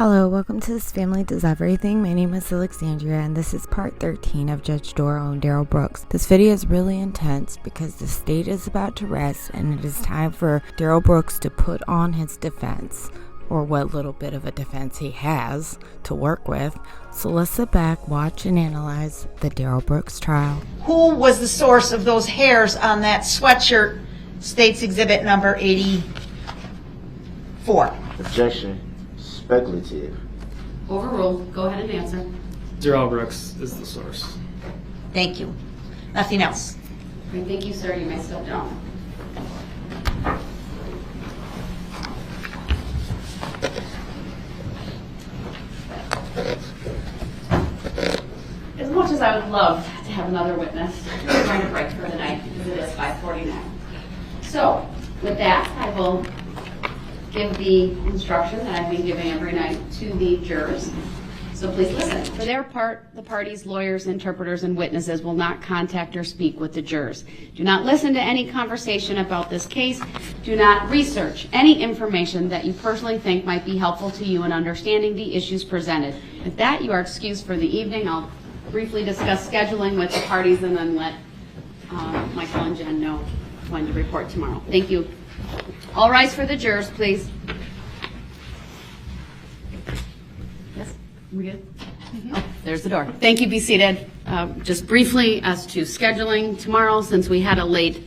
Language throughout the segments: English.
Hello, welcome to This Family Does Everything. My name is Alexandria and this is part 13 of Judge Dorow Darrell Brooks. This video is really intense because the state is about to rest and it is time for Darrell Brooks to put on his defense, or what little bit of a defense he has to work with. So let's sit back, watch, and analyze the Darrell Brooks trial. Who was the source of those hairs on that sweatshirt? State's Exhibit number 84. Objection. Speculative. Overruled. Go ahead and answer. Darrell Brooks is the source. Thank you. Nothing else. Okay, thank you, sir. You may step down. As much as I would love to have another witness, we're trying to break for the night because it is 5:49. So, with that, I will give the instruction that I've been giving every night to the jurors. So please listen. For their part, the parties, lawyers, interpreters, and witnesses will not contact or speak with the jurors. Do not listen to any conversation about this case. Do not research any information that you personally think might be helpful to you in understanding the issues presented. With that, you are excused for the evening. I'll briefly discuss scheduling with the parties and then let Michael and Jen know when to report tomorrow. Thank you. All rise for the jurors, please. Yes, we good? Oh, there's the door. Thank you. Be seated. Just briefly as to scheduling tomorrow, since we had a late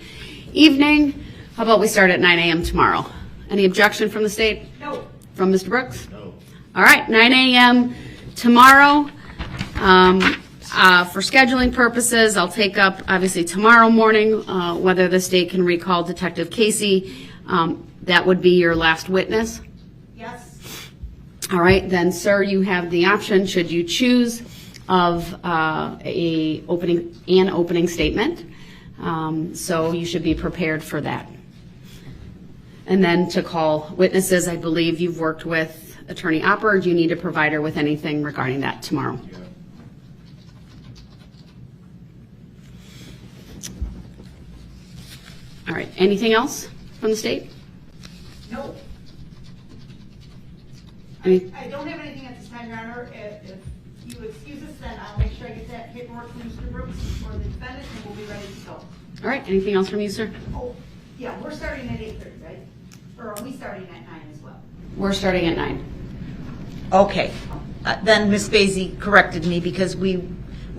evening, how about we start at 9 a.m. tomorrow? Any objection from the state? No. From Mr. Brooks? No. All right, 9 a.m. tomorrow. For scheduling purposes, I'll take up, obviously, tomorrow morning, whether the state can recall Detective Casey. That would be your last witness. Yes. All right, then, sir, you have the option, should you choose, of an opening statement. So you should be prepared for that. And then to call witnesses, I believe you've worked with Attorney Opper. Do you need to provide her with anything regarding that tomorrow? Yeah. All right, anything else from the state? No. Any- I don't have anything at this time, Your Honor. If you excuse us, then I'll make sure I get that paperwork from Mr. Brooks or the defendant, and we'll be ready to go. All right, anything else from you, sir? Oh, yeah, we're starting at 8:30, right? Or are we starting at 9 as well? We're starting at 9. Okay. Then Ms. Basie corrected me because we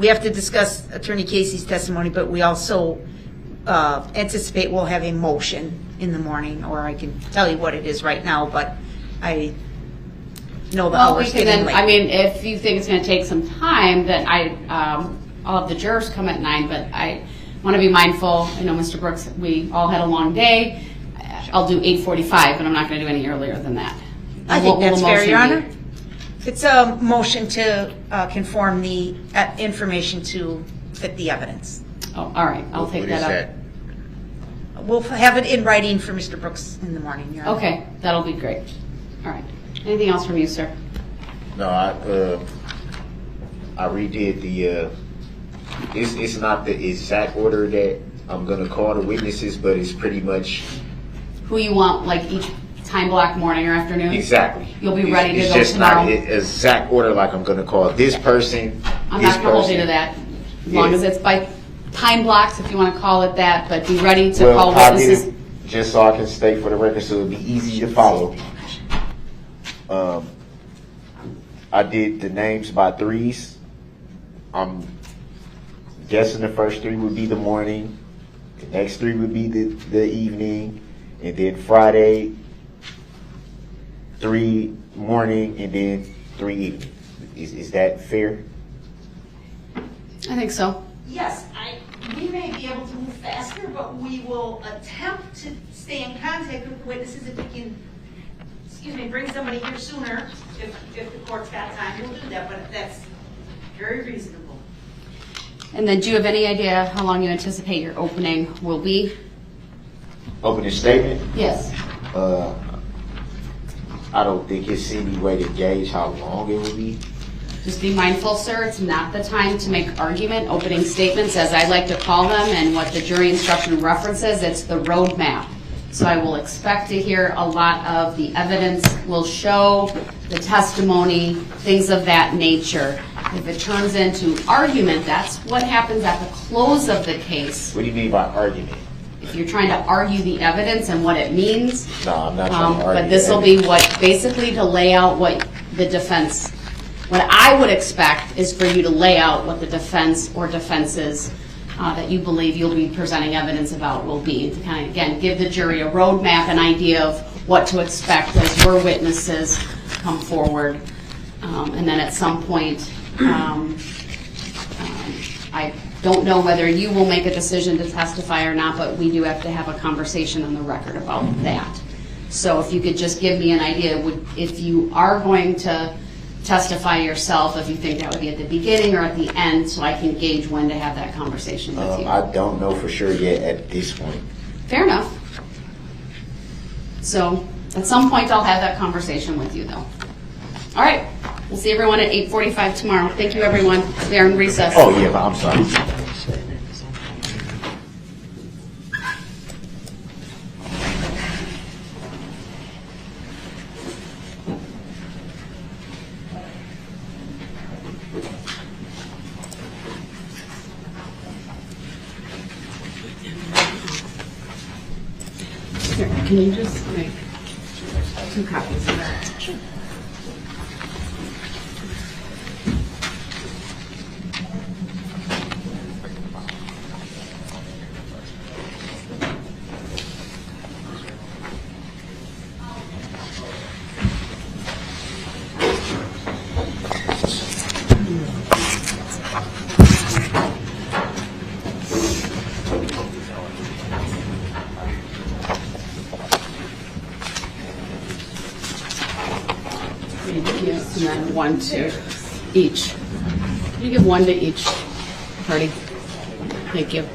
have to discuss Attorney Casey's testimony, but we also anticipate we'll have a motion in the morning, or I can tell you what it is right now, but I know the hour's getting late. I mean, if you think it's going to take some time, then I'll have the jurors come at 9, but I want to be mindful. I know, Mr. Brooks, we all had a long day. I'll do 8:45, but I'm not going to do any earlier than that. I think that's fair, Your Honor. It's a motion to conform the information to fit the evidence. Oh, all right, I'll take that up. We'll have it in writing for Mr. Brooks in the morning, Your Honor. Okay, that'll be great. All right. Anything else from you, sir? No, I redid the. It's not the exact order that I'm gonna call the witnesses, but it's pretty much Who you want, like each time block, morning or afternoon? exactly. You'll be ready to it's go just tomorrow? not an exact order like I'm gonna call this person. I'm this not going to hold you to person. that, as long as it's by time blocks, if you want to call it that, but be ready to Well, call I did witnesses. it just so I can state for the record, so it'll be easy to follow. I did the names by threes. I'm guessing the first 3 would be the morning, the next 3 would be the evening, and then Friday 3 morning, and then 3 evening. Is that fair? I think so. Yes, we may be able to move faster, but we will attempt to stay in contact with witnesses if we can, bring somebody here sooner. If the court's got time, we'll do that, but that's very reasonable. And then do you have any idea how long you anticipate your opening will be? Opening statement? Yes. I don't think it's any way to gauge how long it will be. Just be mindful, sir, it's not the time to make argument, opening statements, as I like to call them, and what the jury instruction references, it's the roadmap. So I will expect to hear a lot of the evidence will show the testimony, things of that nature. If it turns into argument, that's what happens at the close of the case. What do you mean by argument? If you're trying to argue the evidence and what it means. No, I'm not trying to argue. But this will be what, basically to lay out what the defense, what I would expect is for you to lay out what the defense or defenses that you believe you'll be presenting evidence about will be. To kind of, again, give the jury a roadmap, an idea of what to expect as your witnesses come forward. And then at some point, I don't know whether you will make a decision to testify or not, but we do have to have a conversation on the record about that. So if you could just give me an idea, if you are going to testify yourself, if you think that would be at the beginning or at the end, so I can gauge when to have that conversation with you. I don't know for sure yet at this point. Fair enough. So at some point I'll have that conversation with you though. All right, we'll see everyone at 8:45 tomorrow. Thank you everyone. They are in recess. Oh yeah, I'm sorry. Here, can you just make 2 copies of that? Sure. And then 1 to each. Can you give 1 to each party? Thank you.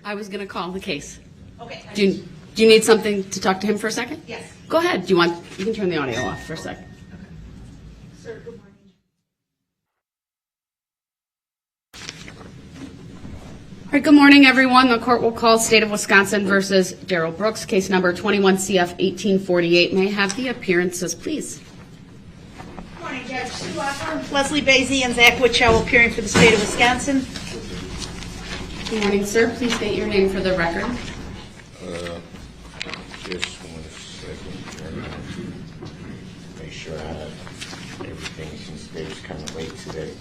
I was going to call the case. Okay. Do you need something to talk to him for a second? Yes. Go ahead. You can turn the audio off for a second. Sir, good morning. All right, good morning, everyone. The court will call State of Wisconsin versus Darrell Brooks, case number 21 CF 1848. May I have the appearances, please? Good morning, Judge Dorow, Leslie Basie, and Zach Witchow appearing for the state of Wisconsin. Good morning, sir. Please state your name for the record. Just 1 second. Make sure I have everything since they was kind of late today.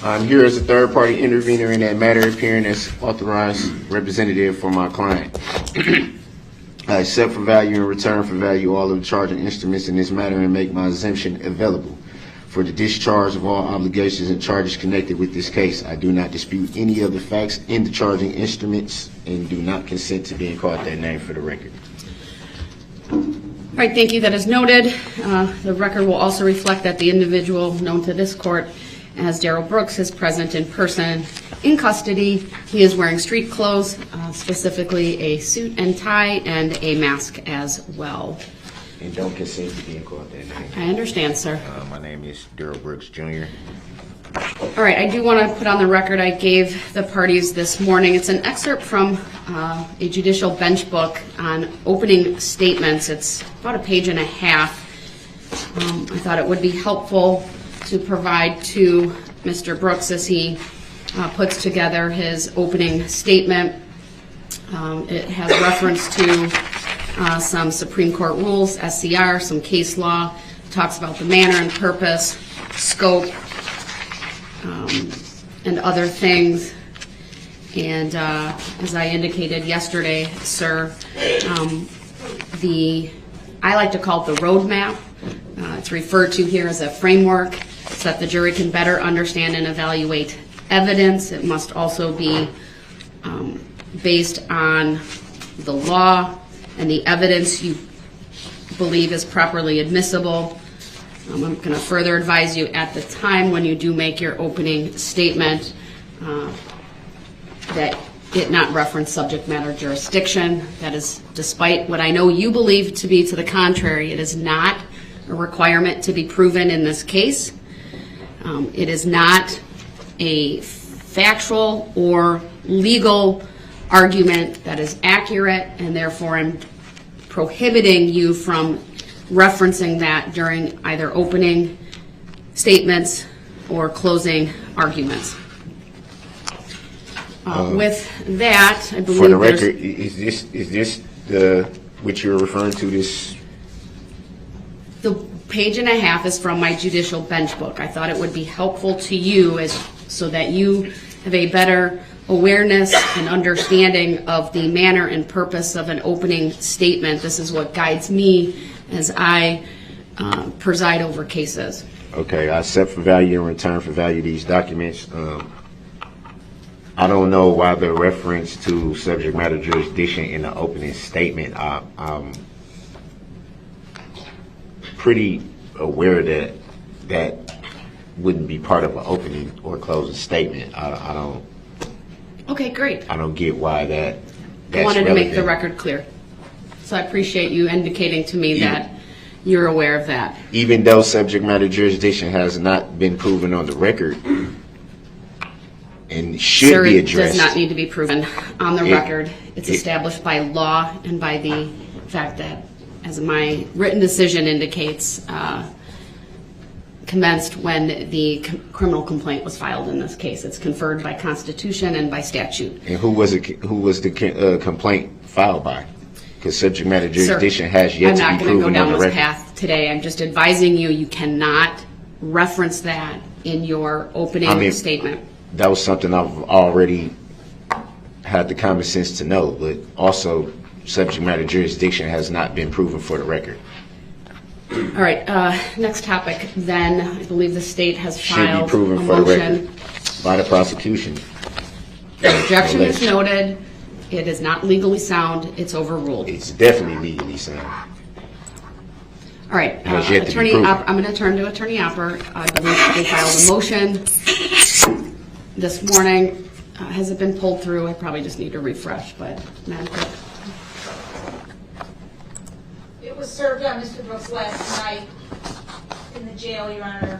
I'm here as a third-party intervener in that matter, appearing as authorized representative for my client. I accept for value in return for value all of the charging instruments in this matter and make my exemption available for the discharge of all obligations and charges connected with this case. I do not dispute any of the facts in the charging instruments and do not consent to being called that name for the record. All right, thank you. That is noted. The record will also reflect that the individual known to this court as Darrell Brooks is present in person in custody. He is wearing street clothes, specifically a suit and tie and a mask as well. And don't consent to being called that name. I understand, sir. My name is Darrell Brooks Jr. All right, I do want to put on the record I gave the parties this morning. It's an excerpt from a judicial bench book on opening statements. It's about 1.5 pages. I thought it would be helpful to provide to Mr. Brooks as he puts together his opening statement. It has reference to some Supreme Court rules, SCR, some case law, talks about the manner and purpose, scope, and other things. And as I indicated yesterday, sir, I like to call it the roadmap. It's referred to here as a framework so that the jury can better understand and evaluate evidence. It must also be based on the law and the evidence you believe is properly admissible. I'm going to further advise you at the time when you do make your opening statement that it not reference subject matter jurisdiction. That is, despite what I know you believe to be to the contrary, it is not a requirement to be proven in this case. It is not a factual or legal argument that is accurate, and therefore I'm prohibiting you from referencing that during either opening statements or closing arguments. With that, I believe For the record, is this the what you're referring to? This the page and a half is from my judicial bench book. I thought it would be helpful to you so that you have a better awareness and understanding of the manner and purpose of an opening statement. This is what guides me as I preside over cases. okay? I accept for value in return for value these documents. I don't know why the reference to subject matter jurisdiction in the opening statement. I'm pretty aware that that wouldn't be part of an opening or closing statement. I don't. Okay, great. I don't get why that's I wanted to make the relevant. record clear. So I appreciate you indicating to me that you're aware of that. Even though subject matter jurisdiction has not been proven on the record and should Sir, be it addressed. does not need to be proven on the It- record. It's established by law and by the fact that, as my written decision indicates, commenced when the criminal complaint was filed in this case. It's conferred by Constitution and by statute. And who was the complaint filed by? Because subject matter jurisdiction has yet I'm to not be going to go proven down on the this record. path today. I'm just advising you, you cannot reference that in your opening statement. That was something I've already had the common sense to know, but also subject matter jurisdiction has not been proven for the record. All right, next topic then. I believe the state has Should be filed a proven for the motion. record by the prosecution. The objection is Alleged. noted. It is not legally sound. It's overruled. It's definitely legally sound. All right, It has yet to be Attorney, proven. I'm going to turn to Attorney Opper. I believe they filed a motion this morning. Has it been pulled through? I probably just need to refresh, but Madam Clerk. It was served on Mr. Brooks last night in the jail, Your Honor.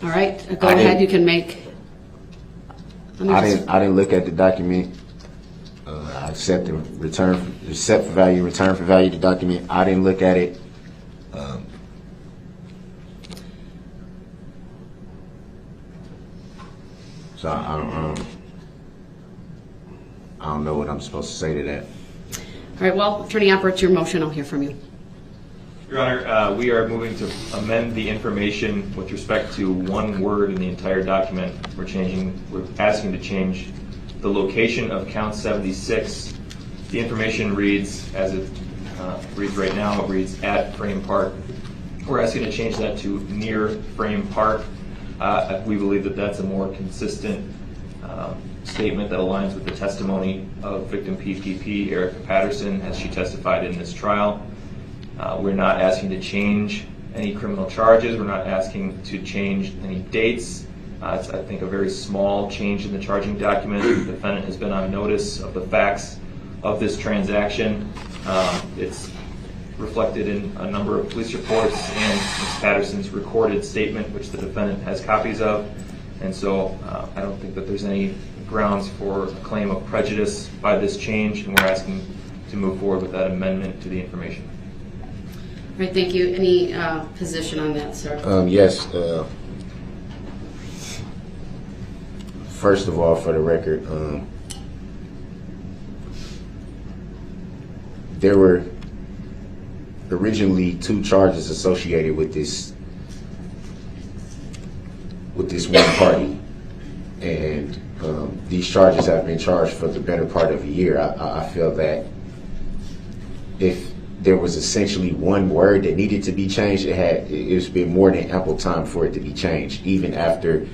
All right, go I ahead. didn't- You can make. Let me I just- didn't look at the document. I accept for value, return for value the document. I didn't look at it. So I don't know what I'm supposed to say to that. All right, well, Attorney Opper, it's your motion. I'll hear from you. Your Honor, we are moving to amend the information with respect to one word in the entire document. We're asking to change the location of count 76. The information reads, as it reads right now, it reads at Frame Park. We're asking to change that to near Frame Park. We believe that that's a more consistent statement that aligns with the testimony of victim PPP, Erica Patterson, as she testified in this trial. We're not asking to change any criminal charges. We're not asking to change any dates. It's, I think, a very small change in the charging document. The defendant has been on notice of the facts of this transaction. It's reflected in a number of police reports and Ms. Patterson's recorded statement, which the defendant has copies of. And so I don't think that there's any grounds for a claim of prejudice by this change, and we're asking to move forward with that amendment to the information. All right, thank you. Any position on that, sir? Yes. First of all, for the record, there were originally 2 charges associated with this one party, and these charges have been charged for the better part of a year. I feel that if there was essentially one word that needed to be changed, it's been more than ample time for it to be changed. Even after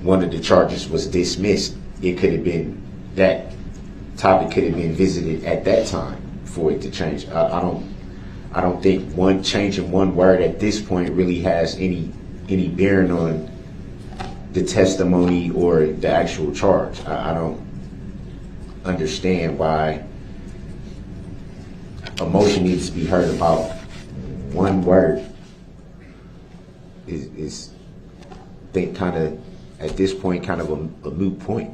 one of the charges was dismissed, it could have been, that topic could have been visited at that time for it to change. I don't think changing one word at this point really has any bearing on the testimony or the actual charge. I don't understand why a motion needs to be heard about one word is I think kind of at this point kind of a moot point.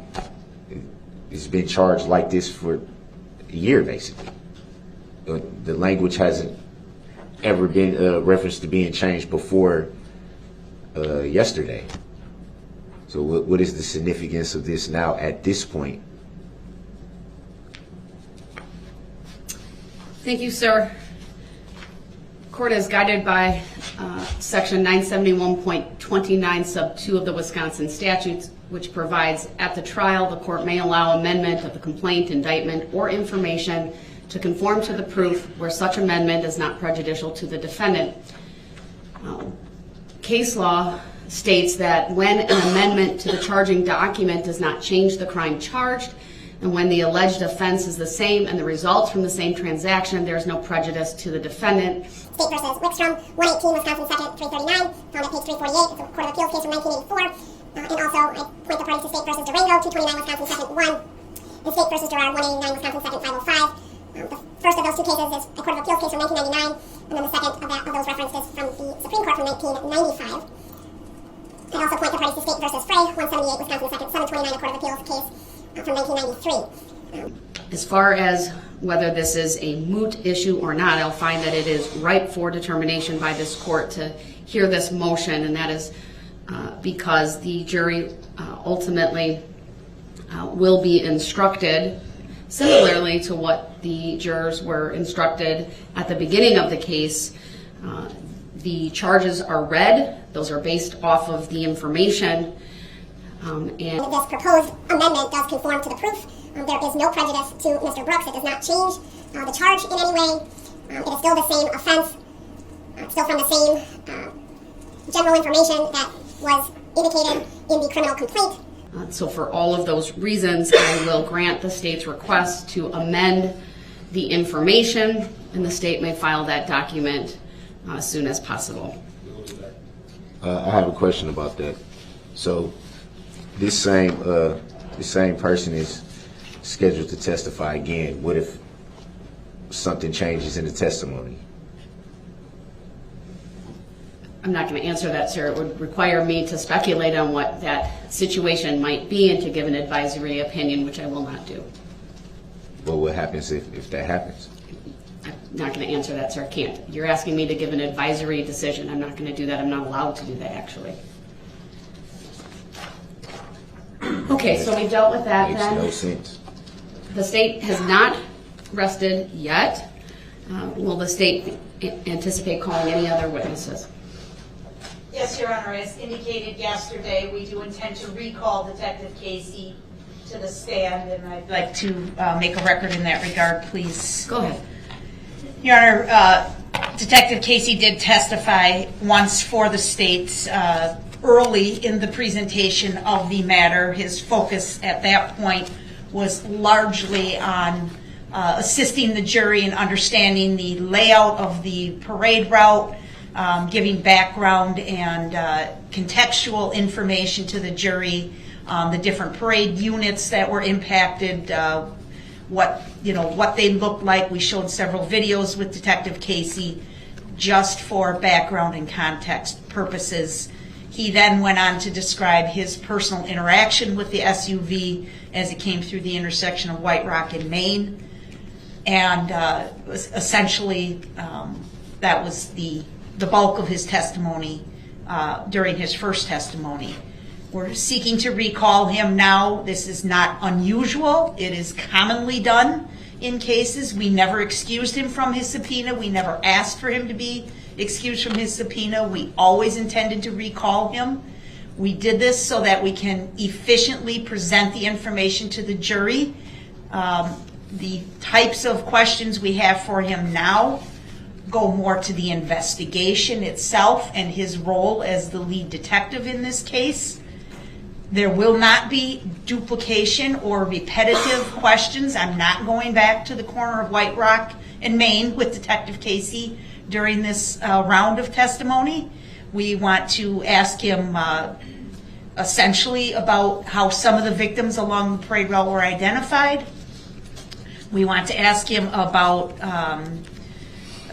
It's been charged like this for a year basically. The language hasn't ever been referenced to being changed before yesterday. So what is the significance of this now at this point? Thank you, sir. Court is guided by Section 971.29 sub 2 of the Wisconsin statutes, which provides at the trial the court may allow amendment of the complaint, indictment, or information to conform to the proof where such amendment is not prejudicial to the defendant. Case law states that when an amendment to the charging document does not change the crime charged, and when the alleged offense is the same and the results from the same transaction, there is no prejudice to the defendant. State versus Wickstrom, 118 Wisconsin 2nd, 339, found at page 348. It's a Court of Appeals case from 1984. And also, I point the parties to State versus Durango, 229 Wisconsin 2nd, 1, and State versus Gerard, 189 Wisconsin 2nd, 505. The first of those two cases is a Court of Appeals case from 1999, and then the second of those references from the Supreme Court from 1995. I also point the parties to State versus Frey, 178 Wisconsin 2nd, 729, a Court of Appeals case from 1993. As far as whether this is a moot issue or not, I'll find that it is ripe for determination by this court to hear this motion, and that is because the jury ultimately will be instructed similarly to what the jurors were instructed at the beginning of the case. The charges are read. Those are based off of the information. And this proposed amendment does conform to the proof. There is no prejudice to Mr. Brooks. It does not change the charge in any way. It is still the same offense, still from the same general information that was indicated in the criminal complaint. So for all of those reasons, I will grant the state's request to amend the information, and the state may file that document as soon as possible. I have a question about that. So this same person is scheduled to testify again. What if something changes in the testimony? I'm not going to answer that, sir. It would require me to speculate on what that situation might be and to give an advisory opinion, which I will not do. Well, what happens if that happens? I'm not going to answer that, sir. I can't. You're asking me to give an advisory decision. I'm not going to do that. I'm not allowed to do that, actually. Okay, so we dealt with that then. Makes no sense. The state has not rested yet. Will the state anticipate calling any other witnesses? Yes, Your Honor, as indicated yesterday, we do intend to recall Detective Casey to the stand, and I'd like to make a record in that regard, please. Go ahead. Your Honor, Detective Casey did testify once for the state early in the presentation of the matter. His focus at that point was largely on assisting the jury in understanding the layout of the parade route, giving background and contextual information to the jury, the different parade units that were impacted, what they looked like. We showed several videos with Detective Casey just for background and context purposes. He then went on to describe his personal interaction with the SUV as it came through the intersection of White Rock and Main, and essentially that was the bulk of his testimony during his first testimony. We're seeking to recall him now. This is not unusual. It is commonly done in cases. We never excused him from his subpoena. We never asked for him to be excused from his subpoena. We always intended to recall him. We did this so that we can efficiently present the information to the jury. The types of questions we have for him now go more to the investigation itself and his role as the lead detective in this case. There will not be duplication or repetitive questions. I'm not going back to the corner of White Rock and Main with Detective Casey during this round of testimony. We want to ask him essentially about how some of the victims along the parade route were identified. We want to ask him about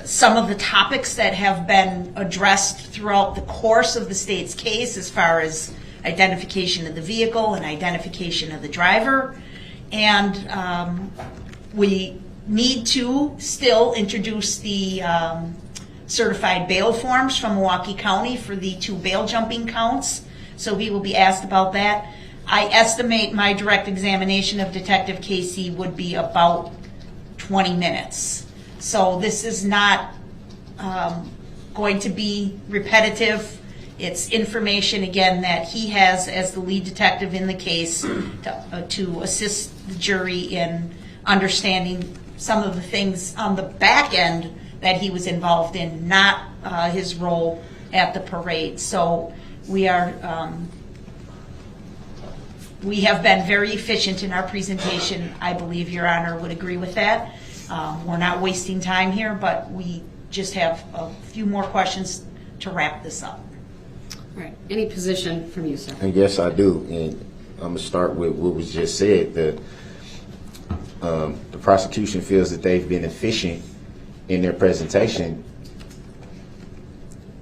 some of the topics that have been addressed throughout the course of the state's case as far as identification of the vehicle and identification of the driver. And we need to still introduce the certified bail forms from Milwaukee County for the 2 bail jumping counts. So he will be asked about that. I estimate my direct examination of Detective Casey would be about 20 minutes. So this is not going to be repetitive. It's information, again, that he has as the lead detective in the case to assist the jury in understanding some of the things on the back end that he was involved in, not his role at the parade. So we have been very efficient in our presentation. I believe Your Honor would agree with that. We're not wasting time here, but we just have a few more questions to wrap this up. All right. Any position from you, sir? And yes, I do. And I'm going to start with what was just said. The prosecution feels that they've been efficient in their presentation.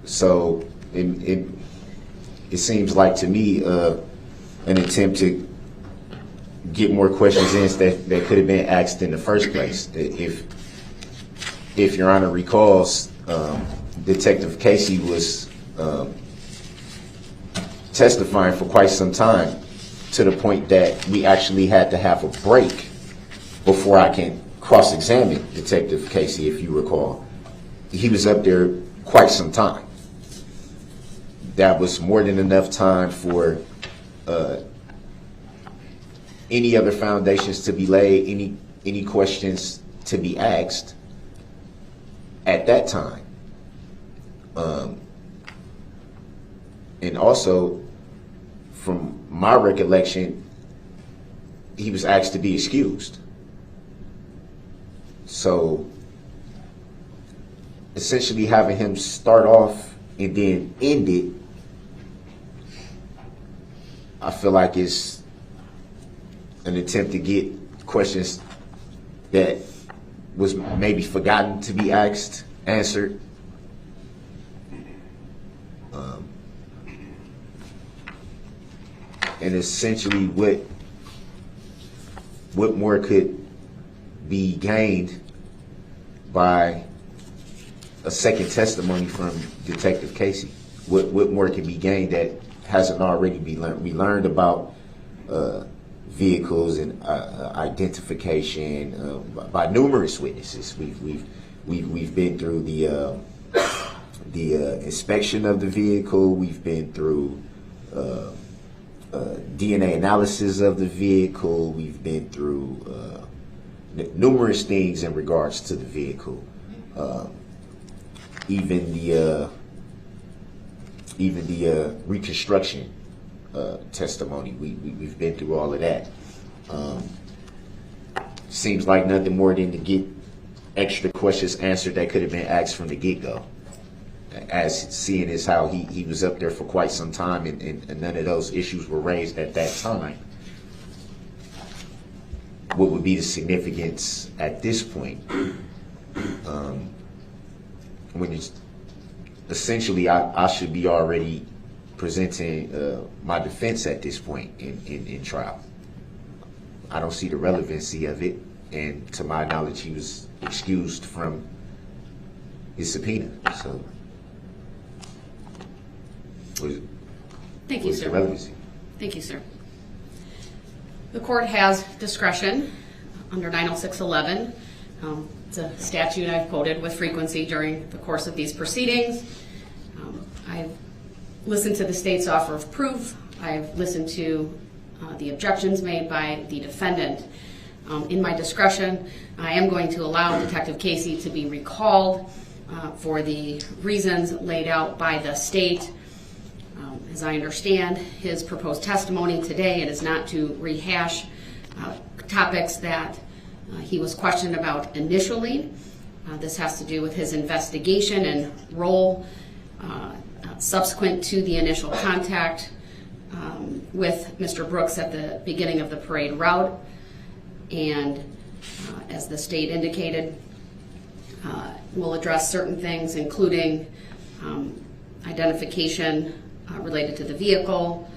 So it seems like to me an attempt to get more questions in that could have been asked in the first place. If Your Honor recalls, Detective Casey was testifying for quite some time, to the point that we actually had to have a break before I can cross-examine Detective Casey, if you recall. He was up there quite some time. That was more than enough time for any other foundations to be laid, any questions to be asked at that time. And also, from my recollection, he was asked to be excused. So essentially having him start off and then end it, I feel like it's an attempt to get questions that was maybe forgotten to be asked, answered. And essentially what more could be gained by a second testimony from Detective Casey? What more can be gained that hasn't already been learned? We learned about vehicles and identification by numerous witnesses. We've been through the inspection of the vehicle. We've been through DNA analysis of the vehicle. We've been through numerous things in regards to the vehicle. Even the reconstruction testimony. We've been through all of that. Seems like nothing more than to get extra questions answered that could have been asked from the get-go. As seeing as how he was up there for quite some time and none of those issues were raised at that time. What would be the significance at this point? When it's essentially I should be already presenting my defense at this point in trial. I don't see the relevancy of it, and to my knowledge he was excused from his subpoena. So Thank you, sir. Relevancy? Thank you, sir. The court has discretion under 906.11. It's a statute I've quoted with frequency during the course of these proceedings. I've listened to the state's offer of proof. I've listened to the objections made by the defendant. In my discretion, I am going to allow Detective Casey to be recalled for the reasons laid out by the state. As I understand his proposed testimony today, it is not to rehash topics that he was questioned about initially. This has to do with his investigation and role subsequent to the initial contact with Mr. Brooks at the beginning of the parade route. And as the state indicated, will address certain things, including identification related to the vehicle,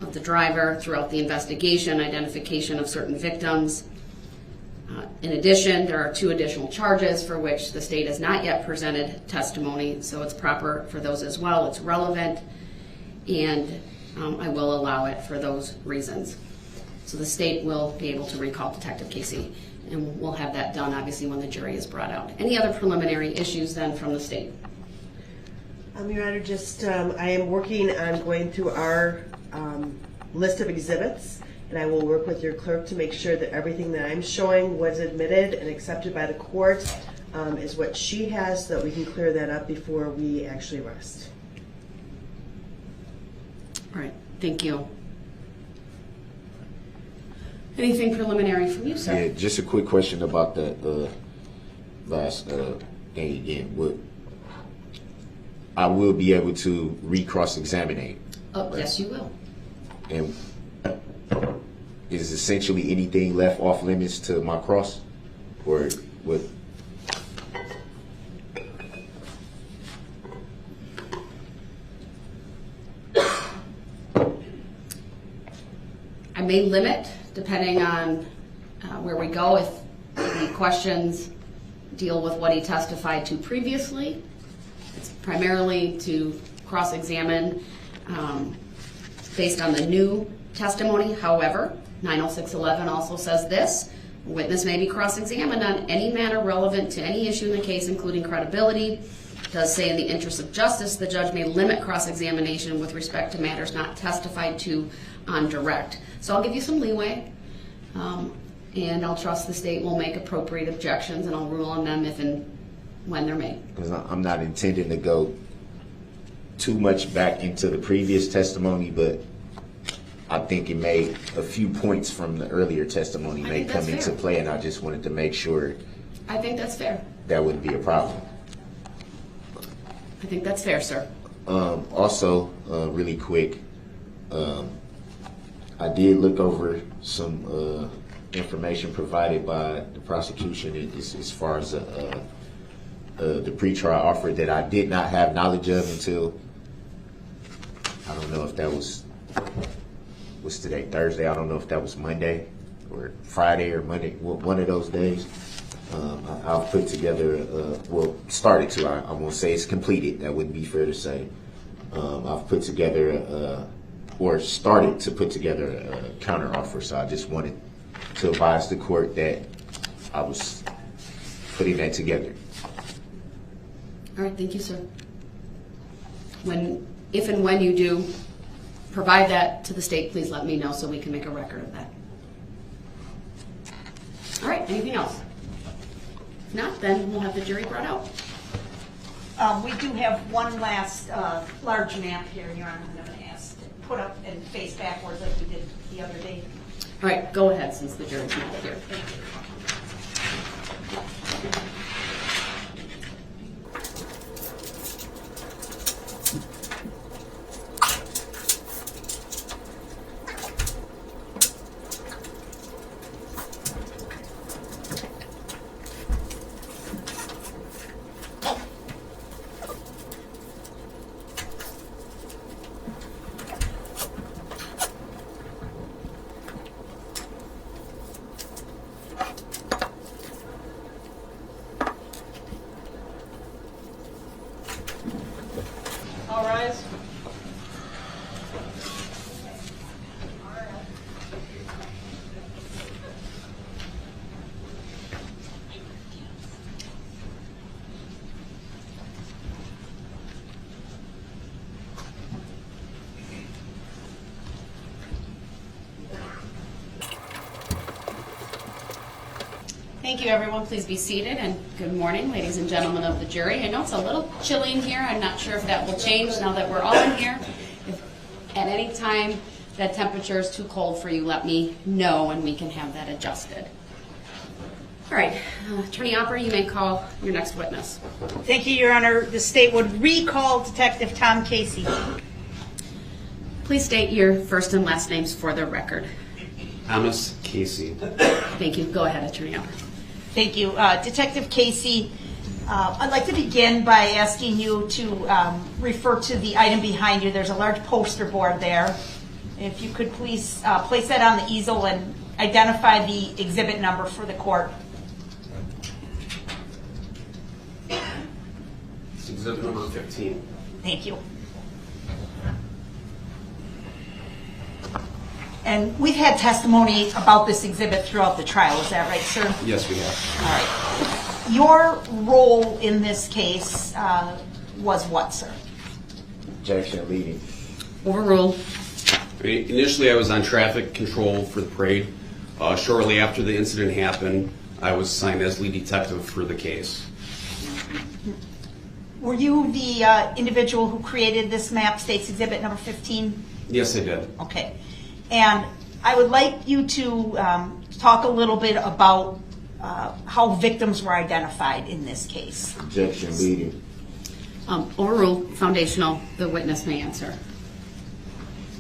of the driver throughout the investigation, identification of certain victims. In addition, there are 2 additional charges for which the state has not yet presented testimony, so it's proper for those as well. It's relevant, and I will allow it for those reasons. So the state will be able to recall Detective Casey, and we'll have that done obviously when the jury is brought out. Any other preliminary issues then from the state? Your Honor, I am working on going through our list of exhibits, and I will work with your clerk to make sure that everything that I'm showing was admitted and accepted by the court is what she has, so that we can clear that up before we actually rest. All right, thank you. Anything preliminary from you, sir? Yeah, just a quick question about the last thing again. I will be able to re-cross-examine. Oh, yes, you will. And is essentially anything left off limits to my cross, or what? I may limit, depending on where we go, if the questions deal with what he testified to previously. It's primarily to cross-examine based on the new testimony. However, 90611 also says this: a witness may be cross-examined on any matter relevant to any issue in the case, including credibility. It does say in the interest of justice, the judge may limit cross-examination with respect to matters not testified to on direct. So I'll give you some leeway, and I'll trust the state will make appropriate objections, and I'll rule on them if and when they're made. Because I'm not intending to go too much back into the previous testimony, but I think it made a few points from the earlier testimony may come into play, and I just wanted to make sure. I think that's fair. That wouldn't be a problem. I think that's fair, sir. Also, really quick, I did look over some information provided by the prosecution as far as the pretrial offer that I did not have knowledge of until, I don't know if that was today, Thursday. I don't know if that was Monday or Friday or Monday, one of those days. I've put together, started to, I won't say it's completed, that wouldn't be fair to say. I've put together, or started to put together a counter offer, so I just wanted to advise the court that I was putting that together. All right, thank you, sir. If and when you do provide that to the state, please let me know so we can make a record of that. All right, anything else? If not, then we'll have the jury brought out. We do have one last large map here, Your Honor, I'm going to ask to put up and face backwards like we did the other day. All right, go ahead since the jury's not here. All rise. Thank you, everyone. Please be seated, and good morning, ladies and gentlemen of the jury. I know it's a little chilly in here. I'm not sure if that will change now that we're all in here. If at any time that temperature is too cold for you, let me know, and we can have that adjusted. All right, Attorney Opera, you may call your next witness. Thank you, Your Honor. The state would recall Detective Tom Casey. Please state your first and last names for the record. Thomas Casey. Thank you. Go ahead, Attorney Opera. Thank you. Detective Casey I'd like to begin by asking you to refer to the item behind you. There's a large poster board there. If you could please place that on the easel and identify the exhibit number for the court. It's exhibit number 15. Thank you. And we've had testimony about this exhibit throughout the trial. Is that right, sir? Yes, we have. All right. Your role in this case was what, sir? Objection, leading. Overruled. Initially, I was on traffic control for the parade. Shortly after the incident happened, I was assigned as lead detective for the case. Were you the individual who created this map, State's Exhibit number 15? Yes, I did. Okay. And I would like you to talk a little bit about how victims were identified in this case. Objection, leading. Overruled. Foundational. The witness may answer.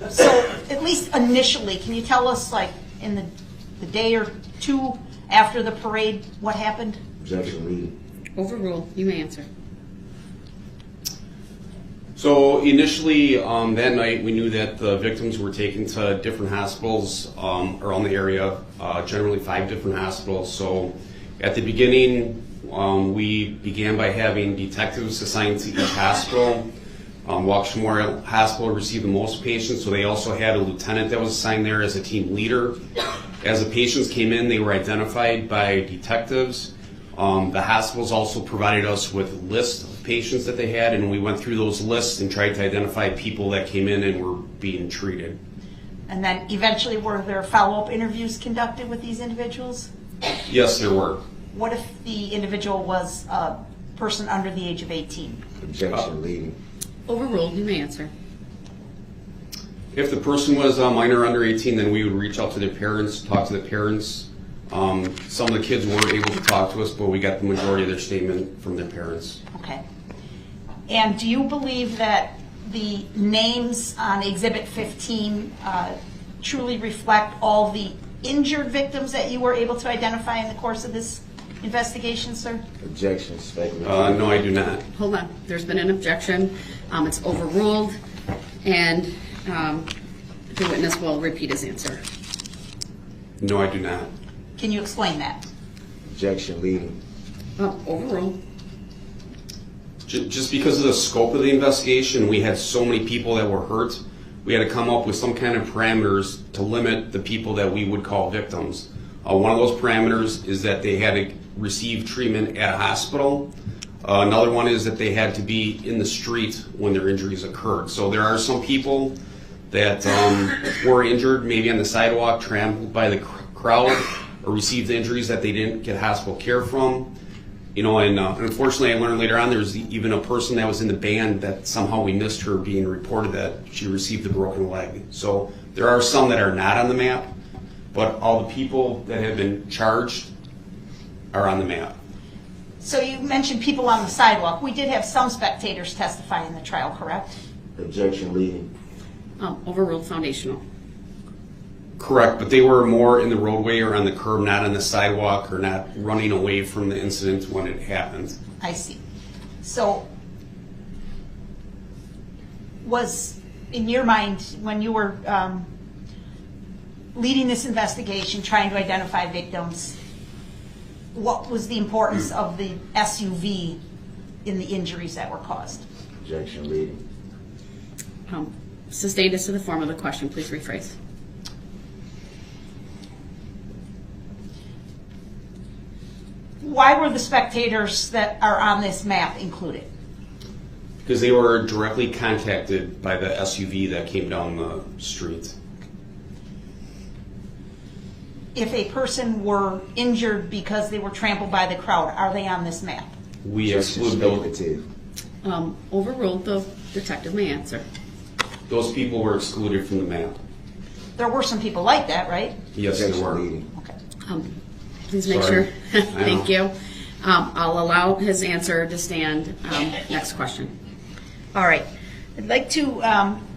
So, at least initially, can you tell us, like, in the day or two after the parade, what happened? Objection, leading. Overruled. You may answer. So initially, that night, we knew that the victims were taken to different hospitals around the area, generally 5 different hospitals. So at the beginning, we began by having detectives assigned to each hospital. Waukesha Memorial Hospital received the most patients, so they also had a lieutenant that was assigned there as a team leader. As the patients came in, they were identified by detectives. The hospitals also provided us with lists of patients that they had, and we went through those lists and tried to identify people that came in and were being treated. And then eventually, were there follow-up interviews conducted with these individuals? Yes, there were. What if the individual was a person under the age of 18? Objection, leading. Overruled. You may answer. If the person was a minor under 18, then we would reach out to their parents, talk to the parents. Some of the kids weren't able to talk to us, but we got the majority of their statement from their parents. Okay. And do you believe that the names on Exhibit 15 truly reflect all the injured victims that you were able to identify in the course of this investigation, sir? Objection, speculative. No, I do not. Hold on. There's been an objection. It's overruled, and the witness will repeat his answer. No, I do not. Can you explain that? Objection, leading. Overruled. Just because of the scope of the investigation, we had so many people that were hurt, we had to come up with some kind of parameters to limit the people that we would call victims. One of those parameters is that they had to receive treatment at a hospital. Another one is that they had to be in the street when their injuries occurred. So there are some people that were injured, maybe on the sidewalk, trampled by the crowd, or received injuries that they didn't get hospital care from. You know, and unfortunately, I learned later on there was even a person that was in the band that somehow we missed her being reported that she received a broken leg. So there are some that are not on the map, but all the people that have been charged are on the map. So you mentioned people on the sidewalk. We did have some spectators testify in the trial, correct? Objection, leading. Overruled. Foundational. Correct, but they were more in the roadway or on the curb, not on the sidewalk, or not running away from the incident when it happened. I see. So was, in your mind, when you were leading this investigation, trying to identify victims, what was the importance of the SUV in the injuries that were caused? Objection, leading. Sustained as to the form of the question. Please rephrase. Why were the spectators that are on this map included? Because they were directly contacted by the SUV that came down the street. If a person were injured because they were trampled by the crowd, are they on this map? We exclude speculative. Overruled. The detective may answer. those people were excluded from the map. There were some people like that, right? Yes, there were. Okay. Please make Sorry. sure. Thank you. I'll allow his answer to stand. Next question. All right. I'd like to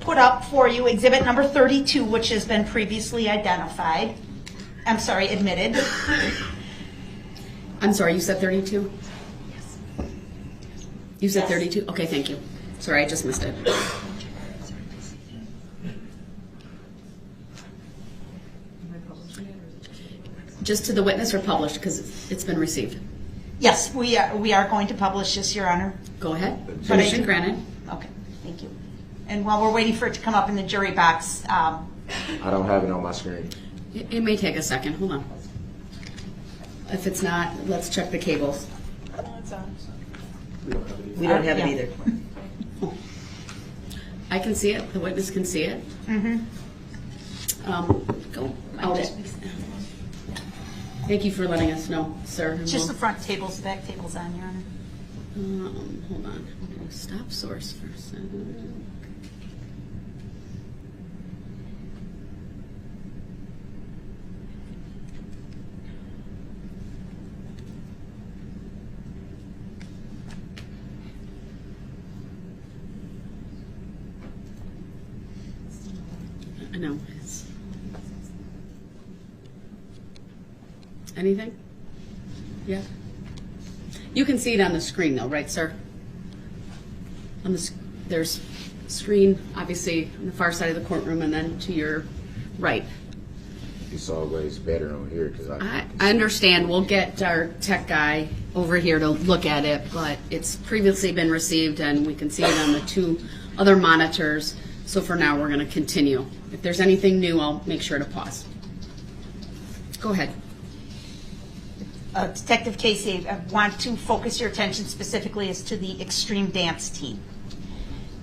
put up for you exhibit number 32, which has been previously identified. I'm sorry, admitted. I'm sorry, you said 32? You said Yes. 32? Okay, thank you. Sorry, I just missed it. Just to the witness or published, because it's been received. Yes, we are going to publish this, Your Honor. Go ahead. But I- Permission granted. Okay, thank you. And while we're waiting for it to come up in the jury box, I don't have it on my screen. It may take a second. Hold on. If it's not, let's check the cables. We don't have it Yeah. either. I can see it. The witness can see it. Go out it. Thank you for letting us know, sir. And just the we'll- front tables, the back tables on, Your Honor. hold on. I'm going to stop source for a second. I know. Anything? Yeah. You can see it on the screen though, right, sir? On the, there's screen, obviously, on the far side of the courtroom and then to your right. It's always better on here because I understand. We'll get our tech guy over here to look at it, but it's previously been received and we can see it on the two other monitors. So for now, we're going to continue. If there's anything new, I'll make sure to pause. Go ahead. Detective Casey, I want to focus your attention specifically as to the extreme dance team.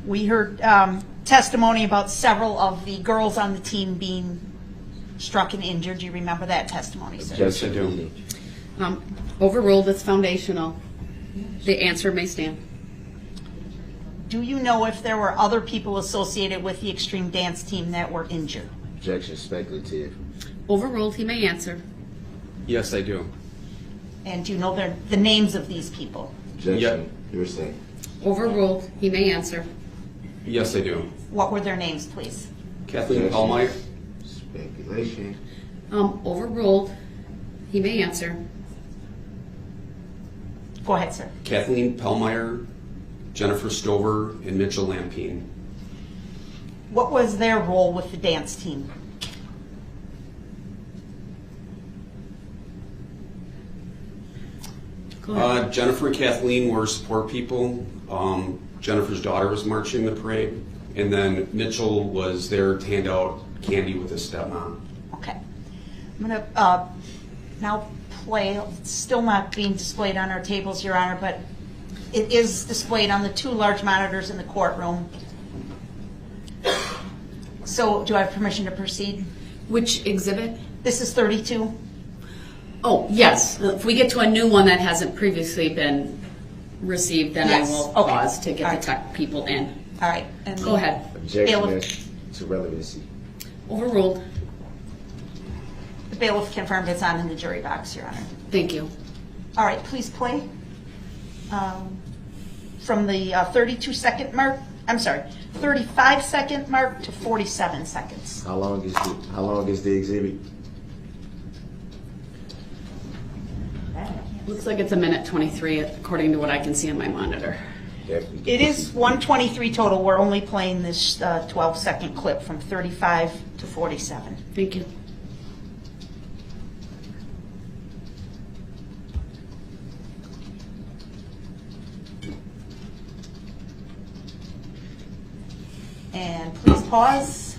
We heard testimony about several of the girls on the team being struck and injured. Do you remember that testimony, sir? Yes, I do. Overruled, it's foundational. The answer may stand. Do you know if there were other people associated with the extreme dance team that were injured? Objection speculative. Overruled, he may answer. Yes, I do. And do you know the names of these people? Objection. Hearsay. Overruled, he may answer. Yes, I do. What were their names, please? Kathleen Pellmeyer, Speculation. Overruled, he may answer. Go ahead, sir. Kathleen Pellmeyer, Jennifer Stover, and Mitchell Lampine. What was their role with the dance team? Go ahead. Jennifer and Kathleen were support people. Jennifer's daughter was marching the parade. And then Mitchell was there to hand out candy with his stepmom. Okay. I'm going to now play, it's still not being displayed on our tables, Your Honor, but it is displayed on the two large monitors in the courtroom. So do I have permission to proceed? Which exhibit? This is 32. Oh, yes. If we get to a new one that hasn't previously been received, then Yes. I will Okay. pause to All get right. the tech people in. All right. And Go ahead. Objection Bailiff. as to relevancy. Overruled. The bailiff confirmed it's on in the jury box, Your Honor. Thank you. All right, please play. From the 32-second mark, I'm sorry, 35-second mark to 47 seconds. How long is the exhibit? Looks like it's a minute 23 according to what I can see on my monitor. Definitely. It is 123 total. We're only playing this 12-second clip from 35 to 47. Thank you. And please pause.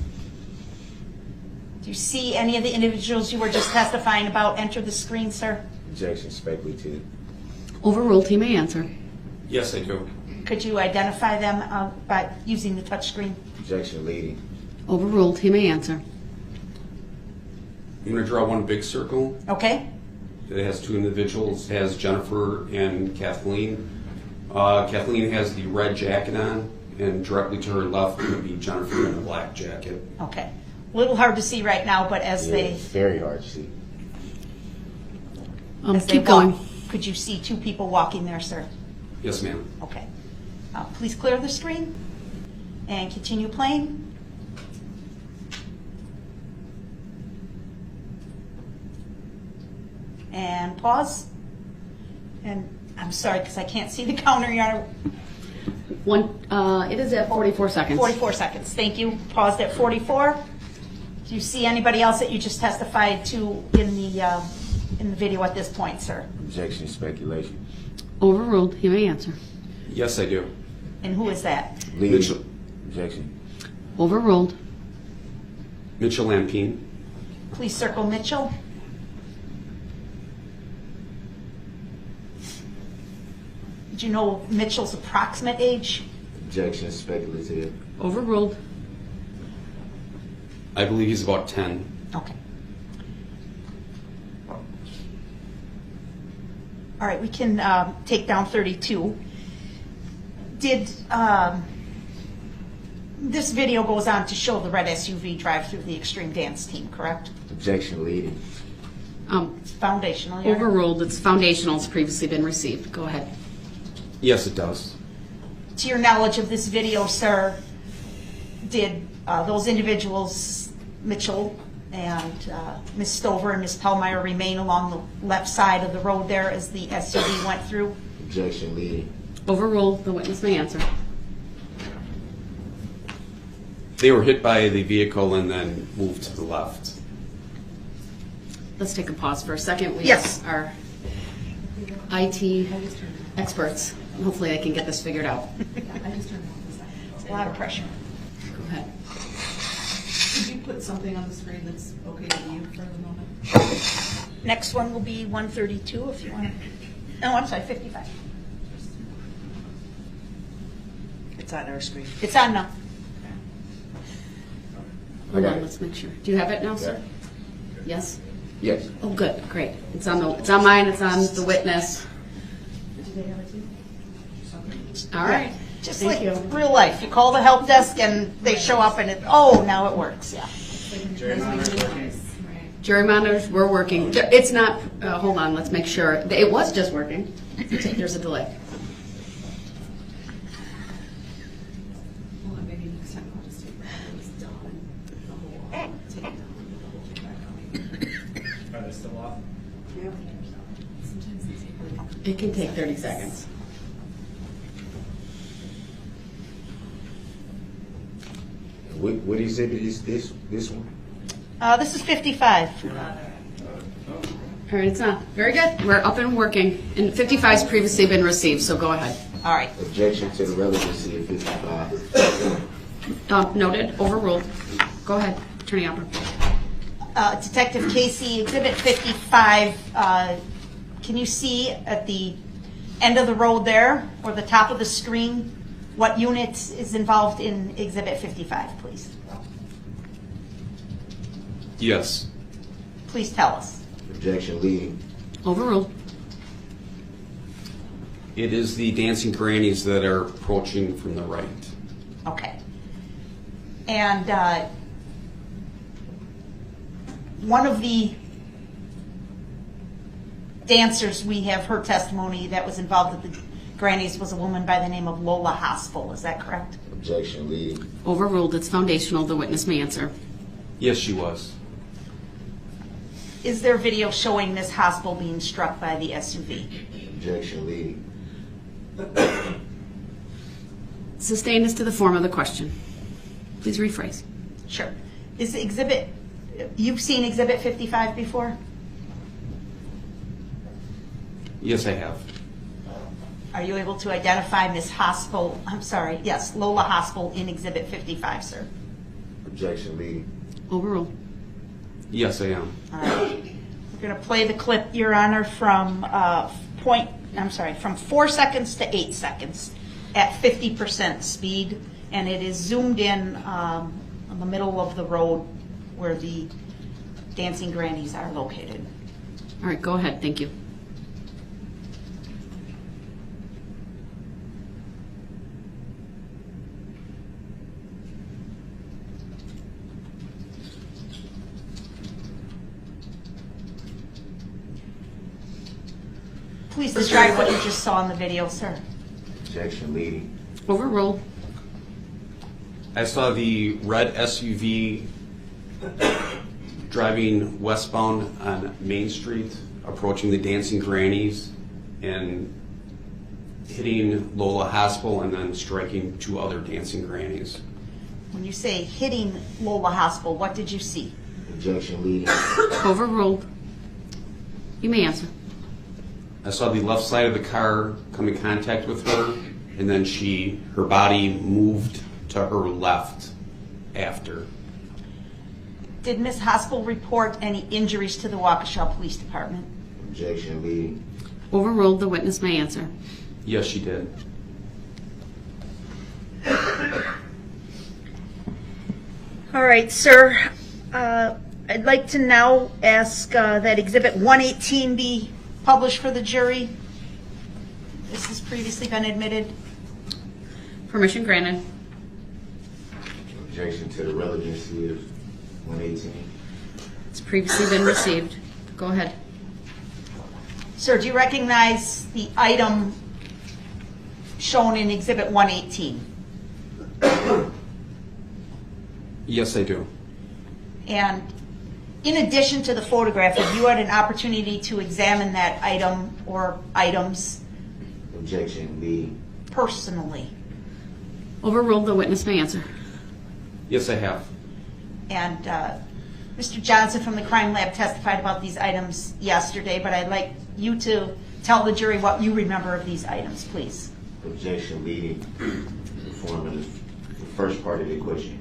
Do you see any of the individuals you were just testifying about enter the screen, sir? Objection speculative. Overruled, he may answer. Yes, I do. Could you identify them by using the touch screen? Objection leading. Overruled, he may answer. I'm going to draw one big circle. Okay? It has two individuals. It has Jennifer and Kathleen. Kathleen has the red jacket on, and directly to her left would be Jennifer in the black jacket. Okay. A little hard to see right now, but as Yeah, they it's very hard to see. as they Keep going. walk, could you see two people walking there, sir? Yes, ma'am. Okay. Please clear the screen and continue playing. And pause. And I'm sorry, because I can't see the counter, Your Honor. It is at 44 seconds. 44 seconds, thank you. Paused at 44. Do you see anybody else that you just testified to in the video at this point, sir? Objection, speculation. Overruled. You may answer. Yes, I do. And who is that? Lee. Mitchell. Objection. Overruled. Mitchell Lampine. Please circle Mitchell. Did you know Mitchell's approximate age? Objection, speculative. Overruled. I believe he's about 10. Okay. All right, we can take down 32. Did this video goes on to show the red SUV drive through the extreme dance team, correct? Objection, leading. It's foundational. Your Honor. Overruled. It's foundational. It's previously been received. Go ahead. Yes, it does. To your knowledge of this video, sir, did those individuals, Mitchell and Ms. Stover and Ms. Pellmeyer, remain along the left side of the road there as the SUV went through? Objection, leading. Overruled. The witness may answer. They were hit by the vehicle and then moved to the left. Let's take a pause for a second. We Yes. have our IT experts. Hopefully they can get this figured out. It's a lot of pressure. Go ahead. Could you put something on the screen that's okay to you for the moment? Next one will be 132 if you want to. No, I'm sorry, 55. It's on our screen. It's on now. Hold got on, it. let's make sure. Do you have it now, sir? Yes? Yes. Oh, good, great. It's on mine, it's on the witness. All right. Just Thank like you. real life. You call the help desk and they show up and now it works, yeah. Gerrymanders, we're working. It's not, hold on, let's make sure. It was just working. There's a delay. Well, maybe next time I'll just take it's done. The whole, take it down. Are they still off? Yeah. Sometimes they take really good. It can take 30 seconds. What exhibit is this one? This is 55. All right, it's on. Very good. We're up and working. And 55's previously been received, so go ahead. All right. Objection to the relevancy of 55. Noted. Overruled. Go ahead, Attorney Opera. Detective Casey, Exhibit 55, can you see at the end of the road there, or the top of the screen, what unit is involved in Exhibit 55, please? Yes. Please tell us. Objection, leading. Overruled. It is the dancing grannies that are approaching from the right. Okay. And one of the dancers, we have her testimony that was involved with the grannies was a woman by the name of Lola Hospital. Is that correct? Objection, leading. Overruled. It's foundational. The witness may answer. Yes, she was. Is there video showing Miss Hospital being struck by the SUV? Objection, leading. Sustained as to the form of the question. Please rephrase. Sure. Is the exhibit, you've seen Exhibit 55 before? Yes, I have. Are you able to identify Miss Hospital, yes, Lola Hospital in Exhibit 55, sir? Objection, leading. Overruled. Yes, I am. All right. We're going to play the clip, Your Honor, from from 4 seconds to 8 seconds at 50% speed, and it is zoomed in on the middle of the road where the dancing grannies are located. All right, go ahead. Thank you. Please describe what you just saw in the video, sir. Objection, leading. Overruled. I saw the red SUV driving westbound on Main Street, approaching the dancing grannies, and hitting Lola Hospital and then striking 2 other dancing grannies. When you say hitting Lola Hospital, what did you see? Objection leading. Overruled. You may answer. I saw the left side of the car come in contact with her, and then her body moved to her left after. Did Ms. Hospital report any injuries to the Waukesha Police Department? Objection leading. Overruled. The witness may answer. Yes, she did. All right, sir. I'd like to now ask that Exhibit 118 be published for the jury. This has previously been admitted. Permission granted. Objection to the relevancy of 118. It's previously been received. Go ahead. Sir, do you recognize the item shown in Exhibit 118? Yes, I do. And in addition to the photograph, have you had an opportunity to examine that item or items Objection leading. personally? Overruled. The witness may answer. Yes, I have. And Mr. Johnson from the crime lab testified about these items yesterday, but I'd like you to tell the jury what you remember of these items, please. Objection leading. The form of the first part of the question.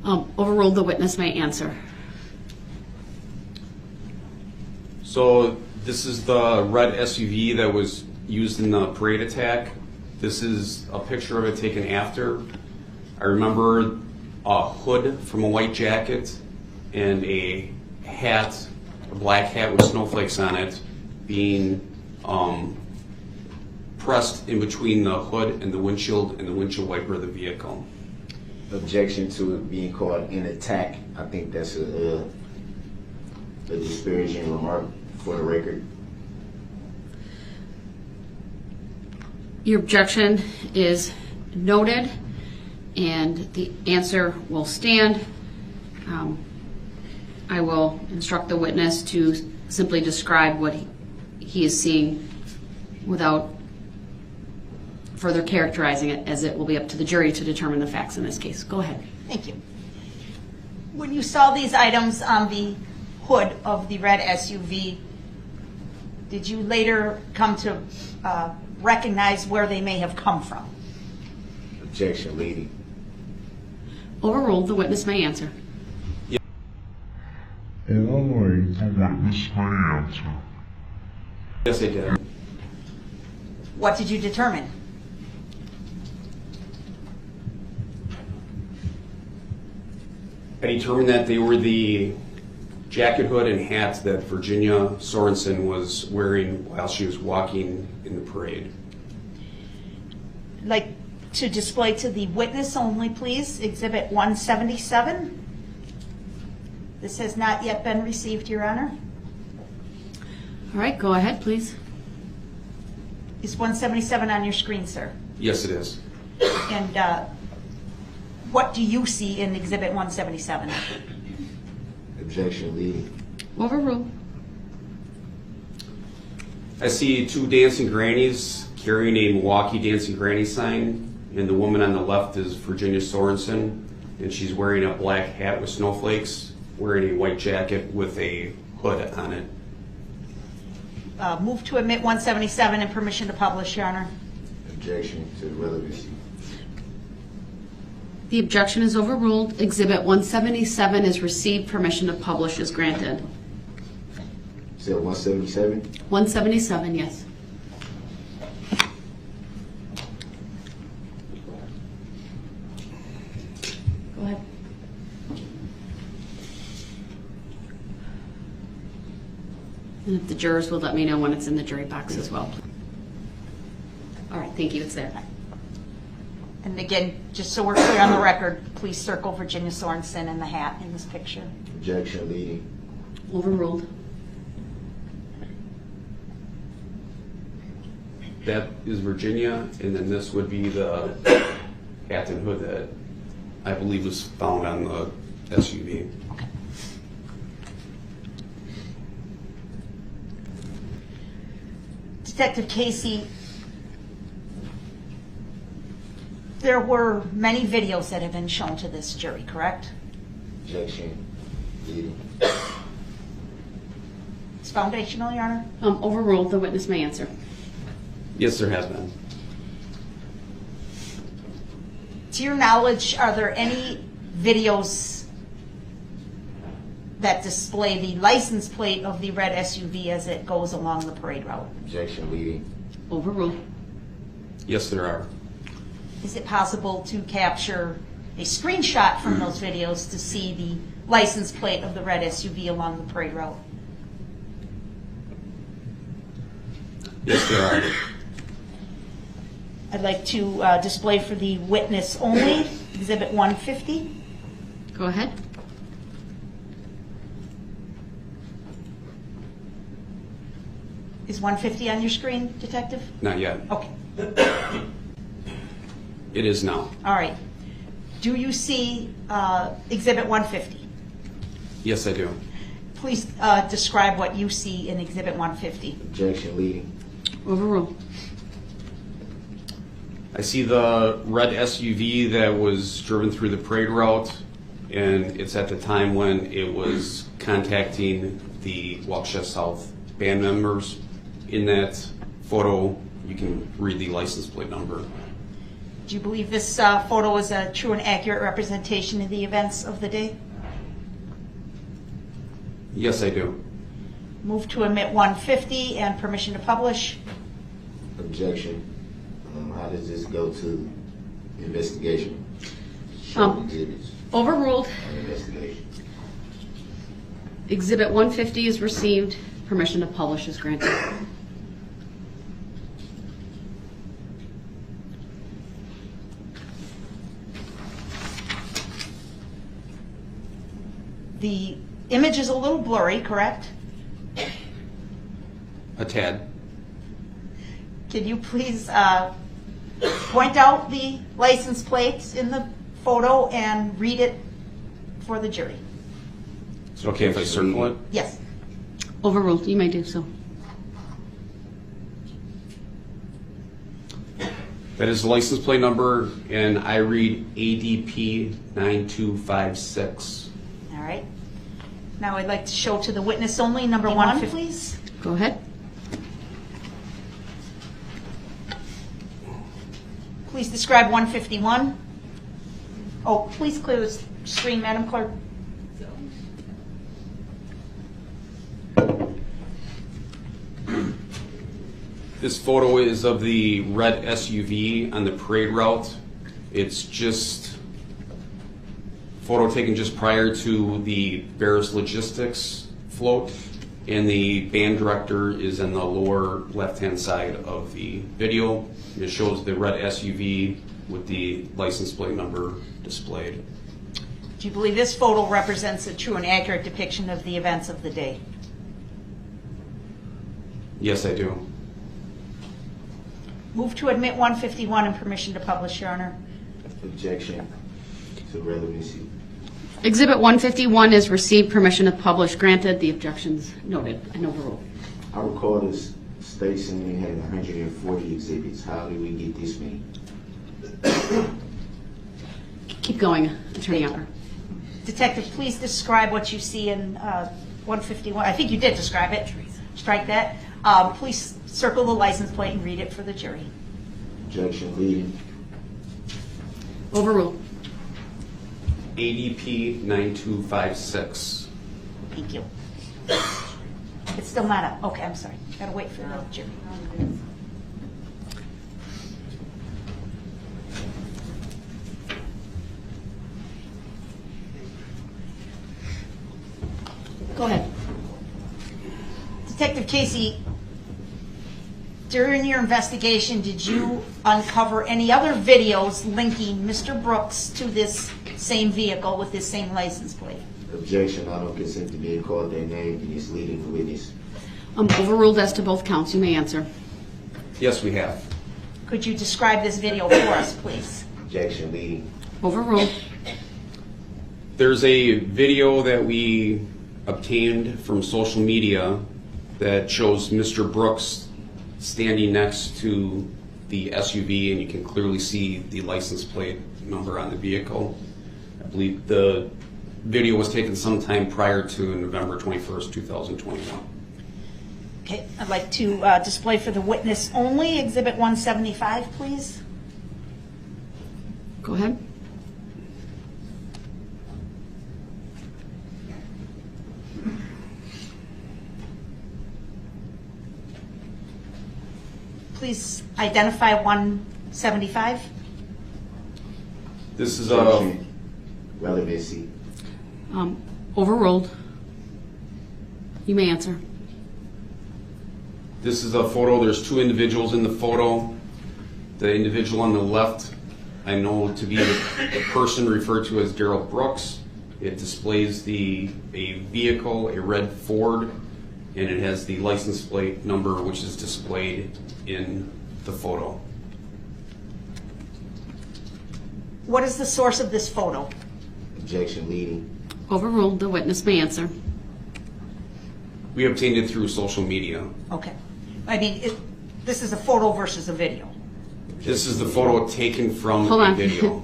Overruled. The witness may answer. So this is the red SUV that was used in the parade attack. This is a picture of it taken after. I remember a hood from a white jacket and a hat, a black hat with snowflakes on it, being pressed in between the hood and the windshield wiper of the vehicle. Objection to it being called an attack. I think that's a disparaging remark for the record. Your objection is noted, and the answer will stand. I will instruct the witness to simply describe what he is seeing without further characterizing it, as it will be up to the jury to determine the facts in this case. Go ahead. Thank you. When you saw these items on the hood of the red SUV, did you later come to recognize where they may have come from? Objection leading. Overruled. The witness may answer. Yes, I did. What did you determine? I determined that they were the jacket, hood, and hat that Virginia Sorensen was wearing while she was walking in the parade. Like to display to the witness only, please, Exhibit 177. This has not yet been received, Your Honor. All right, go ahead, please. Is 177 on your screen, sir? Yes, it is. And what do you see in Exhibit 177? Objection leading. Overruled. I see 2 dancing grannies carrying a Milwaukee Dancing Granny sign, and the woman on the left is Virginia Sorensen, and she's wearing a black hat with snowflakes, wearing a white jacket with a hood on it. Move to admit 177 and permission to publish, Your Honor. Objection to the relevancy. The objection is overruled. Exhibit 177 is received. Permission to publish is granted. Said 177? 177, yes. Go ahead. And if the jurors will let me know when it's in the jury box as well. All right, thank you. It's there. And again, just so we're clear on the record, please circle Virginia Sorensen and the hat in this picture. Objection leading. Overruled. That is Virginia, and then this would be the hat and hood that I believe was found on the SUV. Okay. Detective Casey, there were many videos that have been shown to this jury, correct? Objection. Leading. It's foundational, Your Honor. Overruled. The witness may answer. Yes, there has been. To your knowledge, are there any videos that display the license plate of the red SUV as it goes along the parade route? Objection. Leading. Overruled. Yes, there are. Is it possible to capture a screenshot from those videos to see the license plate of the red SUV along the parade route? Yes, there are. I'd like to display for the witness only, Exhibit 150. Go ahead. Is 150 on your screen, Detective? Not yet. Okay, It is now. all right. Do you see Exhibit 150? Yes, I do. Please describe what you see in Exhibit 150. Objection. Leading. Overruled. I see the red SUV that was driven through the parade route, and it's at the time when it was contacting the Waukesha South band members. In that photo, you can read the license plate number. Do you believe this photo is a true and accurate representation of the events of the day? Yes, I do. Move to admit 150 and permission to publish. Objection. How does this go to investigation? Show exhibits Overruled. on investigation. Exhibit 150 is received. Permission to publish is granted. The image is a little blurry, correct? A tad. Can you please point out the license plates in the photo and read it for the jury? Is it okay if I circle it? Yes. Overruled. You may do so. That is the license plate number, and I read ADP 9256. All right. Now I'd like to show to the witness only number 150, please. Go ahead. Please describe 151. Oh, please clear the screen, Madam Clerk. This photo is of the red SUV on the parade route. It's just photo taken just prior to the Barris Logistics float, and the band director is in the lower left-hand side of the video. It shows the red SUV with the license plate number displayed. Do you believe this photo represents a true and accurate depiction of the events of the day? Yes, I do. Move to admit 151 and permission to publish, Your Honor. Objection to relevancy. Exhibit 151 is received. Permission to publish granted. The objections noted and overruled. I recall this state saying it had 140 exhibits. How did we get this many? Keep going, Attorney Younger. Detective, please describe what you see in 151. I think you did describe it. Strike that. Please circle the license plate and read it for the jury. Objection. Leading. Overruled. ADP 9256. Thank you. It's still not up. Okay, I'm sorry. Gotta wait for the jury. Go ahead. Detective Casey, during your investigation, did you uncover any other videos linking Mr. Brooks to this same vehicle with this same license plate? Objection. I don't consent to being called that name and it's leading the witness. Overruled as to both counts. You may answer. Yes, we have. Could you describe this video for us, please? Objection. Leading. Overruled. There's a video that we obtained from social media that shows Mr. Brooks standing next to the SUV, and you can clearly see the license plate number on the vehicle. I believe the video was taken sometime prior to November 21st, 2021. Okay, I'd like to display for the witness only Exhibit 175, please. Go ahead. Please identify 175. This is Relevancy. Overruled. You may answer. This is a photo. There's two individuals in the photo. The individual on the left, I know to be the person referred to as Darrell Brooks. It displays a vehicle, a red Ford, and it has the license plate number, which is displayed in the photo. What is the source of this photo? Objection leading. Overruled. The witness may answer. We obtained it through social media. Okay. I mean, this is a photo versus a video. This is the photo taken from Hold a on. video.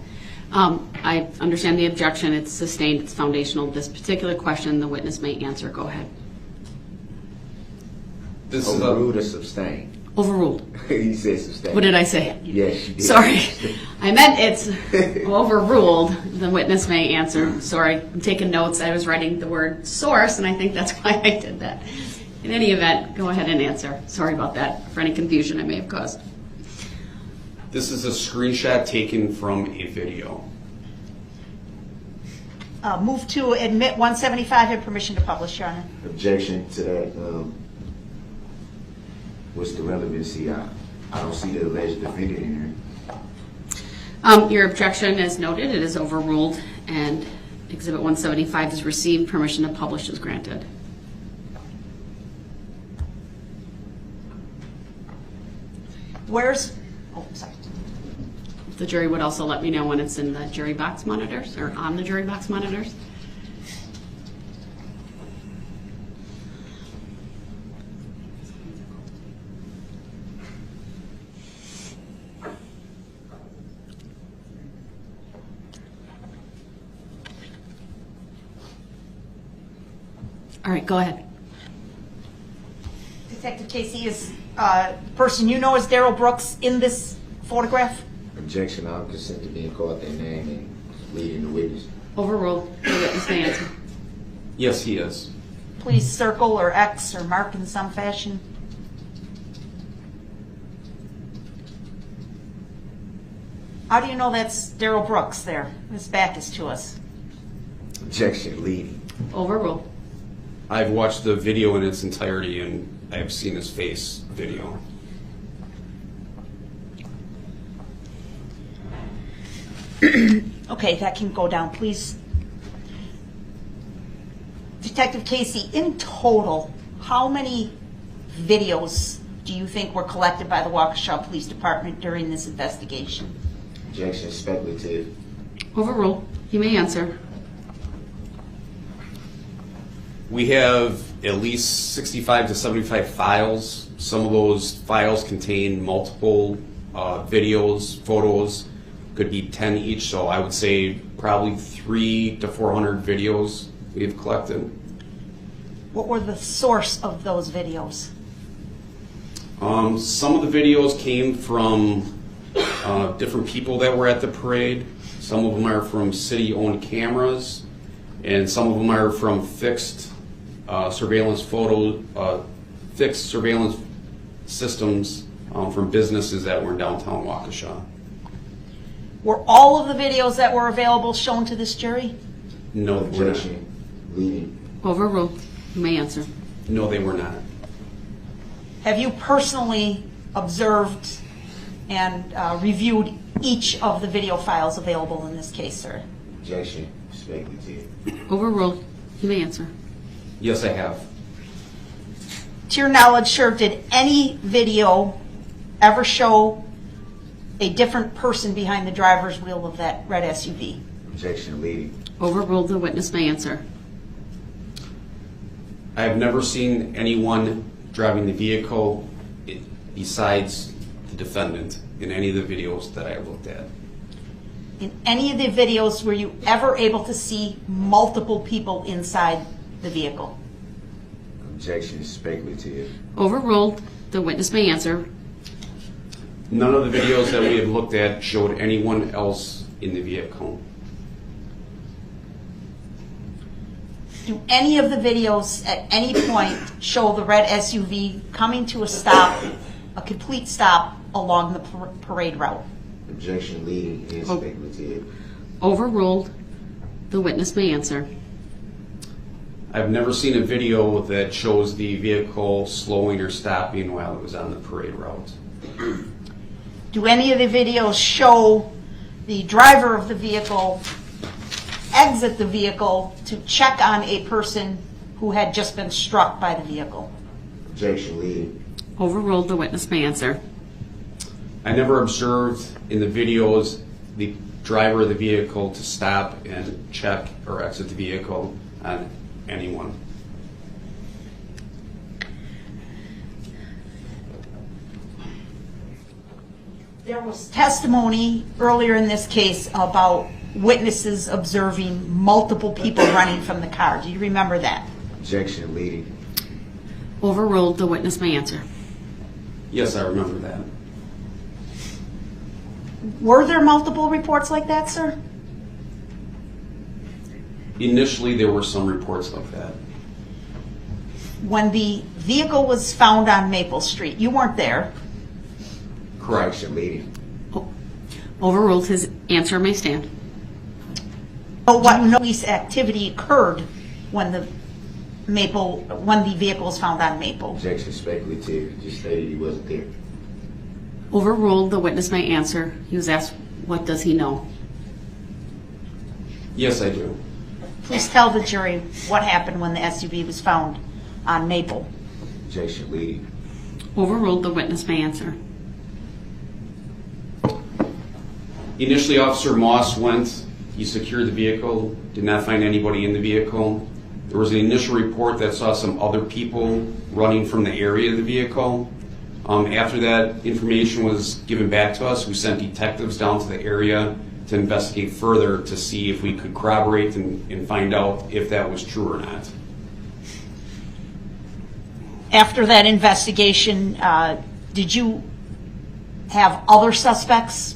I understand the objection. It's sustained. It's foundational. This particular question, the witness may answer. Go ahead. This is Overruled or sustain? Overruled. You said sustain. What did I say? Yes, you did. Sorry. I meant it's overruled. The witness may answer. Sorry. I'm taking notes. I was writing the word source, and I think that's why I did that. In any event, go ahead and answer. Sorry about that for any confusion I may have caused. This is a screenshot taken from a video. Move to admit 175 and permission to publish, Your Honor. Objection to that. What's the relevancy? I don't see the alleged defendant in here. Your objection is noted. It is overruled, and Exhibit 175 is received. Permission to publish is granted. Sorry. The jury would also let me know when it's in the jury box monitors or on the jury box monitors. All right, go ahead. Detective Casey, is person you know as Darrell Brooks in this photograph? Objection. I'll consent to being called their name and leading the witness. Overruled. The witness may answer. Yes, he is. Please circle or X or mark in some fashion. How do you know that's Darrell Brooks there? His back is to us. Objection leading. Overruled. I've watched the video in its entirety, and I've seen his face video. Okay, that can go down, please. Detective Casey, in total, how many videos do you think were collected by the Waukesha Police Department during this investigation? Objection speculative. Overruled. You may answer. We have at least 65 to 75 files. Some of those files contain multiple videos, photos, could be 10 each, so I would say probably 300 to 400 videos we have collected. What were the source of those videos? Some of the videos came from different people that were at the parade. Some of them are from city-owned cameras, and some of them are from fixed surveillance systems from businesses that were in downtown Waukesha. Were all of the videos that were available shown to this jury? No, they were not. Objection leading. Overruled. You may answer. No, they were not. Have you personally observed and reviewed each of the video files available in this case, sir? Objection speculative. Overruled. You may answer. Yes, I have. To your knowledge, sir, did any video ever show a different person behind the driver's wheel of that red SUV? Objection leading. Overruled. The witness may answer. I have never seen anyone driving the vehicle besides the defendant. in any of the videos that I looked at. In any of the videos, were you ever able to see multiple people inside the vehicle? Objection is speculative. Overruled. The witness may answer. None of the videos that we have looked at showed anyone else in the vehicle. Do any of the videos at any point show the red SUV coming to a stop, a complete stop along the parade route? Objection leading is speculative. Overruled. The witness may answer. I've never seen a video that shows the vehicle slowing or stopping while it was on the parade route. Do any of the videos show the driver of the vehicle exit the vehicle to check on a person who had just been struck by the vehicle? Objection leading. Overruled. The witness may answer. I never observed in the videos the driver of the vehicle to stop and check or exit the vehicle on anyone. There was testimony earlier in this case about witnesses observing multiple people running from the car. Do you remember that? Objection leading. Overruled. The witness may answer. Yes, I remember that. Were there multiple reports like that, sir? Initially, there were some reports like that. When the vehicle was found on Maple Street, you weren't there. Correct. Objection leading. Overruled. His answer may stand. But what police activity occurred when the vehicle was found on Maple? Objection speculative. He just stated he wasn't there. Overruled. The witness may answer. He was asked, what does he know? Yes, I do. Please tell the jury what happened when the SUV was found on Maple. Objection leading. Overruled. The witness may answer. Initially, Officer Moss went, he secured the vehicle, did not find anybody in the vehicle. There was an initial report that saw some other people running from the area of the vehicle. After that information was given back to us, we sent detectives down to the area to investigate further to see if we could corroborate and find out if that was true or not. After that investigation, did you have other suspects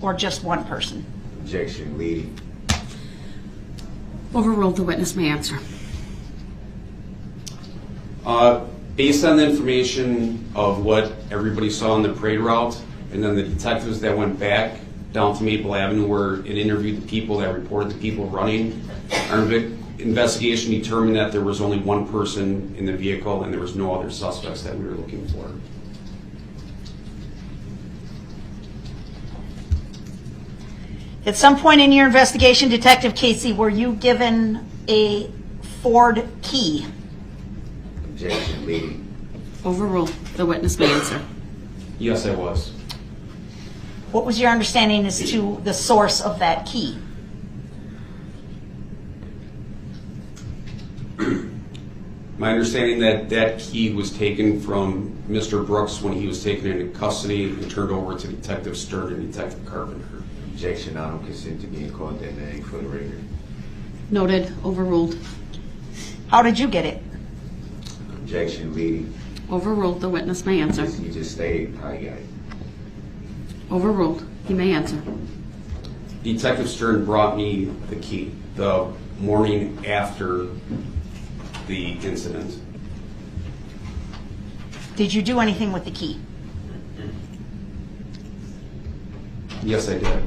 or just one person? Objection leading. Overruled. The witness may answer. Based on the information of what everybody saw on the parade route, and then the detectives that went back down to Maple Avenue where it interviewed the people that reported the people running, our investigation determined that there was only one person in the vehicle and there was no other suspects that we were looking for. At some point in your investigation, Detective Casey, were you given a Ford key? Objection leading. Overruled. The witness may answer. Yes, I was. What was your understanding as to the source of that key? My understanding that that key was taken from Mr. Brooks when he was taken into custody and turned over to Detective Stern and Detective Carpenter. Objection. I don't consent to being called that name for the record. Noted. Overruled. How did you get it? Objection leading. Overruled. The witness may answer. You just stated how you got it. Overruled. He may answer. Detective Stern brought me the key the morning after the incident. Did you do anything with the key? Yes, I did.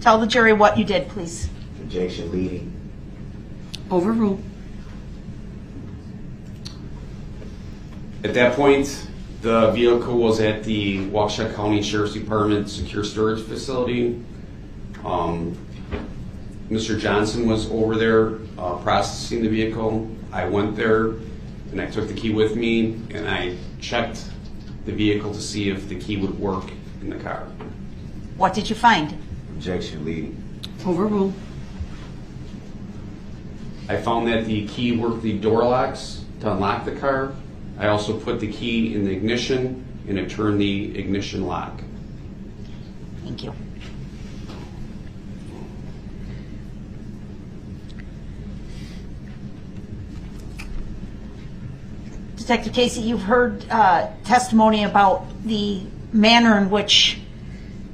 Tell the jury what you did, please. Objection leading. Overruled. At that point, the vehicle was at the Waukesha County Sheriff's Department secure storage facility. Mr. Johnson was over there processing the vehicle. I went there and I took the key with me and I checked the vehicle to see if the key would work in the car. What did you find? Objection leading. Overruled. I found that the key worked the door locks to unlock the car. I also put the key in the ignition and it turned the ignition lock. Thank you. Detective Casey, you've heard testimony about the manner in which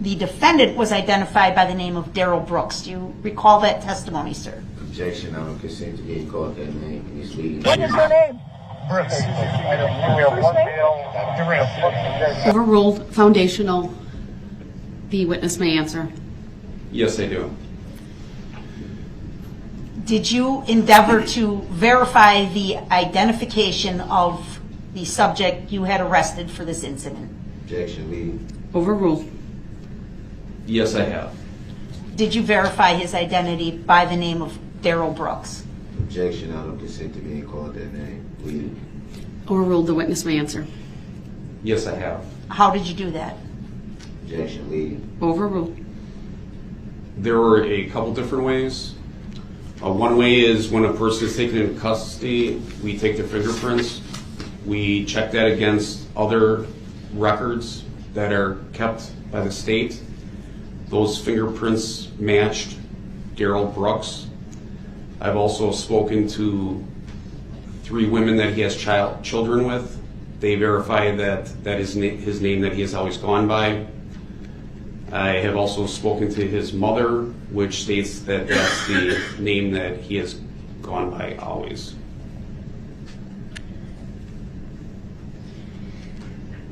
the defendant was identified by the name of Darrell Brooks. Do you recall that testimony, sir? Objection, I don't consent to being called that name. He's leading. What is your name? Brooks. Overruled. Foundational. The witness may answer. Yes, I do. Did you endeavor to verify the identification of the subject you had arrested for this incident? Objection, leading. Overruled. Yes, I have. Did you verify his identity by the name of Darrell Brooks? Objection, I don't consent to being called that name. Leading. Overruled. The witness may answer. Yes, I have. How did you do that? Objection, leading. Overruled. There were a couple different ways. One way is when a person is taken into custody, we take their fingerprints. We check that against other records that are kept by the state. Those fingerprints matched Darrell Brooks. I've also spoken to 3 women that he has children with. They verify that is his name that he has always gone by. I have also spoken to his mother, which states that that's the name that he has gone by always.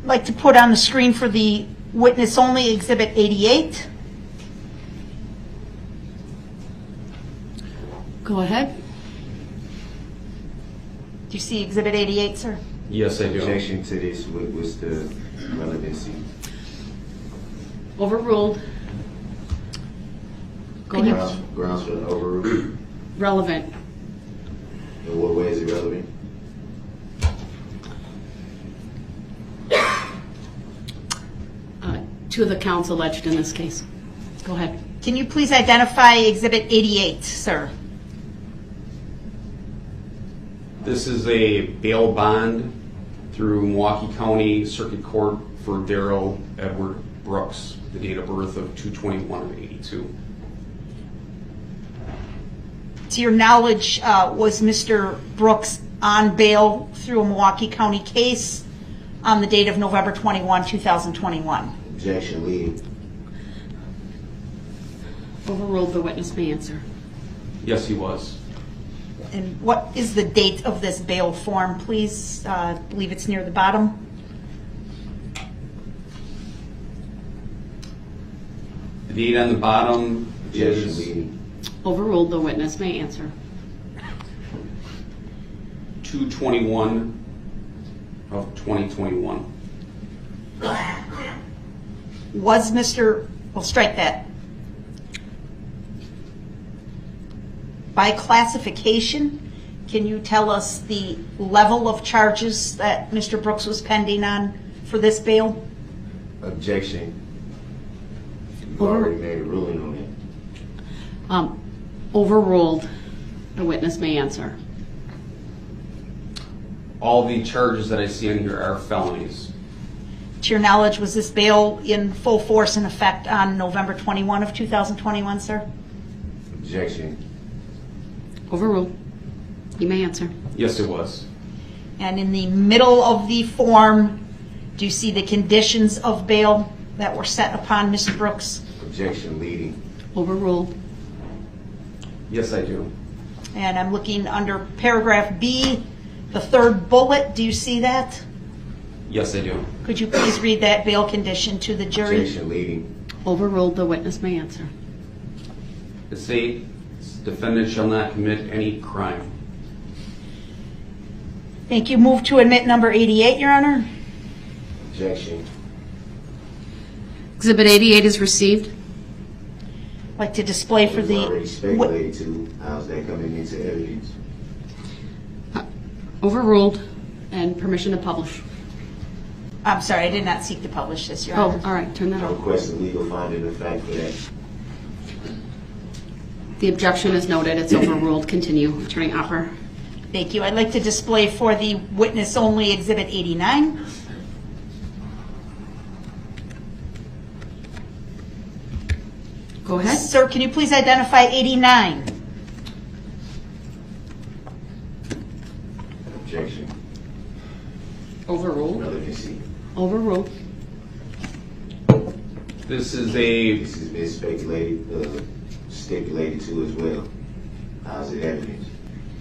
I'd like to put on the screen for the witness only Exhibit 88. Go ahead. Do you see Exhibit 88, sir? Yes, I do. Objection to this. What's the relevancy? Overruled. Go ahead. Grounds for overrule. Relevant. In what way is it relevant? Two of the counts alleged in this case. Go ahead. Can you please identify Exhibit 88, sir? This is a bail bond through Milwaukee County Circuit Court for Darrell Edward Brooks, the date of birth of 2/21/82. To your knowledge, was Mr. Brooks on bail through a Milwaukee County case on the date of November 21, 2021? Objection, leading. Overruled. The witness may answer. Yes, he was. And what is the date of this bail form, please? I believe it's near the bottom. The date on the bottom Objection, is leading. Overruled. The witness may answer. 2/21/2021. Was Mr. We'll strike that. By classification, can you tell us the level of charges that Mr. Brooks was pending on for this bail? Objection. You've already made a ruling on it. Overruled. The witness may answer. All the charges that I see in here are felonies. To your knowledge, was this bail in full force and effect on November 21 of 2021, sir? Objection. Overruled. You may answer. Yes, it was. And in the middle of the form, do you see the conditions of bail that were set upon Mr. Brooks? Objection, leading. Overruled. Yes, I do. And I'm looking under paragraph B, the third bullet. Do you see that? Yes, I do. Could you please read that bail condition to the jury? Objection, leading. Overruled. The witness may answer. The state defendant shall not commit any crime. Thank you. Move to admit number 88, Your Honor. Objection. Exhibit 88 is received. I'd like to display for It was already the... speculated to. How's that coming into evidence? Overruled. And permission to publish. I'm sorry, I did not seek to publish this, Your Oh, Honor. all right. Turn that I off. request a legal finding of fact for that. The objection is noted. It's overruled. Continue. Attorney Opper. Thank you. I'd like to display for the witness only Exhibit 89. Go ahead. Sir, can you please identify 89? Objection. Overruled. Relevancy. Overruled. This is This has been stipulated to as well. How's it evidence?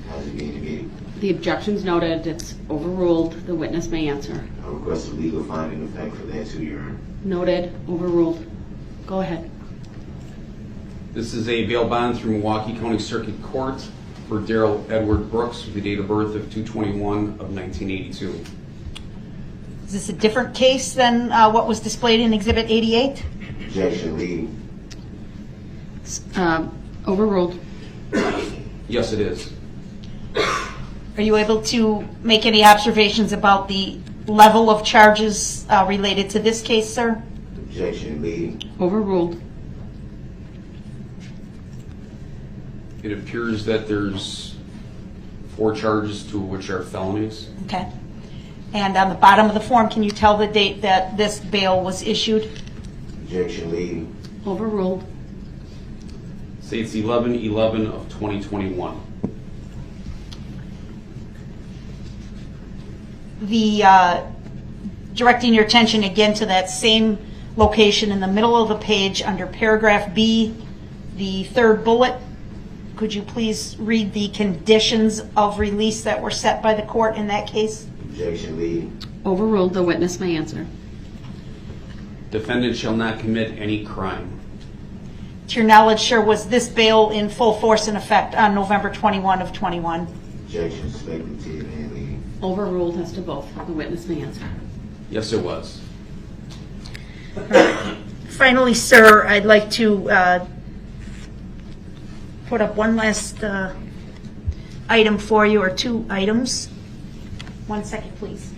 How's it being admitted? The objection's noted. It's overruled. The witness may answer. I request a legal finding of fact for that too, Your Honor. Noted. Overruled. Go ahead. This is a bail bond through Milwaukee County Circuit Court for Darrell Edward Brooks with the date of birth of 2/21 of 1982. Is this a different case than what was displayed in Exhibit 88? Objection leading. Overruled. Yes, it is. Are you able to make any observations about the level of charges related to this case, sir? Objection leading. Overruled. It appears that there's 4 charges, 2 of which are felonies. Okay. And on the bottom of the form, can you tell the date that this bail was issued? Objection leading. Overruled. Say it's 11/11 of 2021. The directing your attention again to that same location in the middle of the page under paragraph B, the 3rd bullet. Could you please read the conditions of release that were set by the court in that case? Objection leading. Overruled. The witness may answer. Defendant shall not commit any crime. To your knowledge, sir, was this bail in full force and effect on November 21 of 21? Objection speculative and leading. Overruled as to both. The witness may answer. Yes, it was. Finally, sir, I'd like to put up one last item for you, or 2 items. 1 second, please.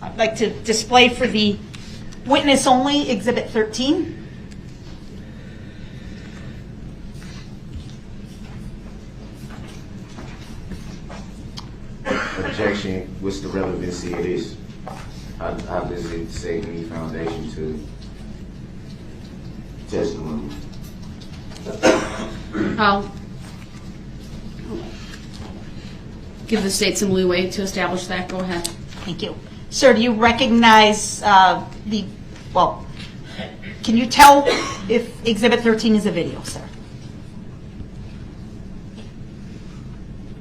I'd like to display for the witness only Exhibit 13. Objection. What's the relevancy of this? How does it say any foundation to testimony? I'll give the state some leeway to establish that. Go ahead. Thank you. Sir, do you recognize can you tell if Exhibit 13 is a video, sir?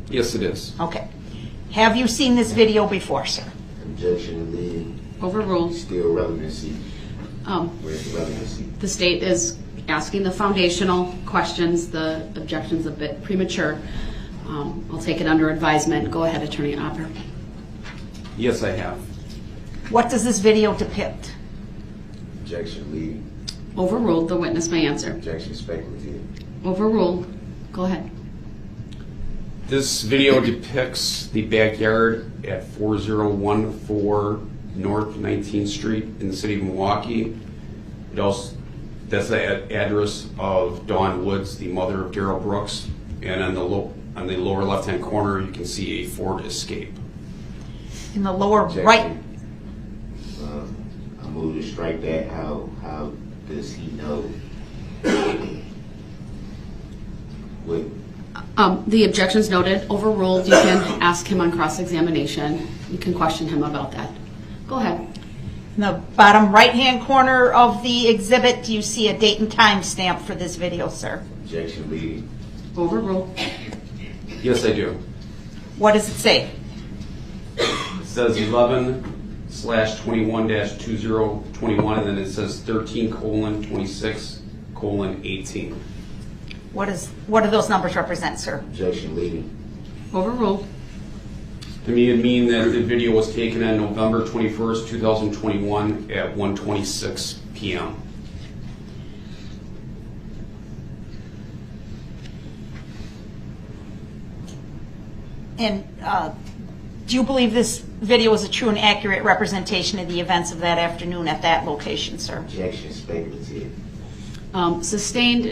Yes, it is. Okay. Have you seen this video before, sir? Objection leading. Overruled. Still relevancy. Where's the relevancy? The state is asking the foundational questions. The objection's a bit premature. I'll take it under advisement. Go ahead, Attorney Opper. Yes, I have. What does this video depict? Objection leading. Overruled. The witness may answer. Objection speculative. Overruled. Go ahead. This video depicts the backyard at 4014 North 19th Street in the city of Milwaukee. That's the address of Dawn Woods, the mother of Darrell Brooks. And on the lower left-hand corner, you can see a Ford Escape. In the lower Objection. right. I move to strike that. How does he know? What? The objection's noted. Overruled. You can ask him on cross-examination. You can question him about that. Go ahead. In the bottom right-hand corner of the exhibit, do you see a date and time stamp for this video, sir? Objection leading. Overruled. Yes, I do. What does it say? It says 11/21-2021, and then it says 13:26:18. What do those numbers represent, sir? Objection leading. Overruled. To me, it means that the video was taken on November 21st, 2021 at 1:26 p.m. And do you believe this video is a true and accurate representation of the events of that afternoon at that location, sir? Objection speculative. Sustained.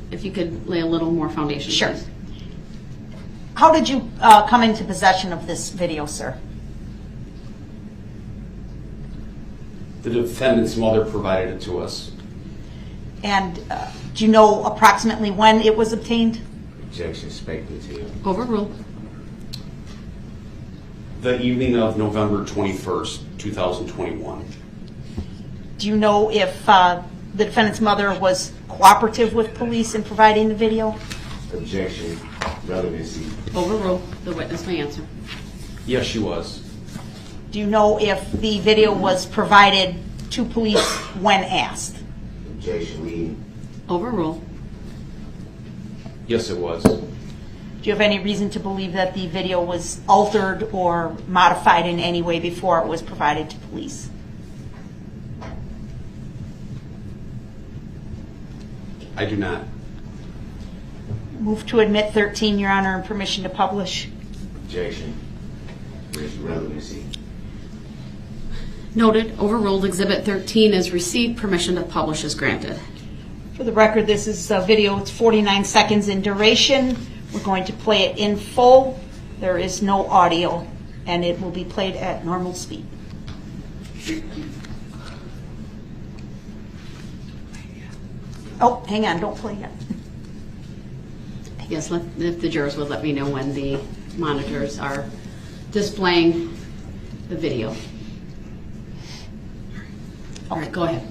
If you could lay a little more foundation. Sure. Please. How did you come into possession of this video, sir? The defendant's mother provided it to us. And do you know approximately when it was obtained? Objection, speculative. Overruled. The evening of November 21st, 2021. Do you know if the defendant's mother was cooperative with police in providing the video? Objection, relevancy. Overruled. The witness may answer. Yes, she was. Do you know if the video was provided to police when asked? Objection, leading. Overruled. Yes, it was. Do you have any reason to believe that the video was altered or modified in any way before it was provided to police? I do not. Move to admit 13, Your Honor, and permission to publish. Objection. Where's the relevancy? Noted. Overruled. Exhibit 13 is received. Permission to publish is granted. For the record, this is a video. It's 49 seconds in duration. We're going to play it in full. There is no audio, and it will be played at normal speed. Oh, hang on. Don't play yet. Yes, if the jurors would let me know when the monitors are displaying the video. All right, go ahead.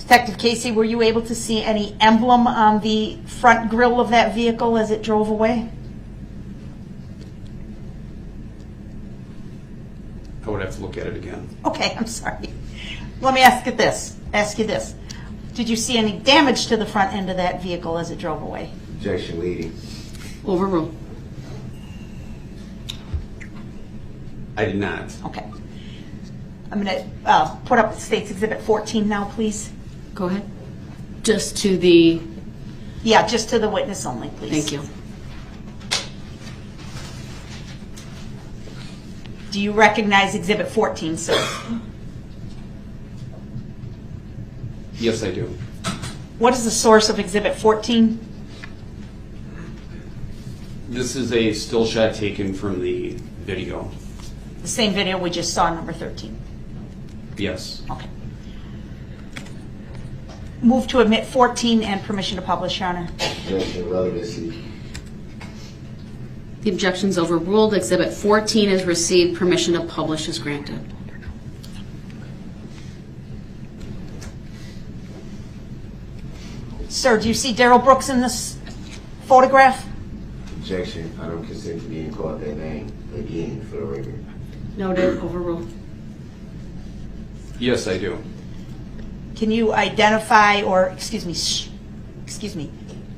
Detective Casey, were you able to see any emblem on the front grille of that vehicle as it drove away? I would have to look at it again. Okay, I'm sorry. Let me ask you this. Did you see any damage to the front end of that vehicle as it drove away? Objection, leading. Overruled. I did not. Okay. I'm going to put up State's Exhibit 14 now, please. Go ahead. Just to the... Yeah, just to the witness only, please. Thank you. Do you recognize Exhibit 14, sir? Yes, I do. What is the source of Exhibit 14? This is a still shot taken from the video. The same video we just saw, number 13. Yes. Okay. Move to admit 14 and permission to publish, Your Honor. Objection, relevancy. The objection is overruled. Exhibit 14 is received. Permission to publish is granted. Sir, do you see Darrell Brooks in this photograph? Objection, I don't consent to being called that name again for the record. Noted. Overruled. Yes, I do. Can you identify or,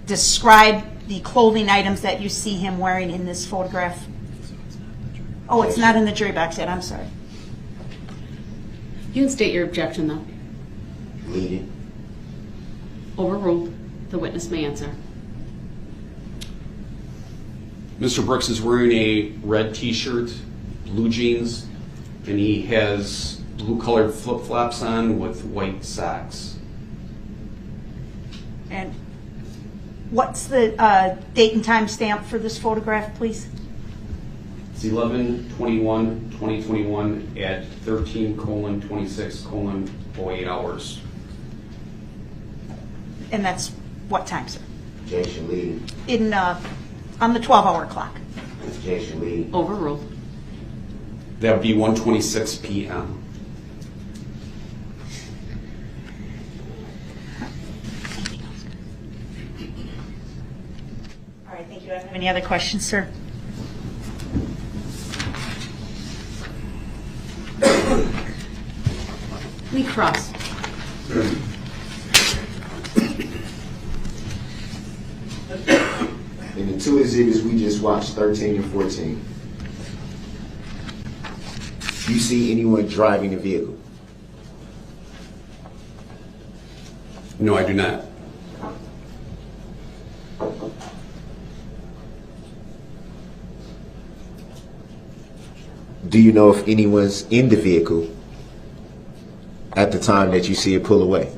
describe the clothing items that you see him wearing in this photograph? Oh, it's not in the jury box yet. I'm sorry. You can state your objection, though. Leading. Overruled. The witness may answer. Mr. Brooks is wearing a red t-shirt, blue jeans, and he has blue colored flip-flops on with white socks. And what's the date and time stamp for this photograph, please? It's 11/21/2021 at 13:26:08 hours. And that's what time, sir? Objection, leading. On the 12-hour clock. Objection, leading. Overruled. That would be 1:26 p.m. All right, thank you. Any other questions, sir? Lee Cross. In the two exhibits we just watched, 13 and 14, do you see anyone driving the vehicle? No, I do not. Do you know if anyone's in the vehicle at the time that you see it pull away?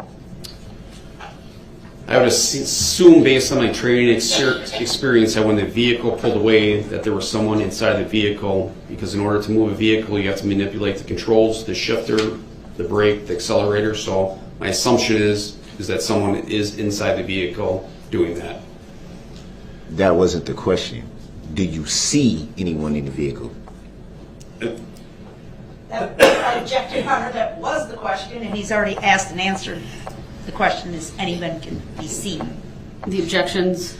I would assume, based on my training experience, that when the vehicle pulled away, that there was someone inside the vehicle, because in order to move a vehicle, you have to manipulate the controls, the shifter, the brake, the accelerator. So my assumption is that someone is inside the vehicle doing that. That wasn't the question. Do you see anyone in the vehicle? I object, Your Honor, that was the question, and he's already asked and answered. The question is, anyone can be seen. The objections,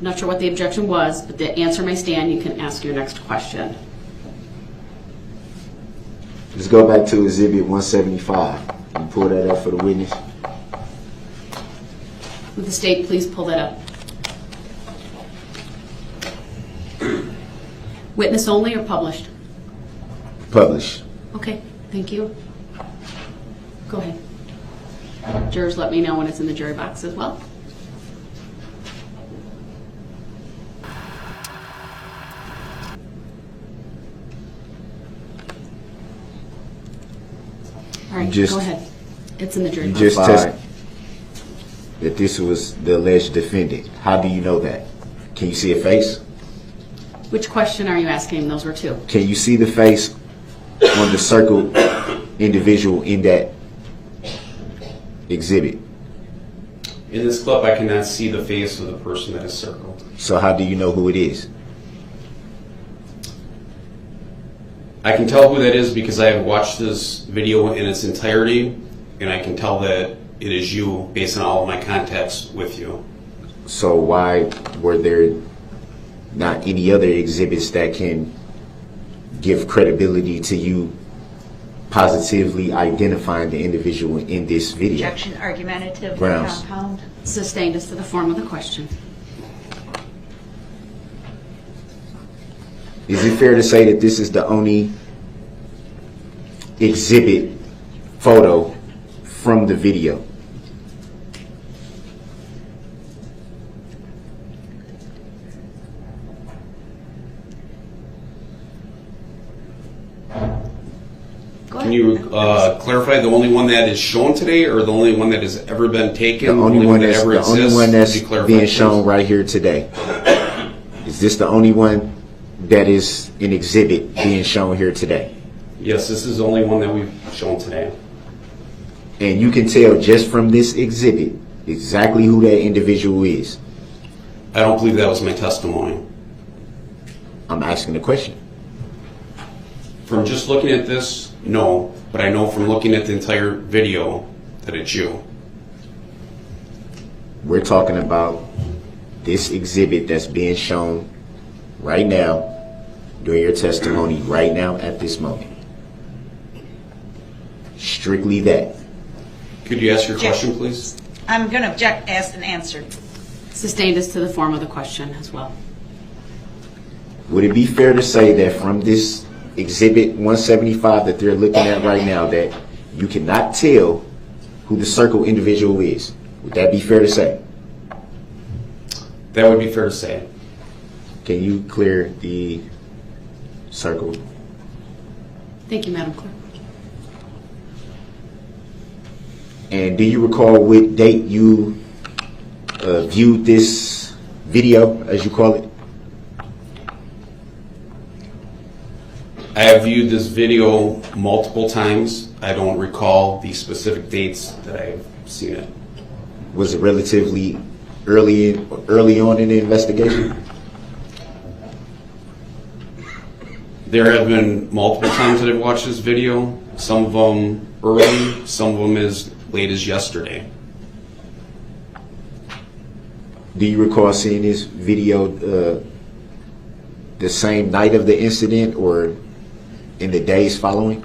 not sure what the objection was, but the answer may stand. You can ask your next question. Let's go back to Exhibit 175. Can you pull that up for the witness? Would the state please pull that up? Witness only or published? Publish. Okay, thank you. Go ahead. Jurors, let me know when it's in the jury box as well. All right, go ahead. It's in the jury You box. just testified that this was the alleged defendant. How do you know that? Can you see a face? Which question are you asking? Those were two. Can you see the face on the circled individual in that exhibit? In this clip, I cannot see the face of the person that is circled. So how do you know who it is? I can tell who that is because I have watched this video in its entirety, and I can tell that it is you based on all of my contacts with you. So why were there not any other exhibits that can give credibility to you positively identifying the individual in this video? Objection, argumentative, Grounds. compound. Sustained as to the form of the question. Is it fair to say that this is the only exhibit photo from the video? Can you clarify the only one that is shown today, or the only one that has ever been taken? The only one that's, ever the only exists? one that's Could you clarify, being please? shown right here today. Is this the only one that is an exhibit being shown here today? Yes, this is the only one that we've shown today. And you can tell just from this exhibit exactly who that individual is. I don't believe that was my testimony. I'm asking the question. From just looking at this, no, but I know from looking at the entire video that it's you. We're talking about this exhibit that's being shown right now during your testimony right now at this moment. Strictly that. Could you ask your question, please? I'm going to object, asked, and answered. Sustained as to the form of the question as well. Would it be fair to say that from this exhibit 175 that they're looking at right now that you cannot tell who the circle individual is? Would that be fair to say? That would be fair to say. Can you clear the circle? Thank you, Madam Clerk. And do you recall what date you viewed this video, as you call it? I have viewed this video multiple times. I don't recall the specific dates that I've seen it. Was it relatively early on in the investigation? There have been multiple times that I've watched this video. Some of them early, some of them as late as yesterday. Do you recall seeing this video the same night of the incident or in the days following?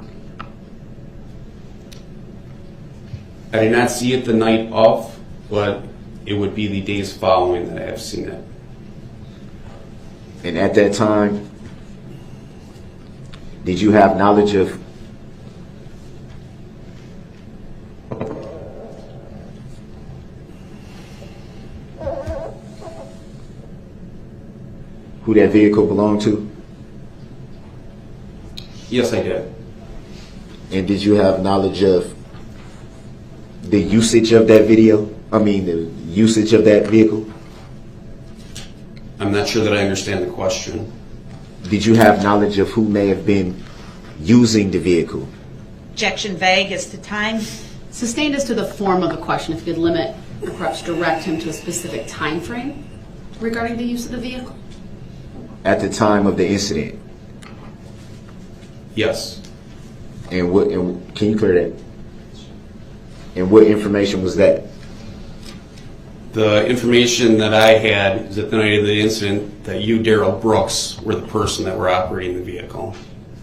I did not see it the night of, but it would be the days following that I have seen it. And at that time, did you have knowledge of who that vehicle belonged to? Yes, I did. And did you have knowledge of the usage of that video? I mean, the usage of that vehicle? I'm not sure that I understand the question. Did you have knowledge of who may have been using the vehicle? Objection vague as to time. Sustained as to the form of the question, if you could limit or perhaps direct him to a specific time frame regarding the use of the vehicle. At the time of the incident? Yes. And what? And can you clear that? And what information was that? The information that I had is at the night of the incident that you, Darrell Brooks, were the person that were operating the vehicle.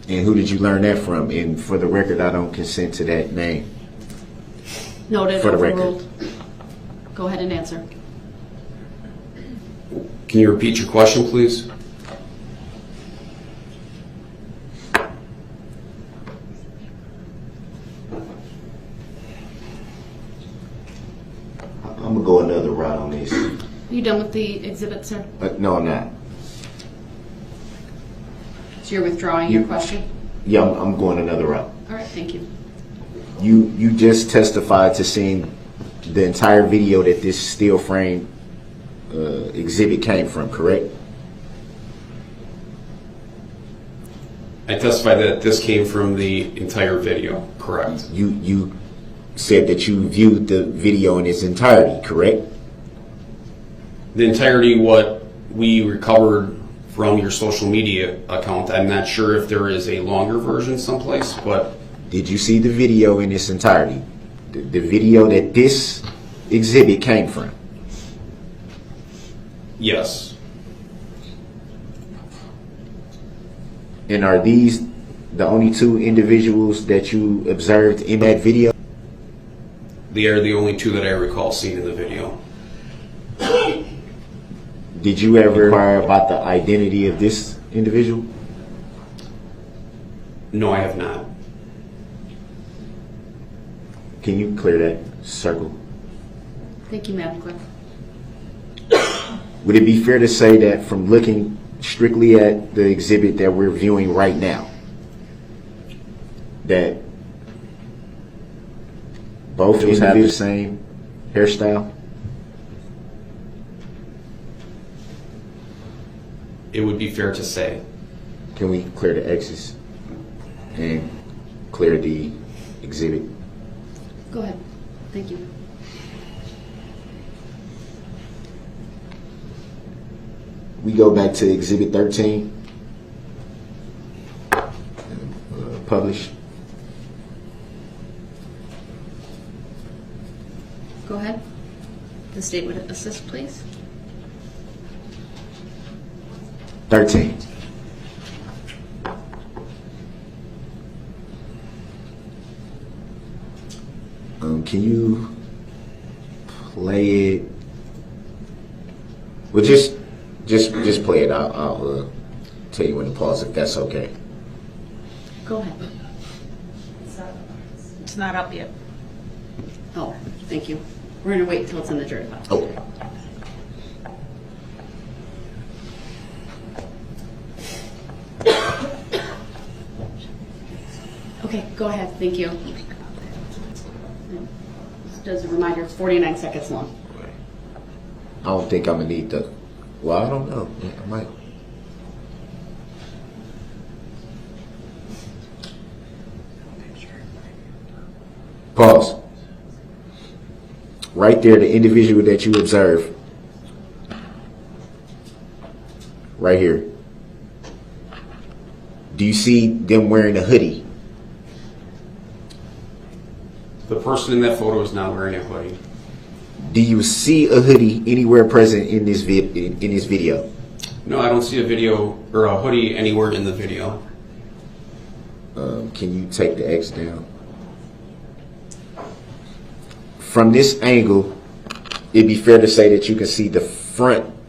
And who did you learn that from? And for the record, I don't consent to that name. Noted, For the overruled. Go ahead and answer. Can you repeat your question, please? I'm gonna go another route on this. Are you done with the exhibit, sir? No, I'm not. So you're withdrawing your question? Yeah, I'm going another route. All right, thank you. You just testified to seeing the entire video that this steel frame exhibit came from, correct? I testified that this came from the entire video, correct? You said that you viewed the video in its entirety, correct? The entirety what we recovered from your social media account. I'm not sure if there is a longer version someplace, but... Did you see the video in its entirety? The video that this exhibit came from? Yes. And are these the only two individuals that you observed in that video? They are the only two that I recall seeing in the video. Did you ever inquire about the identity of this individual? No, I have not. Can you clear that circle? Thank you, Madam Clerk. Would it be fair to say that from looking strictly at the exhibit that we're viewing right now, that both of them have the same hairstyle? It would be fair to say. Can we clear the X's and clear the exhibit? Go ahead. Thank you. We go back to Exhibit 13, published. Go ahead. The state would assist, please. 13. Can you play it? Well, just play it. I'll tell you when to pause if that's okay. Go ahead. It's not up yet. Oh, thank you. We're going to wait until it's in the jury file. Oh. Okay, go ahead. Thank you. Just as a reminder, it's 49 seconds long. I don't think I'm gonna need the. Well, I don't know. I might. Pause. Right there, the individual that you observe. Right here. Do you see them wearing a hoodie? The person in that photo is not wearing a hoodie. Do you see a hoodie anywhere present in this video? No, I don't see a video or a hoodie anywhere in the video. Can you take the X down? From this angle, it'd be fair to say that you can see the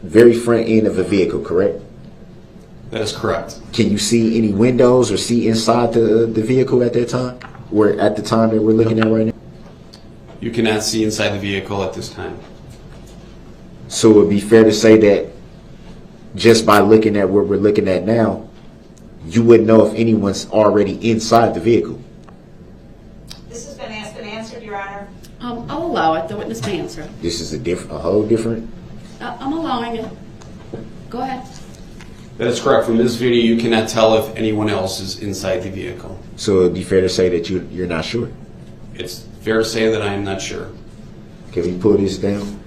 very front end of a vehicle, correct? That is correct. Can you see any windows or see inside the vehicle at that time? Or at the time that we're looking at right now? You cannot see inside the vehicle at this time. So it would be fair to say that just by looking at what we're looking at now, you wouldn't know if anyone's already inside the vehicle. This has been asked and answered, Your Honor. I'll allow it. The witness may answer. This is a whole different. I'm allowing it. Go ahead. That is correct. From this video, you cannot tell if anyone else is inside the vehicle. So it'd be fair to say that you're not sure. It's fair to say that I am not sure. Can we pull this down?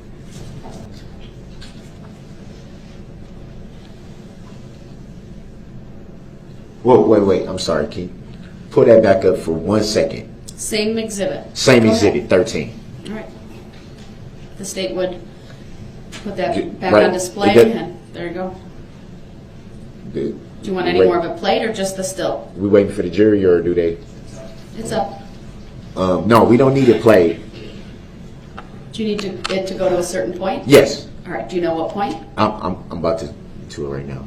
Whoa, wait. I'm sorry. Can you pull that back up for 1 second? Same exhibit. Same Go exhibit, ahead. 13. All right. The state would put that back Right. on display, It does- and there you go. Do Do you want any more of a plate or just the still? we waiting for the jury, or do they? It's up. No, we don't need it played. Do you need it to go to a certain point? Yes, All right. Do you know what point? I'm about to do it right now.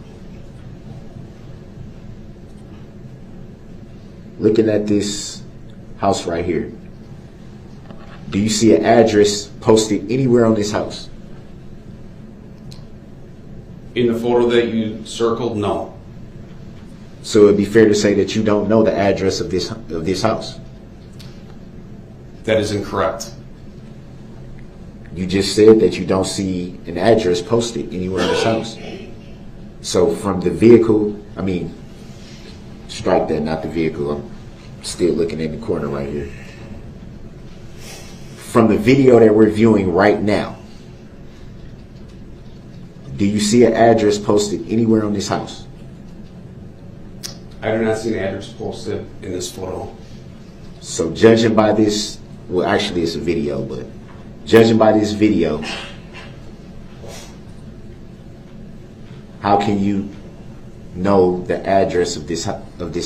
Looking at this house right here, do you see an address posted anywhere on this house? In the photo that you circled, no. So it'd be fair to say that you don't know the address of this house. That is incorrect. You just said that you don't see an address posted anywhere in this house. So from the vehicle, strike that, not the vehicle. I'm still looking in the corner right here. From the video that we're viewing right now, do you see an address posted anywhere on this house? I do not see an address posted in this photo. So judging by this, well, actually it's a video, but judging by this video, how can you know the address of this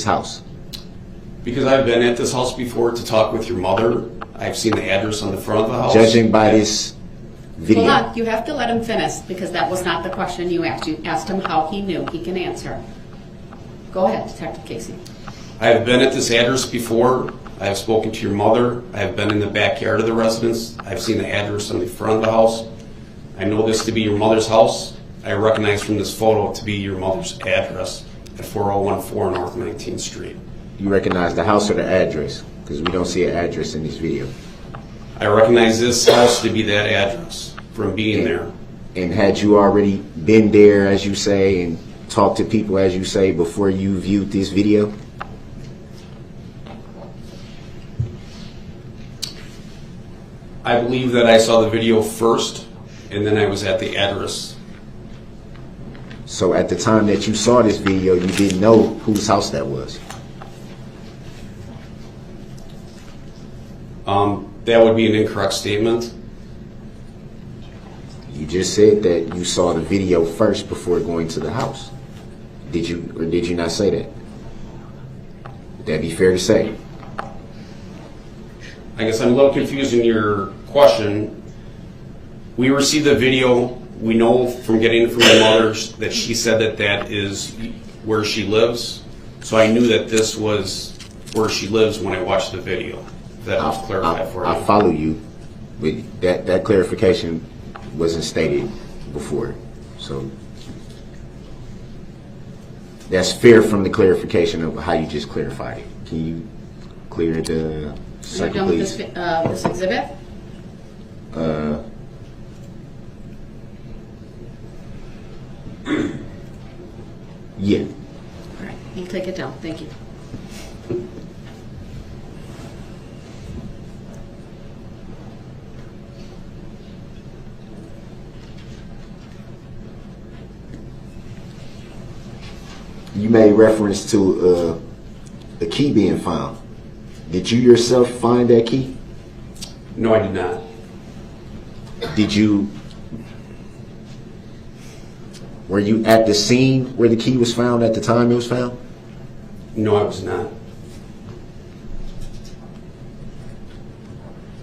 house? Because I've been at this house before to talk with your mother. I've seen the address on the front of the house. Judging by this video. Hold on. You have to let him finish because that was not the question you asked. You asked him how he knew. He can answer. Go ahead, Detective Casey. I have been at this address before. I have spoken to your mother. I have been in the backyard of the residence. I've seen the address on the front of the house. I know this to be your mother's house. I recognize from this photo to be your mother's address at 4014 North 19th Street. You recognize the house or the address? Because we don't see an address in this video. I recognize this house to be that address from being there. And had you already been there, as you say, and talked to people, as you say, before you viewed this video? I believe that I saw the video first, and then I was at the address. So at the time that you saw this video, you didn't know whose house that was? That would be an incorrect statement. You just said that you saw the video first before going to the house. Did you, or did you not say that? Would that be fair to say? I guess I'm a little confused in your question. We received the video. We know from getting it from my mother that she said that that is where she lives. So I knew that this was where she lives when I watched the video. That was clarified for you. I follow you, but that clarification wasn't stated before. So that's fair from the clarification of how you just clarified it. Can you clear the You're circuit, done with please? this exhibit? Yeah. All right. You take it down. Thank you. You made reference to a key being found. Did you yourself find that key? No, I did not. Were you at the scene where the key was found at the time it was found? No, I was not.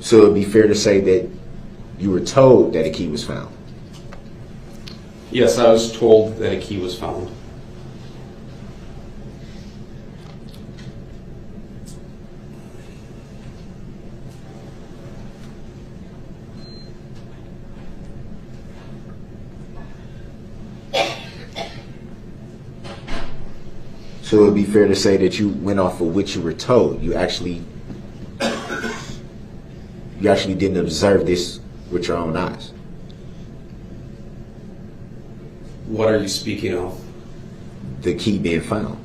So it'd be fair to say that you were told that a key was found? Yes, I was told that a key was found. So it'd be fair to say that you went off of what you were told. You actually didn't observe this with your own eyes. What are you speaking of? The key being found.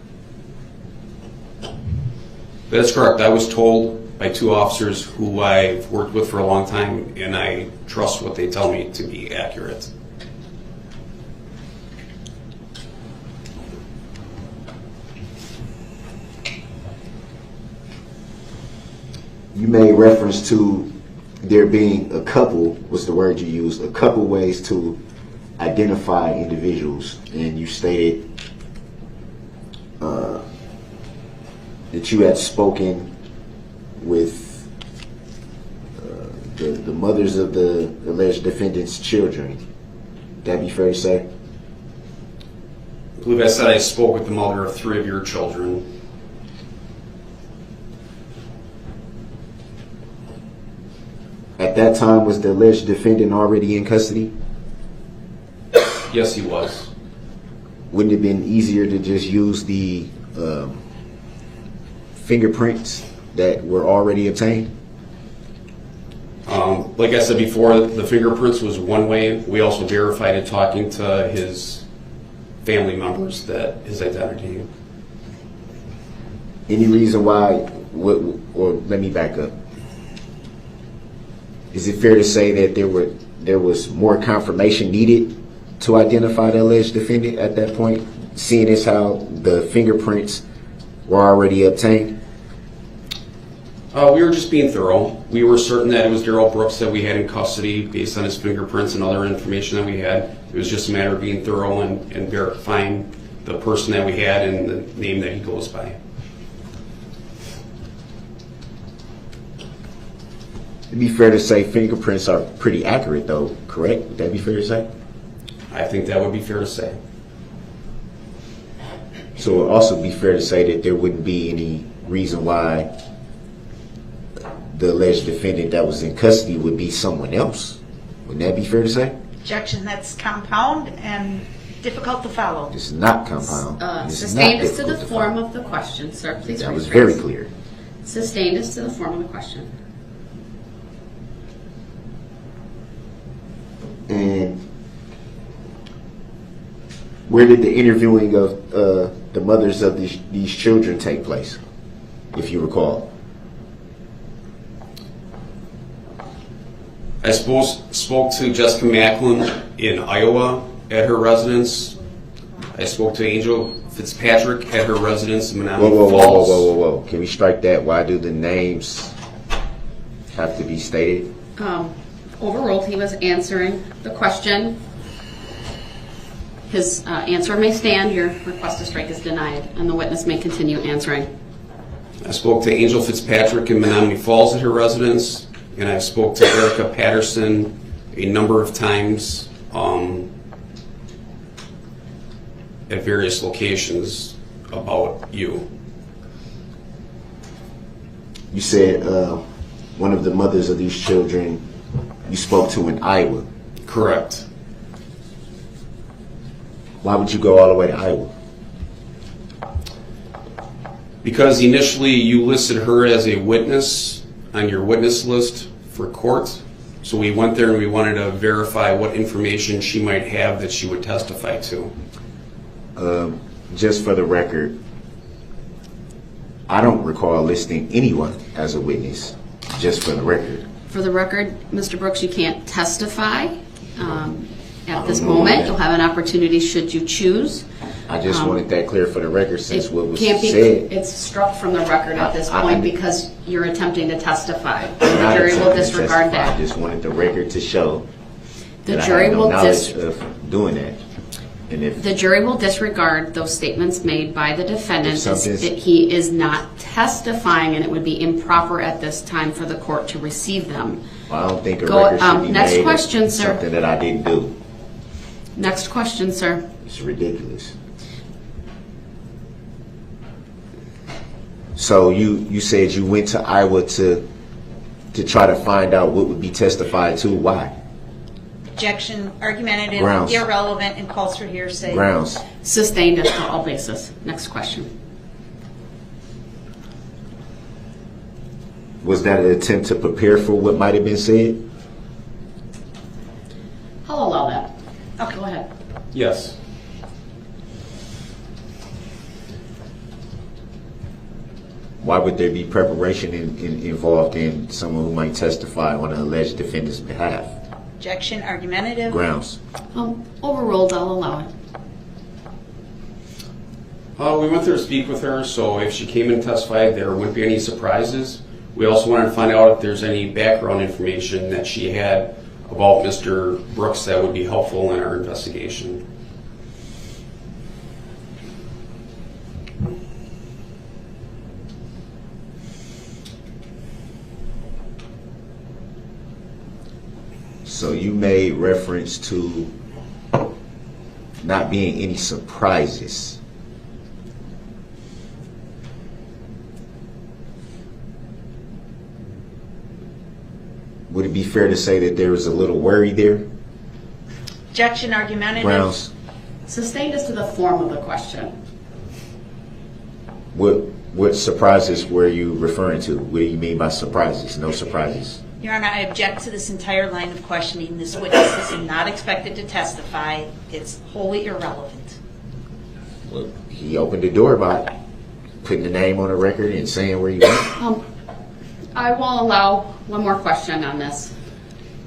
That's correct. I was told by two officers who I've worked with for a long time, and I trust what they tell me to be accurate. You made reference to there being a couple, was the word you used, a couple ways to identify individuals, and you stated that you had spoken with the mothers of the alleged defendant's children. Would that be fair to say? I believe I said I spoke with the mother of 3 of your children. At that time, was the alleged defendant already in custody? Yes, he was. Wouldn't it have been easier to just use the fingerprints that were already obtained? Like I said before, the fingerprints was one way. We also verified it talking to his family members that his identity. Any reason why, or let me back up. Is it fair to say that there was more confirmation needed to identify the alleged defendant at that point, seeing as how the fingerprints were already obtained? We were just being thorough. We were certain that it was Darrell Brooks that we had in custody based on his fingerprints and other information that we had. It was just a matter of being thorough and verifying the person that we had and the name that he goes by. It'd be fair to say fingerprints are pretty accurate, though, correct? Would that be fair to say? I think that would be fair to say. So it would also be fair to say that there wouldn't be any reason why the alleged defendant that was in custody would be someone else. Wouldn't that be fair to say? Objection, that's compound and difficult to follow. This is not compound. This is not Sustained as to the difficult to form follow. of the question, sir. Please That was rephrase. very clear. Sustained as to the form of the question. And where did the interviewing of the mothers of these children take place, if you recall? I spoke to Jessica Macklin in Iowa at her residence. I spoke to Angel Fitzpatrick at her residence in Menominee Falls. Whoa. Can we strike that? Why do the names have to be stated? Overruled, he was answering the question. His answer may stand, your request to strike is denied, and the witness may continue answering. I spoke to Angel Fitzpatrick in Menominee Falls at her residence, and I spoke to Erica Patterson a number of times at various locations about you. You said one of the mothers of these children you spoke to in Iowa. Correct. Why would you go all the way to Iowa? Because initially you listed her as a witness on your witness list for court. So we went there and we wanted to verify what information she might have that she would testify to. Just for the record, I don't recall listing anyone as a witness, just for the record. For the record, Mr. Brooks, you can't testify at this moment. You'll have an opportunity should you choose. I just wanted that clear for the record since what was Can't be, said. it's struck from the record at this point because you're attempting to testify. The Not jury will attempting to disregard testify. that. I just wanted the record to show The that jury I had no will knowledge of doing that. And if The jury will disregard those statements made by the defendant If as something's- that he is not testifying, and it would be improper at this time for the court to receive them. I don't think a Go- record should be next made of question, sir. something that I didn't do. Next question, sir. It's ridiculous. So you said you went to Iowa to try to find out what would be testified to. Why? Objection, argumentative, Grounds. irrelevant, and calls for hearsay. Grounds. Sustained as to all basis. Next question. Was that an attempt to prepare for what might have been said? I'll allow that. Okay. Go ahead. Yes. Why would there be preparation involved in someone who might testify on an alleged defendant's behalf? Objection, argumentative. Grounds. Overruled. I'll allow it. We went there to speak with her, so if she came and testified, there wouldn't be any surprises. We also wanted to find out if there's any background information that she had about Mr. Brooks that would be helpful in our investigation. So you made reference to not being any surprises. Would it be fair to say that there was a little worry there? Objection, argumentative. Grounds. Sustained as to the form of the question. What surprises were you referring to? What do you mean by surprises? No surprises. Your Honor, I object to this entire line of questioning. This witness is not expected to testify. It's wholly irrelevant. Well, he opened the door by putting the name on the record and saying where he went. I will allow one more question on this.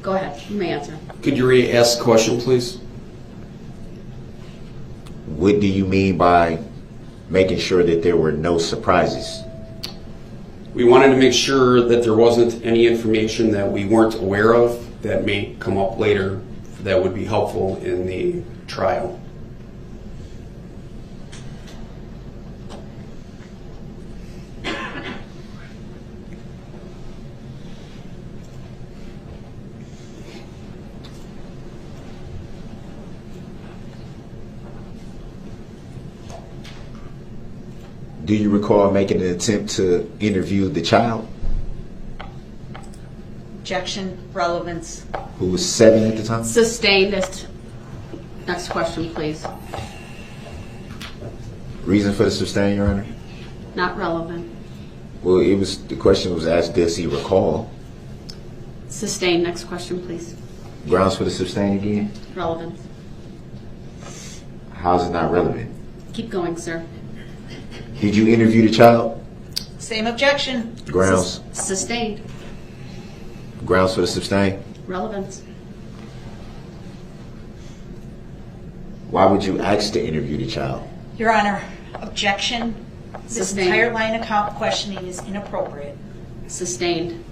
Go ahead. You may answer. Could you re-ask the question, please? What do you mean by making sure that there were no surprises? We wanted to make sure that there wasn't any information that we weren't aware of that may come up later that would be helpful in the trial. Do you recall making an attempt to interview the child, Objection, relevance. who was 7 at the time? Sustained as to... Next question, please. Reason for the sustain, Your Honor? Not relevant. Well, the question was asked, does he recall? Sustained. Next question, please. Grounds for the sustain again? Relevant. How's it not relevant? Keep going, sir. Did you interview the child? Same objection. Grounds. Sustained. Grounds for the sustain? Relevance. Why would you ask to interview the child? Your Honor, objection. This Sustained. entire line of questioning is inappropriate. Sustained.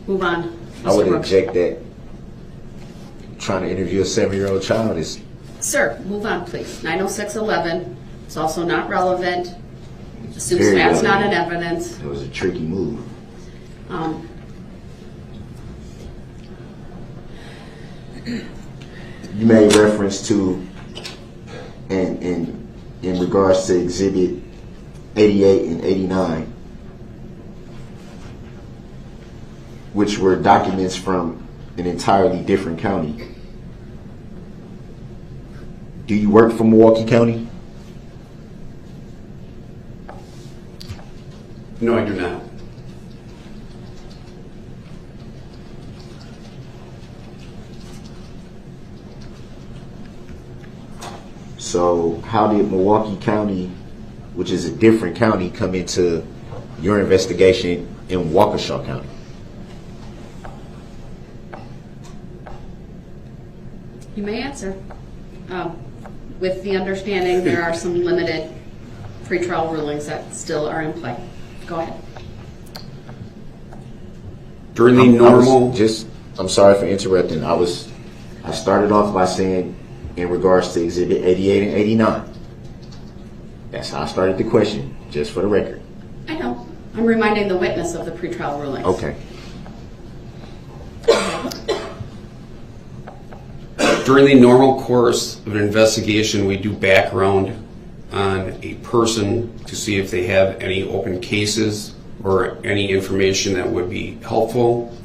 Move on. I would Mr. Brooks. object that trying to interview a 7-year-old child is... Sir, move on, please. 90611. It's also not relevant. Assumes very that's not relevant. an evidence. It was a tricky move. You made reference to, in regards to Exhibit 88 and 89, which were documents from an entirely different county. Do you work for Milwaukee County? No, I do not. So how did Milwaukee County, which is a different county, come into your investigation in Waukesha County? You may answer. With the understanding there are some limited pretrial rulings that still are in play. Go ahead. During the normal... I'm sorry for interrupting. I started off by saying in regards to Exhibit 88 and 89. That's how I started the question, just for the record. I know. I'm reminding the witness of the pretrial rulings. Okay. During the normal course of an investigation, we do background on a person to see if they have any open cases or any information that would be helpful.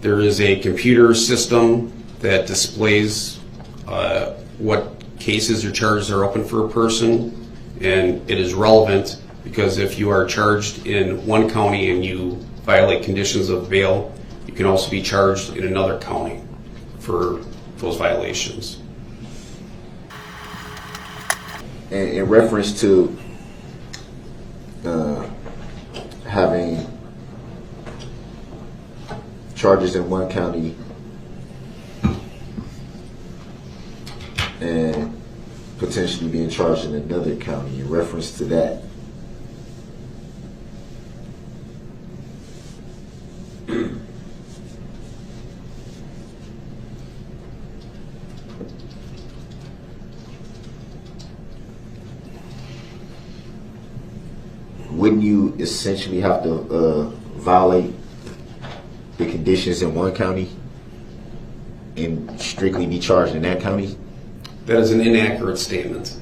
There is a computer system that displays what cases or charges are open for a person, and it is relevant because if you are charged in one county and you violate conditions of bail, you can also be charged in another county for those violations. And in reference to having charges in one county and potentially being charged in another county, in reference to that, wouldn't you essentially have to violate the conditions in one county and strictly be charged in that county? That is an inaccurate statement.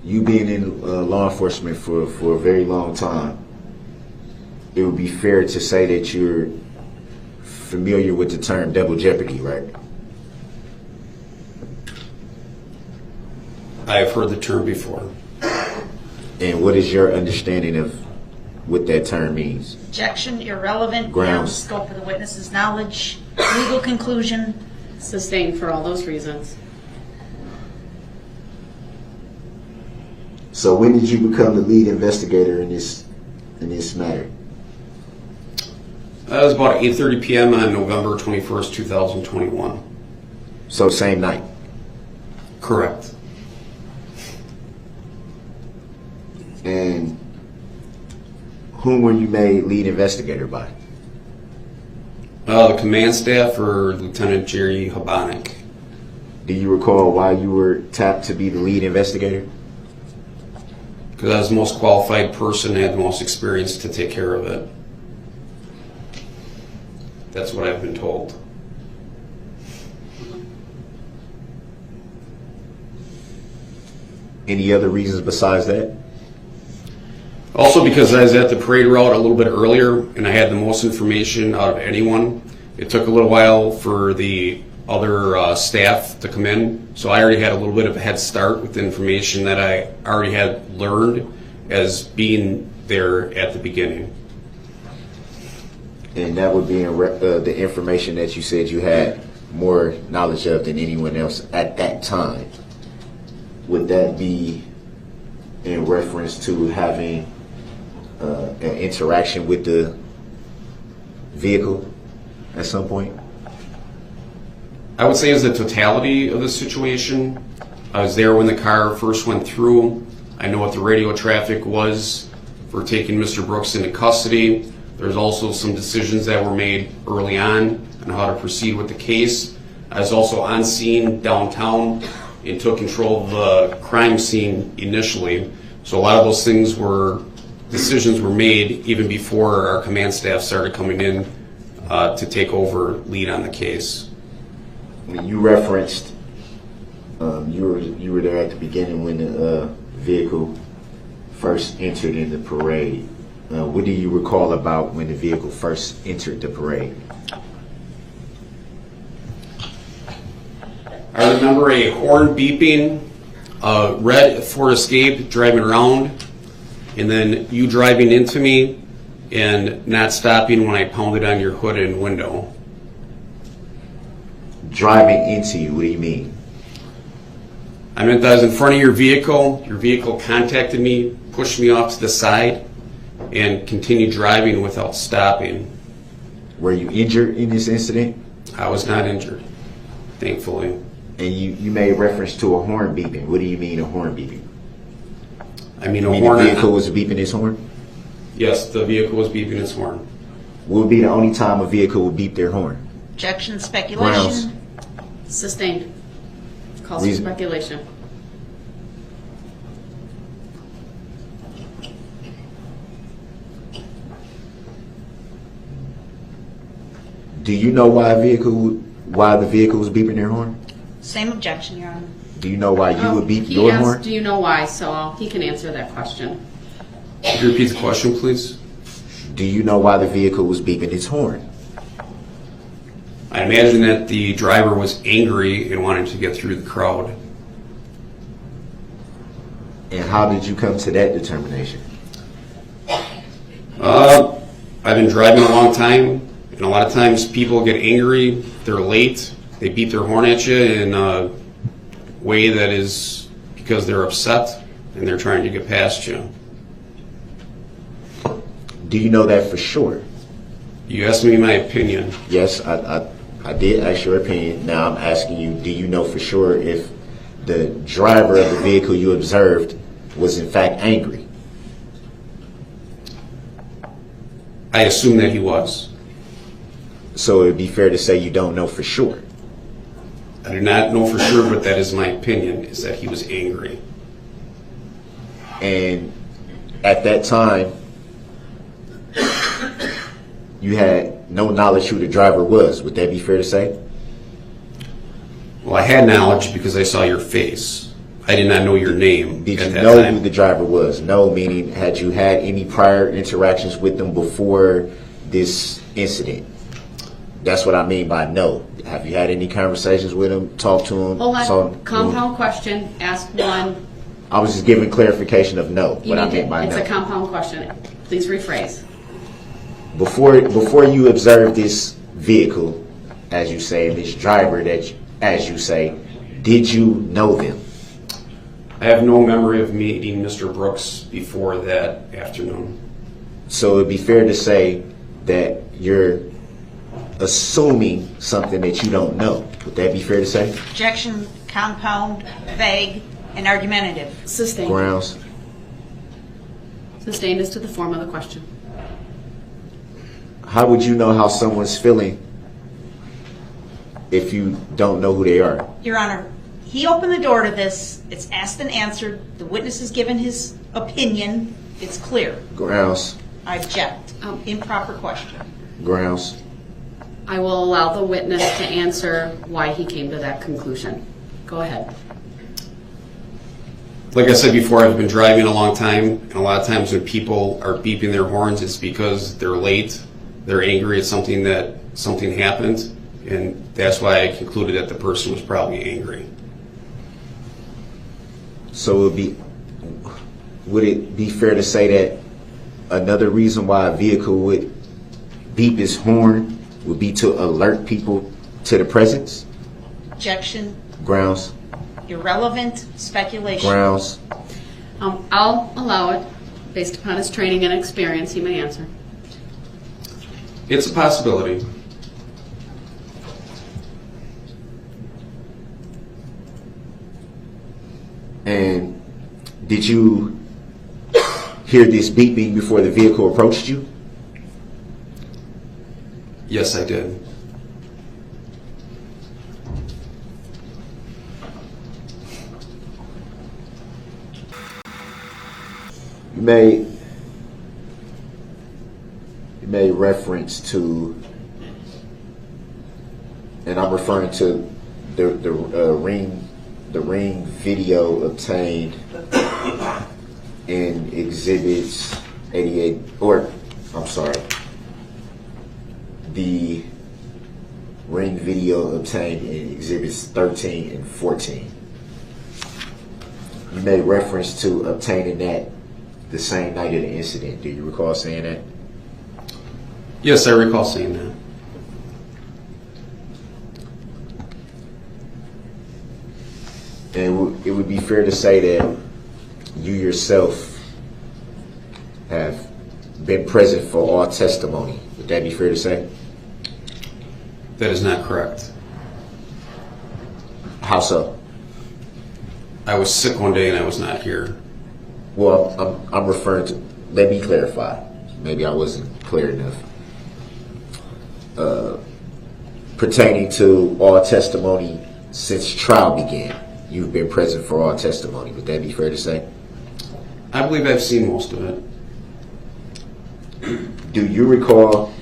You being in law enforcement for a very long time, it would be fair to say that you're familiar with the term double jeopardy, right? I have heard the term before. And what is your understanding of what that term means? Objection, irrelevant, Grounds. beyond the scope of the witness's knowledge, legal conclusion. Sustained for all those reasons. So when did you become the lead investigator in this matter? That was about 8:30 p.m. on November 21st, 2021. So same night? Correct. And whom were you made lead investigator by? The command staff or Lieutenant Jerry Habanik. Do you recall why you were tapped to be the lead investigator? Because I was the most qualified person and had the most experience to take care of it. That's what I've been told. Any other reasons besides that? Also because I was at the parade route a little bit earlier and I had the most information out of anyone. It took a little while for the other staff to come in, so I already had a little bit of a head start with the information that I already had learned as being there at the beginning. And that would be the information that you said you had more knowledge of than anyone else at that time. Would that be in reference to having an interaction with the vehicle at some point? I would say as the totality of the situation. I was there when the car first went through. I know what the radio traffic was for taking Mr. Brooks into custody. There's also some decisions that were made early on how to proceed with the case. I was also on scene downtown and took control of the crime scene initially. So a lot of those decisions were made even before our command staff started coming in to take over lead on the case. You referenced you were there at the beginning when the vehicle first entered in the parade. What do you recall about when the vehicle first entered the parade? I remember a horn beeping, red Ford Escape driving around, and then you driving into me and not stopping when I pounded on your hood and window. Driving into you, what do you mean? I meant that I was in front of your vehicle contacted me, pushed me off to the side, and continued driving without stopping. Were you injured in this incident? I was not injured, thankfully. And you made reference to a horn beeping. What do you mean a horn beeping? I mean, You a mean horn. the vehicle was beeping its horn? Yes, the vehicle was beeping its horn. What would be the only time a vehicle would beep their horn? Objection, Grounds. speculation. Sustained. Calls for Reason. speculation. Do you know why the vehicle was beeping their horn? Same objection, Your Honor. Do you know why you would beep He your asked, horn? do you know why? So he can answer that question. Could you repeat the question, please? Do you know why the vehicle was beeping its horn? I imagine that the driver was angry and wanted to get through the crowd. And how did you come to that determination? I've been driving a long time, and a lot of times people get angry, they're late, they beep their horn at you in a way that is because they're upset and they're trying to get past you. Do you know that for sure? You asked me my opinion. Yes, I did ask your opinion. Now I'm asking you, do you know for sure if the driver of the vehicle you observed was in fact angry? I assume that he was. So it would be fair to say you don't know for sure. I do not know for sure, but that is my opinion, is that he was angry. And at that time, you had no knowledge who the driver was. Would that be fair to say? Well, I had knowledge because I saw your face. I did not know your name Did you at that know time. who the driver was? No, meaning had you had any prior interactions with them before this incident? That's what I mean by no. Have you had any conversations with him, talked to him? Hold saw on. him? Compound question. Ask one. I was just giving clarification of no. You What I need to, meant by it's no. a compound question. Please rephrase. Before you observed this vehicle, as you say, this driver as you say, did you know them? I have no memory of meeting Mr. Brooks before that afternoon. So it'd be fair to say that you're assuming something that you don't know. Would that be fair to say? Objection, compound, vague, and argumentative. Sustained. Grounds. Sustained is to the form of the question. How would you know how someone's feeling if you don't know who they are? Your Honor, he opened the door to this. It's asked and answered. The witness has given his opinion. It's clear. Grounds. I object. Improper question. Grounds. I will allow the witness to answer why he came to that conclusion. Go ahead. Like I said before, I've been driving a long time, and a lot of times when people are beeping their horns, it's because they're late, they're angry at something happened, and that's why I concluded that the person was probably angry. So would it be fair to say that another reason why a vehicle would beep its horn would be to alert people to the presence? Objection. Grounds. Irrelevant speculation. Grounds. I'll allow it. Based upon his training and experience, he may answer. It's a possibility. And did you hear this beeping before the vehicle approached you? Yes, I did. You made reference to, and I'm referring to the ring video obtained in exhibits 88, or I'm sorry, the ring video obtained in exhibits 13 and 14. You made reference to obtaining that the same night of the incident. Do you recall saying that? Yes, I recall saying that. And it would be fair to say that you yourself have been present for all testimony. Would that be fair to say? That is not correct. How so? I was sick one day and I was not here. Well, I'm referring to, let me clarify. Maybe I wasn't clear enough. Pertaining to all testimony since trial began, you've been present for all testimony. Would that be fair to say? I believe I've seen most of it. Do you recall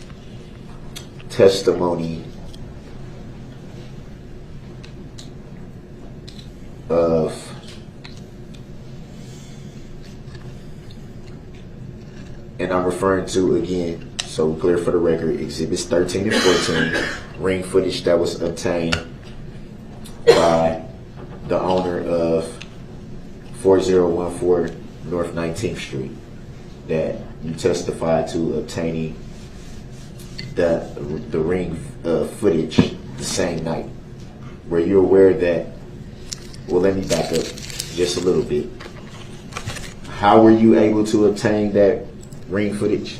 testimony of and I'm referring to, again, so we're clear for the record, Exhibits 13 and 14, ring footage that was obtained by the owner of 4014 North 19th Street, that you testified to obtaining the ring footage the same night. Were you aware that, well, let me back up just a little bit. How were you able to obtain that ring footage?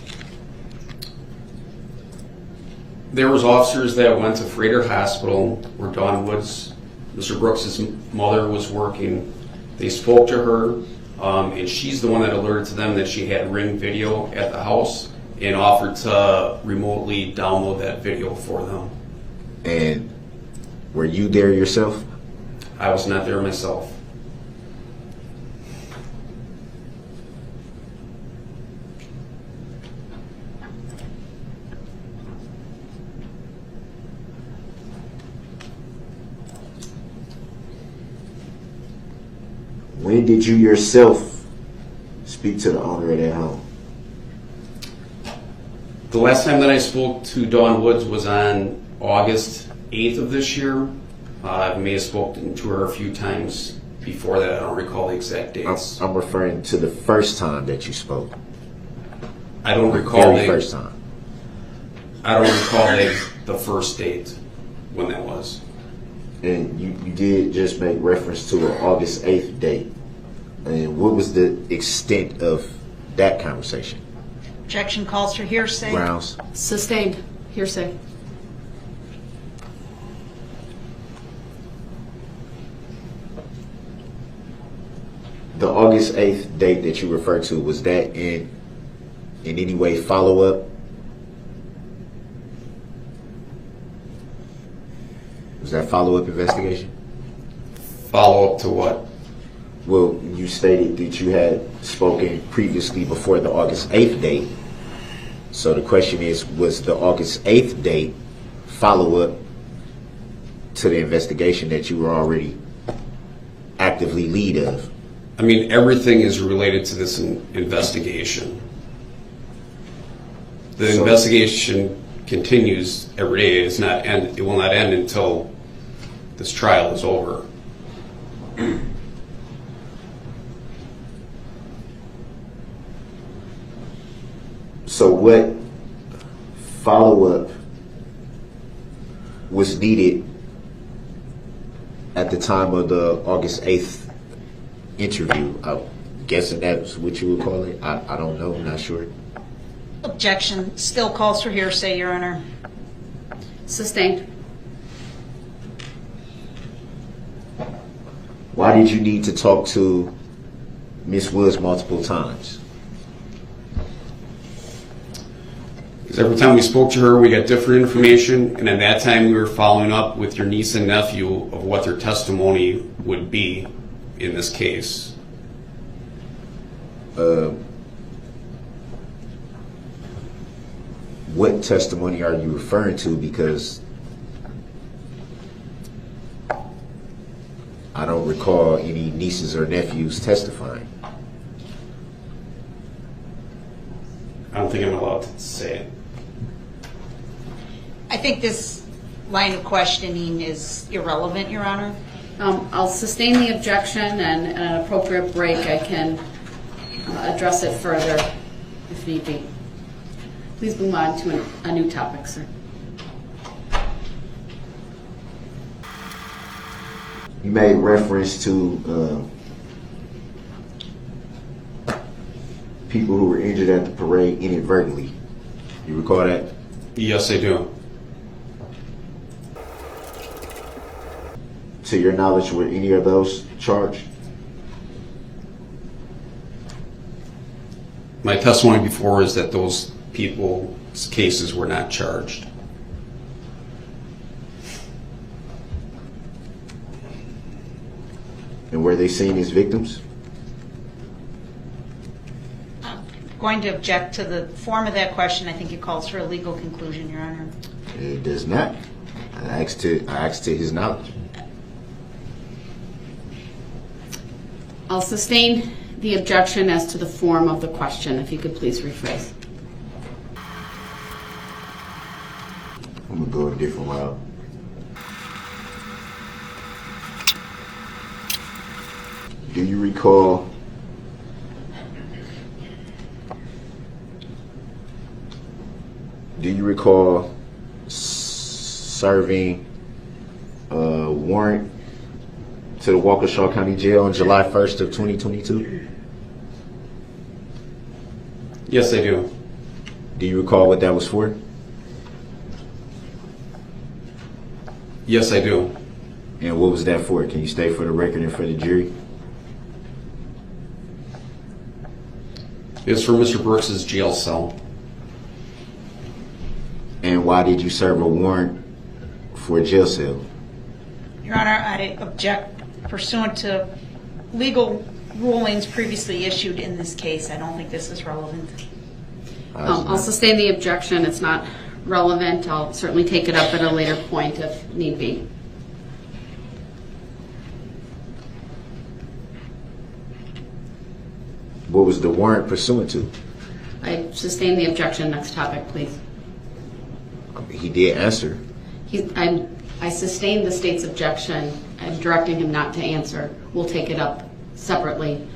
There was officers that went to Freighter Hospital where Dawn Woods, Mr. Brooks' mother, was working. They spoke to her, and she's the one that alerted to them that she had ring video at the house and offered to remotely download that video for them. And were you there yourself? I was not there myself. When did you yourself speak to the owner of that home? The last time that I spoke to Dawn Woods was on August 8th of this year. I may have spoken to her a few times before that. I don't recall the exact dates. I'm referring to the first time that you spoke. I don't recall the first time. I don't recall the first date when that was. And you did just make reference to an August 8th date. And what was the extent of that conversation? Objection calls for hearsay. Grounds? Sustained. Hearsay. The August 8th date that you referred to, was that in any way follow-up? Was that follow-up investigation? Follow-up to what? Well, you stated that you had spoken previously before the August 8th date. So the question is, was the August 8th date follow-up to the investigation that you were already actively lead of? I mean, everything is related to this investigation. The investigation continues every day. It's not end. It will not end until this trial is over. So what follow-up was needed at the time of the August 8th interview? I'm guessing that's what you would call it. I don't know. I'm not sure. Objection still calls for hearsay, Your Honor. Sustained. Why did you need to talk to Ms. Woods multiple times? Because every time we spoke to her, we got different information, and at that time we were following up with your niece and nephew of what their testimony would be in this case. What testimony are you referring to? Because I don't recall any nieces or nephews testifying. I don't think I'm allowed to say it. I think this line of questioning is irrelevant, Your Honor. I'll sustain the objection, and at an appropriate break I can address it further if need be. Please move on to a new topic, sir. You made reference to people who were injured at the parade inadvertently. You recall that? Yes, I do. To your knowledge, were any of those charged? My testimony before is that those people's cases were not charged. And were they seen as victims? Going to object to the form of that question. I think it calls for a legal conclusion, Your Honor. It does not. I asked to his knowledge. I'll sustain the objection as to the form of the question, if you could please rephrase. I'm gonna go a different route. Do you recall serving a warrant to the Waukesha County Jail on July 1st of 2022? Yes, I do. Do you recall what that was for? Yes, I do. And what was that for? Can you state for the record and for the jury? It was for Mr. Brooks's jail cell. And why did you serve a warrant for a jail cell? Your Honor, I object pursuant to legal rulings previously issued in this case. I don't think this is relevant. I'll sustain the objection. It's not relevant. I'll certainly take it up at a later point if need be. What was the warrant pursuant to? I sustain the objection. Next topic, please. He did answer. I sustain the state's objection. I'm directing him not to answer. We'll take it up separately.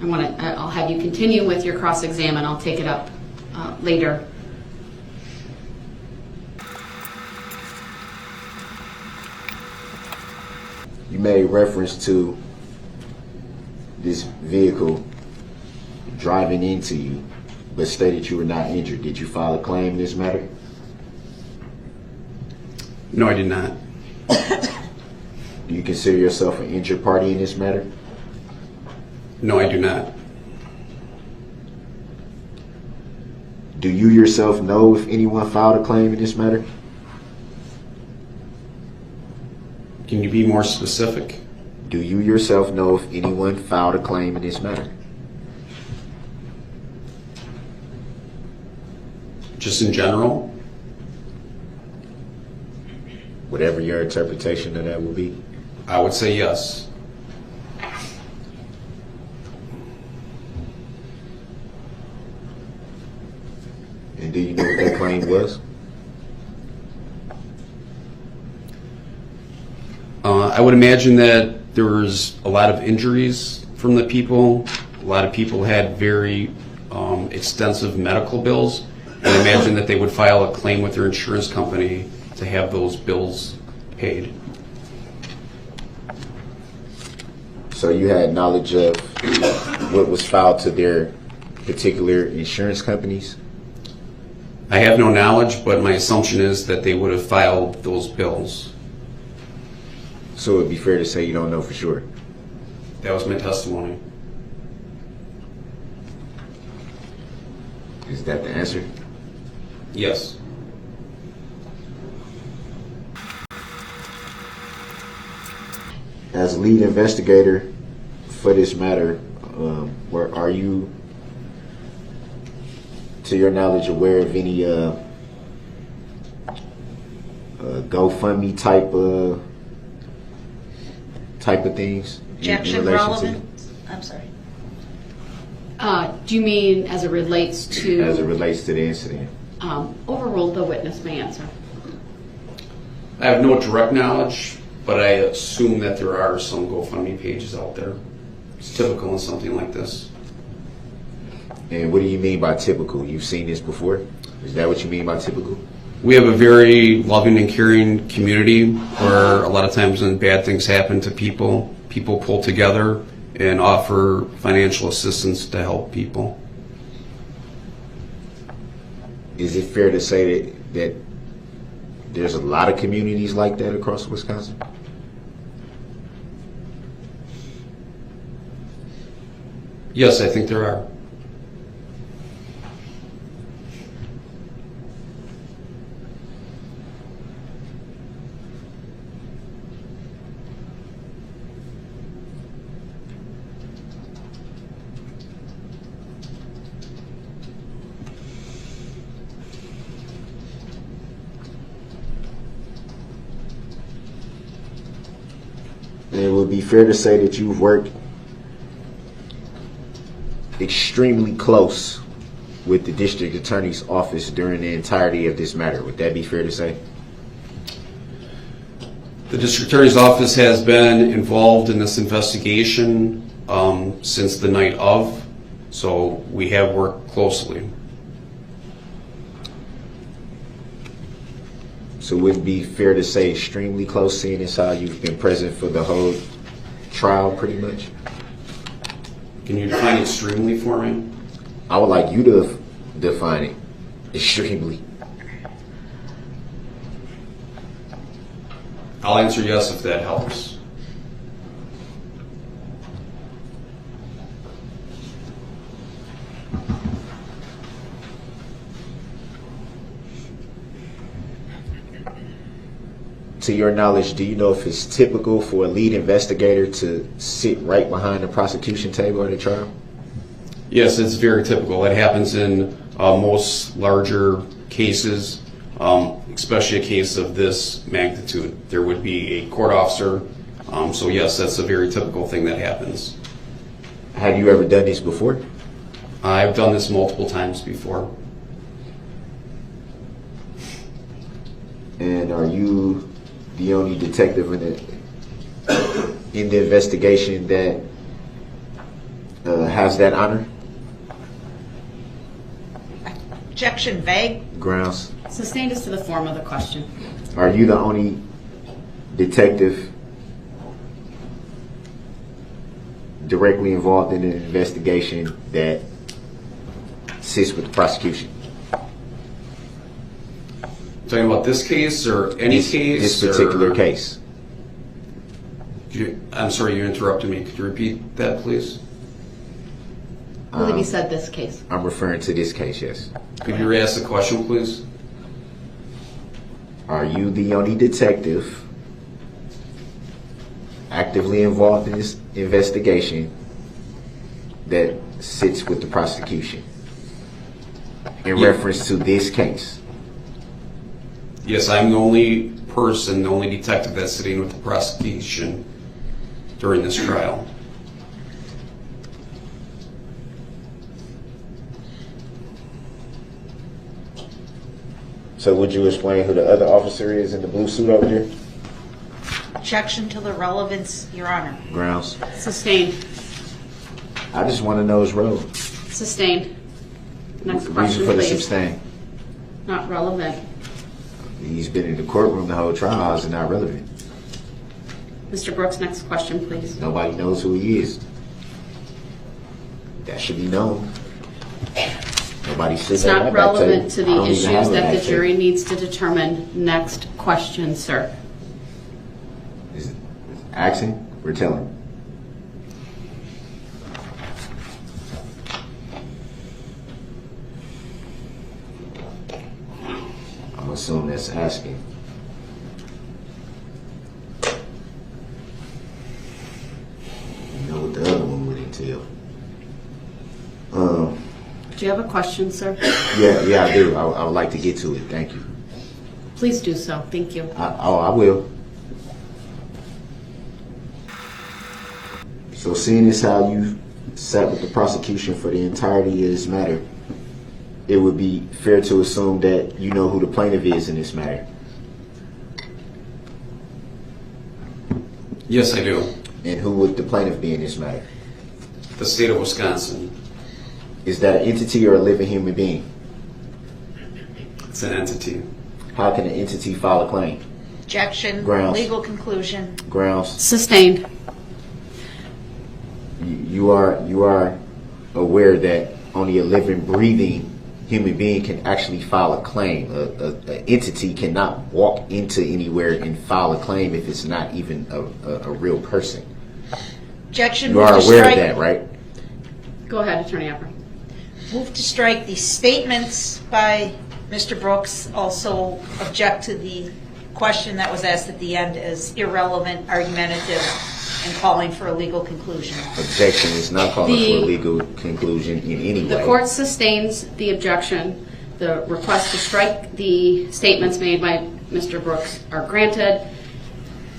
I'll have you continue with your cross-exam, and I'll take it up later. You made reference to this vehicle driving into you, but stated you were not injured. Did you file a claim in this matter? No, I did not. Do you consider yourself an injured party in this matter? No, I do not. Do you yourself know if anyone filed a claim in this matter? Can you be more specific? Do you yourself know if anyone filed a claim in this matter? Just in general? Whatever your interpretation of that will be. I would say yes. And do you know what that claim was? I would imagine that there was a lot of injuries from the people. A lot of people had very extensive medical bills. And I imagine that they would file a claim with their insurance company to have those bills paid. So you had knowledge of what was filed to their particular insurance companies? I have no knowledge, but my assumption is that they would have filed those bills. So it would be fair to say you don't know for sure? That was my testimony. Is that the answer? Yes. As lead investigator for this matter, are you, to your knowledge, aware of any GoFundMe type of things? Objection relevant? I'm sorry. Do you mean as it relates to? As it relates to the incident. Overruled, the witness may answer. I have no direct knowledge, but I assume that there are some GoFundMe pages out there. It's typical in something like this. And what do you mean by typical? You've seen this before? Is that what you mean by typical? We have a very loving and caring community where a lot of times when bad things happen to people, people pull together and offer financial assistance to help people. Is it fair to say that there's a lot of communities like that across Wisconsin? Yes, I think there are. It would be fair to say that you've worked extremely close with the district attorney's office during the entirety of this matter. Would that be fair to say? The district attorney's office has been involved in this investigation since the night of, so we have worked closely. So would it be fair to say extremely close, seeing as how you've been present for the whole trial pretty much? Can you define extremely for me? I would like you to define it. Extremely. I'll answer yes if that helps. To your knowledge, do you know if it's typical for a lead investigator to sit right behind the prosecution table at a trial? Yes, it's very typical. It happens in most larger cases, especially a case of this magnitude. There would be a court officer. So yes, that's a very typical thing that happens. Have you ever done this before? I've done this multiple times before. And are you the only detective in the investigation that has that honor? Objection vague. Grounds. Sustained as to the form of the question. Are you the only detective directly involved in an investigation that sits with the prosecution? Talking about this case or any case? This particular case. I'm sorry, you interrupted me. Could you repeat that, please? I believe you said this case. I'm referring to this case, yes. Could you re-ask the question, please? Are you the only detective actively involved in this investigation that sits with the prosecution in reference to this case? Yes, I'm the only person, the only detective that's sitting with the prosecution during this trial. So would you explain who the other officer is in the blue suit over there? Objection to the relevance, Your Honor. Grounds. Sustained. I just want to know his role. Sustained. Next Reason question, for the please. sustain. Not relevant. He's been in the courtroom the whole trial. How is it not relevant? Mr. Brooks, next question, please. Nobody knows who he is. That should be known. Nobody says It's that. not at that relevant table. to I the don't even issues have it that at the that jury table. needs to determine. Next question, sir. Is it asking or telling? I'm assuming that's asking. You know what the other one would entail. Do you have a question, sir? Yeah, I do. I would like to get to it. Thank you. Please do so. Thank you. I will. So seeing as how you sat with the prosecution for the entirety of this matter, it would be fair to assume that you know who the plaintiff is in this matter. Yes, I do. And who would the plaintiff be in this matter? The state of Wisconsin. Is that an entity or a living human being? It's an entity. How can an entity file a claim? Objection. Grounds. Legal conclusion. Grounds. Sustained. You are aware that only a living, breathing human being can actually file a claim. An entity cannot walk into anywhere and file a claim if it's not even a real person. Objection. You Move are to aware of strike. that, right? Go ahead, Attorney Apper. Move to strike the statements by Mr. Brooks. Also object to the question that was asked at the end as irrelevant, argumentative, and calling for a legal conclusion. Objection is not calling for a legal conclusion in any way. The court sustains the objection. The request to strike the statements made by Mr. Brooks are granted,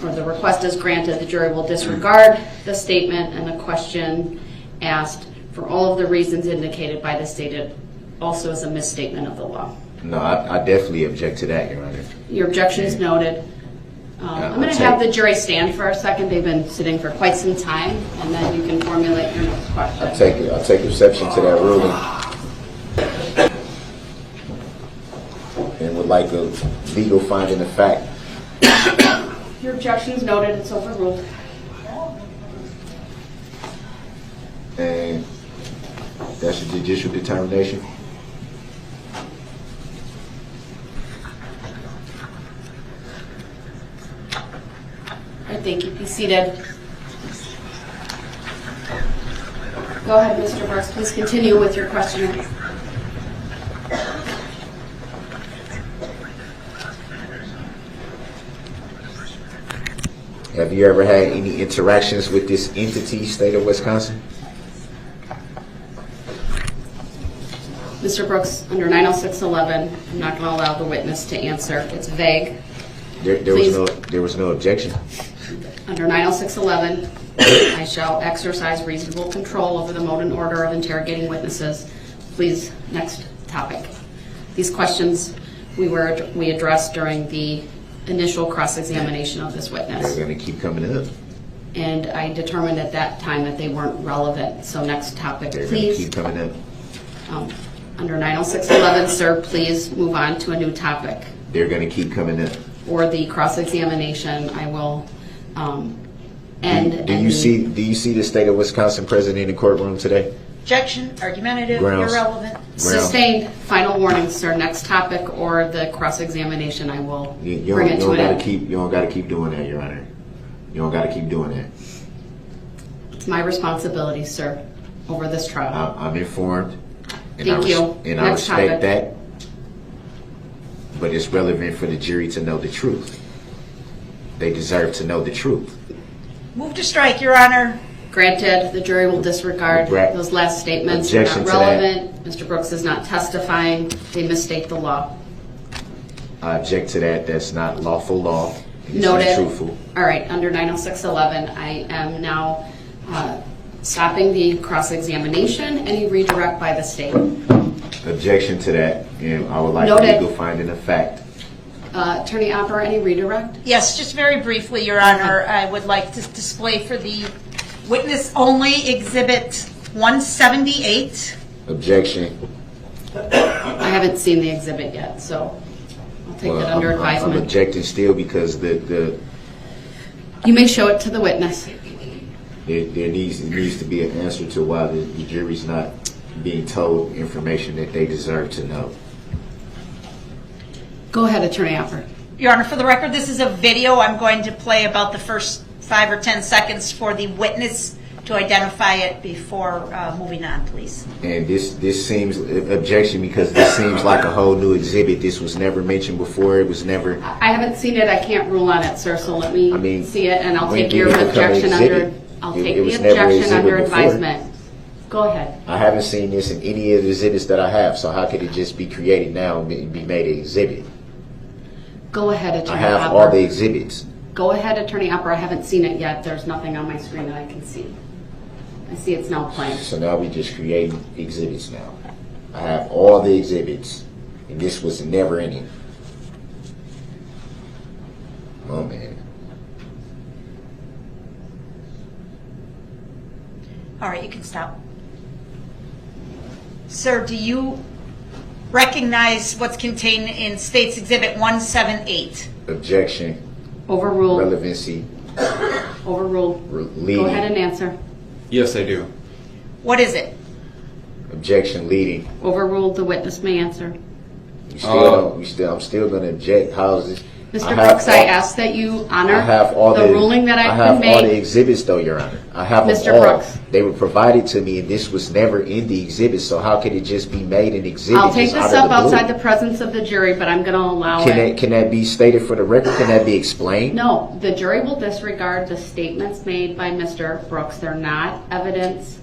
or the request is granted. The jury will disregard the statement and the question asked for all of the reasons indicated by the stated also is a misstatement of the law. No, I definitely object to that, Your Honor. Your objection is noted. I'm going to have the jury stand for a second. They've been sitting for quite some time, and then you can formulate your next question. I'll take exception to that ruling. And would like a legal finding of fact. Your objection is noted. It's overruled. And that's a judicial determination. All right, thank you. Be seated. Go ahead, Mr. Brooks. Please continue with your questioning. Have you ever had any interactions with this entity, state of Wisconsin? Mr. Brooks, under 906.11, I'm not going to allow the witness to answer. It's vague. There was no objection. Under 906.11, I shall exercise reasonable control over the mode and order of interrogating witnesses. Please, next topic. These questions we addressed during the initial cross-examination of this witness. They're going to keep coming up. And I determined at that time that they weren't relevant. So next topic, They're please. going to keep coming up. Under 906.11, sir, please move on to a new topic. They're going to keep coming up. For the cross-examination, I will end. Do you see the state of Wisconsin present in the courtroom today? Objection, argumentative, Grounds. irrelevant. Sustained. Final warning, sir. Next topic or the cross-examination, I will bring it to an end. You don't got to keep doing that, Your Honor. You don't got to keep doing that. It's my responsibility, sir, over this trial. I'm informed. And Thank you. And I Next respect topic. that. But it's relevant for the jury to know the truth. They deserve to know the truth. Move to strike, Your Honor. Granted, the jury will disregard those last statements. They're Objection not to that. relevant. Mr. Brooks is not testifying. They misstate the law. I object to that. That's not lawful law. It's Noted. truthful. All right, under 906.11, I am now stopping the cross-examination. Any redirect by the state? Objection to that. And I would like Noted. a legal finding of fact. Attorney Opper, any redirect? Yes, just very briefly, Your Honor, I would like to display for the witness only Exhibit 178. Objection. I haven't seen the exhibit yet, so I'll take that under I'm advisement. objecting still because You may show it to the witness. there needs to be an answer to why the jury's not being told information that they deserve to know. Go ahead, Attorney Opper. Your Honor, for the record, this is a video. I'm going to play about the first 5 or 10 seconds for the witness to identify it before moving on, please. And this seems objection because this seems like a whole new exhibit. This was never mentioned before. It was never. I haven't seen it. I can't rule on it, sir. So let me see it, and I'll when take did your it become an objection exhibit? under. I'll It take the was never an objection exhibit under before. advisement. Go ahead. I haven't seen this in any of the exhibits that I have. So how could it just be created now and be made an exhibit? Go ahead, Attorney I have Opper. all the exhibits. Go ahead, Attorney Opper. I haven't seen it yet. There's nothing on my screen that I can see. I see it's now playing. So now we just create exhibits now. I have all the exhibits, and this was never in it. Oh man. All right, you can stop. Sir, do you recognize what's contained in State's Exhibit 178? Objection. Overruled. Relevancy. Overruled. Leading. Go ahead and answer. Yes, I do. What is it? Objection leading. Overruled. The witness may answer. You still don't, I'm still going to object. How is this? Mr. Brooks, I ask that you honor the ruling that I've been made. I have all the exhibits, though, Your Honor. I have them Mr. all. Brooks. They were provided to me, and this was never in the exhibit, so how could it just be made an exhibit? I'll take just this out of up the blue? outside the presence of the jury, but I'm going to allow it. Can that be stated for the record? Can that be explained? No, the jury will disregard the statements made by Mr. Brooks. They're not evidence,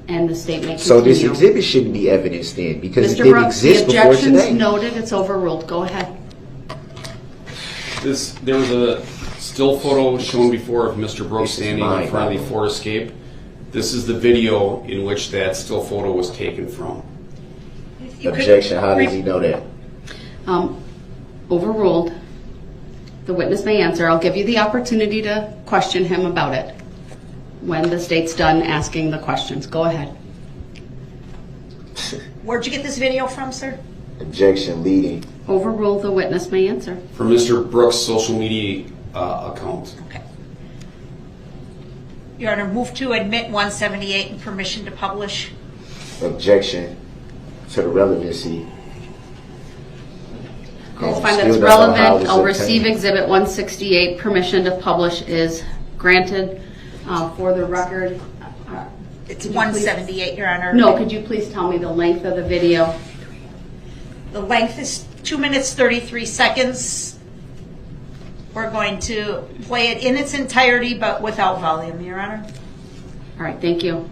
and the statement So this continue. exhibit shouldn't be evidence then, because it Mr. didn't Brooks, the exist before objection's today. noted. It's overruled. Go ahead. There was a still photo shown before of Mr. Brooks This is standing in front of the Ford Escape. This is the video in which that still photo was taken from. Objection. How does he know that? Overruled. The witness may answer. I'll give you the opportunity to question him about it when the state's done asking the questions. Go ahead. Where'd you get this video from, sir? Objection leading. Overruled. The witness may answer. From Mr. Brooks' social media account. Okay. Your Honor, move to admit 178 and permission to publish. Objection to the relevancy. I'll I find still that's don't know how relevant. it's I'll obtained. receive Exhibit 168. Permission to publish is granted. For the record, It's 178, Your Honor. no, could you please tell me the length of the video? The length is 2 minutes, 33 seconds. We're going to play it in its entirety, but without volume, Your Honor. All right, thank you.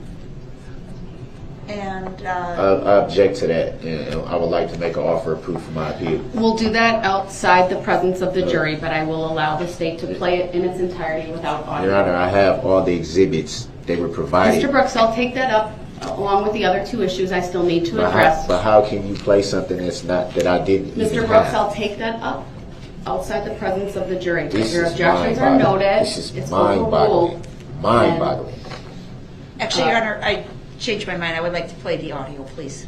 And I object to that, and I would like to make an offer of proof for my appeal. We'll do that outside the presence of the jury, but I will allow the state to play it in its entirety without audio. Your Honor, I have all the exhibits. They were provided. Mr. Brooks, I'll take that up along with the other two issues I still need to address. But how can you play something that's not, that I didn't even Mr. Brooks, have? I'll take that up outside the presence of the jury. This Your is objections are mind-boggling. noted. This is It's mind-boggling. overruled. Mind-boggling. actually, Your Honor, I changed my mind. I would like to play the audio, please.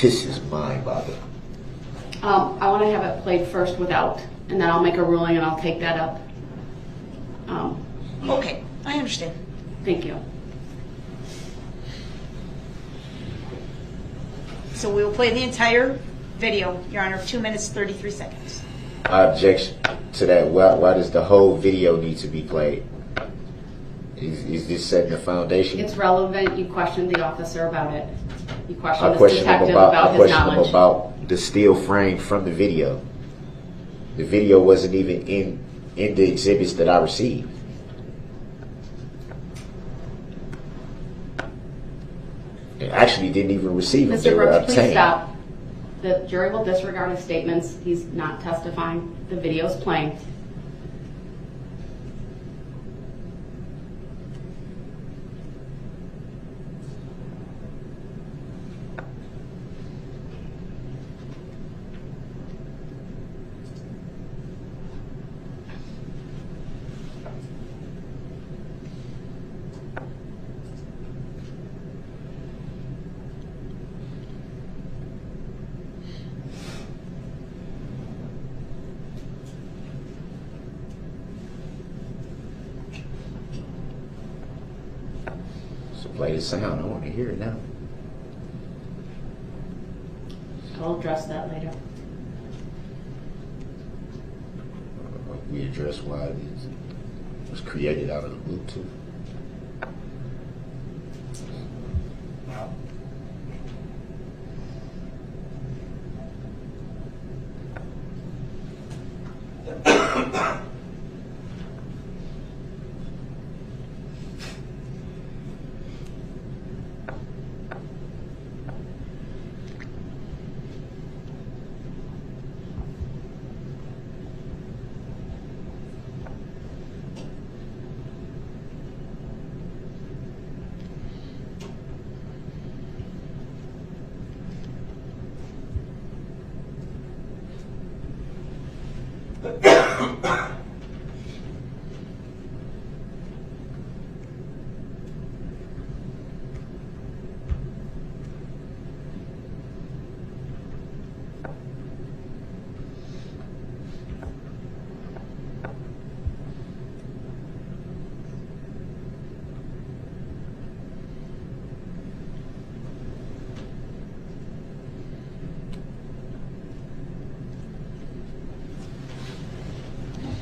This is mind-boggling. I want to have it played first without, and then I'll make a ruling and I'll take that up. Okay, I understand. Thank you. So we will play the entire video, Your Honor, 2 minutes, 33 seconds. I object to that. Why does the whole video need to be played? Is this setting the foundation? It's relevant. You questioned the officer about it. You I questioned this question him detective about, about I his question him knowledge. about the still frame from the video. The video wasn't even in the exhibits that I received. I actually didn't even receive them. They Mr. were Brooks, please obtained. stop. The jury will disregard his statements. He's not testifying. The video's playing. So play the sound. I want to hear it now. I'll address that later. We address why it was created out of the blue too.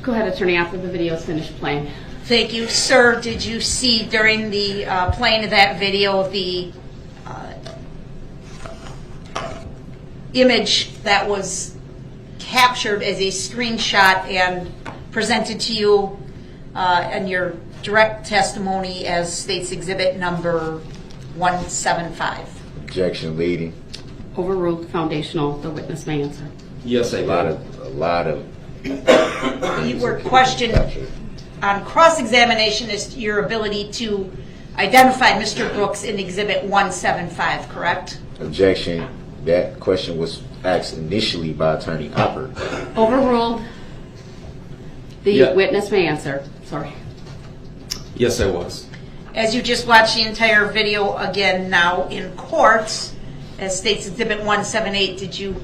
Go ahead, Attorney, after the video is finished playing. Thank you. Sir, did you see during the playing of that video the image that was captured as a screenshot and presented to you in your direct testimony as states exhibit number 175? Objection, leading. Overruled. Foundational. The witness may answer. Yes, I A lot of. You were questioned on cross-examination as to your ability to identify Mr. Brooks in Exhibit 175, correct? Objection. That question was asked initially by Attorney Hopper. Overruled. The Yeah. witness may answer. Sorry. Yes, I was. As you just watched the entire video again now in court, as states Exhibit 178, did you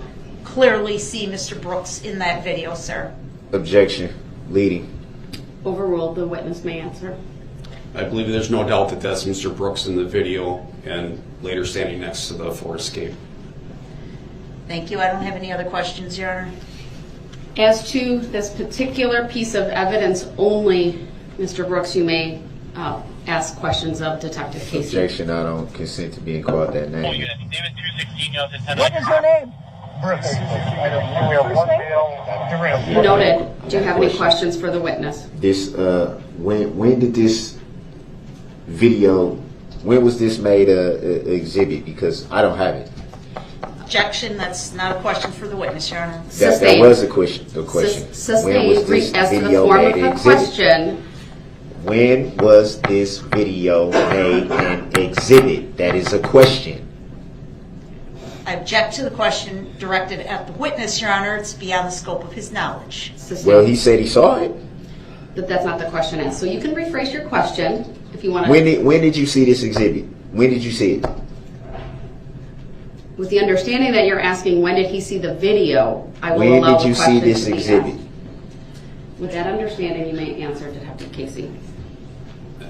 clearly see Mr. Brooks in that video, sir? Objection, leading. Overruled. The witness may answer. I believe there's no doubt that that's Mr. Brooks in the video and later standing next to the Ford Escape. Thank you. I don't have any other questions, Your Honor. As to this particular piece of evidence only, Mr. Brooks, you may ask questions of Detective Casey. Objection, I don't consent to being called that name. What is your name? Brooks. First name? Noted. Do you have any questions for the witness? This, when did this video, when was this made a exhibit? Because I don't have it. Objection. That's not a question for the witness, Your Honor. That was a question. Sustained. When was this As to the video form made of an the exhibit? question, When was this video made an exhibit? That is a question. I object to the question directed at the witness, Your Honor. It's beyond the scope of his knowledge. sustained. Well, he said he saw it. But that's not the question asked. So you can rephrase your question if you want to. When did you see this exhibit? When did you see it? With the understanding that you're asking when did he see the video, I will When allow did the you see question this to be exhibit? asked. With that understanding, you may answer, Detective Casey.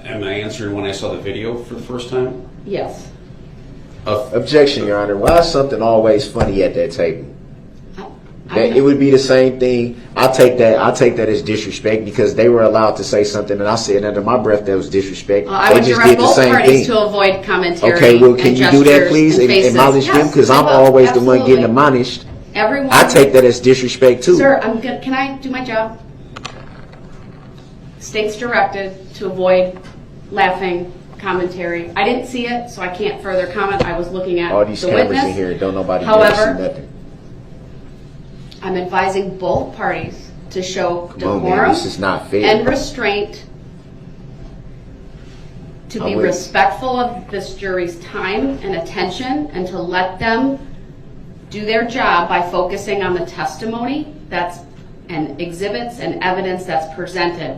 Am I answering when I saw the video for the first time? Yes. Objection, Your Honor. Why is something always funny at that table? I- It would be the same thing. I take that as disrespect because they were allowed to say something, and I said under my breath that was disrespect. I They would just direct did the both same parties thing. to avoid commentary. Okay, well, can and you do that, gestures please, and and faces. acknowledge them? Yes, Because I I'm will. always the one getting Absolutely. admonished. Everyone. I take that as disrespect too. Sir, can I do my job? State's directed to avoid laughing, commentary. I didn't see it, so I can't further comment. I was looking at All these the cameras witness. in here, don't nobody However, dare see nothing. I'm advising both parties to show Come on, man, decorum this is not fair. and restraint, to be I'm with- respectful of this jury's time and attention, and to let them do their job by focusing on the testimony and exhibits and evidence that's presented.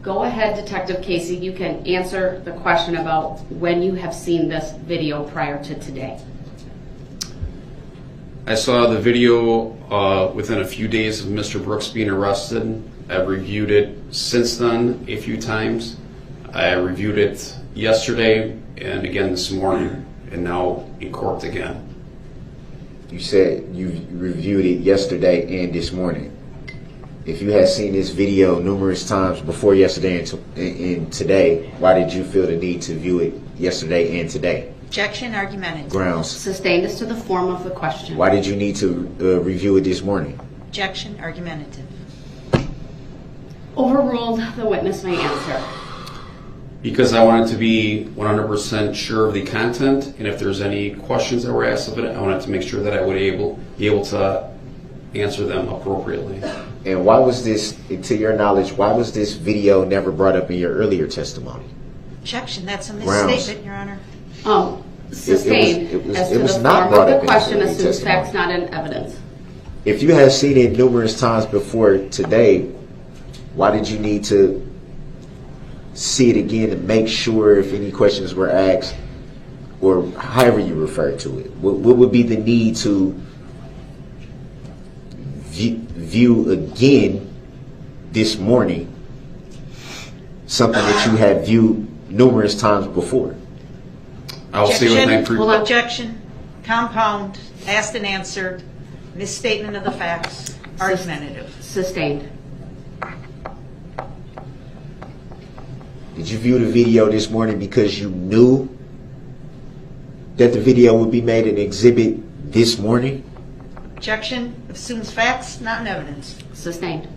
Go ahead, Detective Casey. You can answer the question about when you have seen this video prior to today. I saw the video within a few days of Mr. Brooks being arrested. I've reviewed it since then a few times. I reviewed it yesterday and again this morning, and now in court again. You said you reviewed it yesterday and this morning. If you had seen this video numerous times before yesterday and today, why did you feel the need to view it yesterday and today? Objection, argumentative. Grounds. Sustained as to the form of the question. Why did you need to review it this morning? Objection, argumentative. Overruled. The witness may answer. Because I wanted to be 100% sure of the content, and if there's any questions that were asked of it, I wanted to make sure that I would be able to answer them appropriately. And why was this, to your knowledge, why was this video never brought up in your earlier testimony? Objection, that's a Grounds. misstatement, Your Honor. Sustained it was as to the not form brought of up the in question the assumes testimony. facts not in evidence. If you have seen it numerous times before today, why did you need to see it again to make sure if any questions were asked, or however you refer to it? What would be the need to view again this morning something that you had viewed numerous times before? I'll say with my Objection, compound, asked and answered, misstatement of the facts, argumentative. Sustained. Did you view the video this morning because you knew that the video would be made an exhibit this morning? Objection assumes facts, not in evidence. Sustained.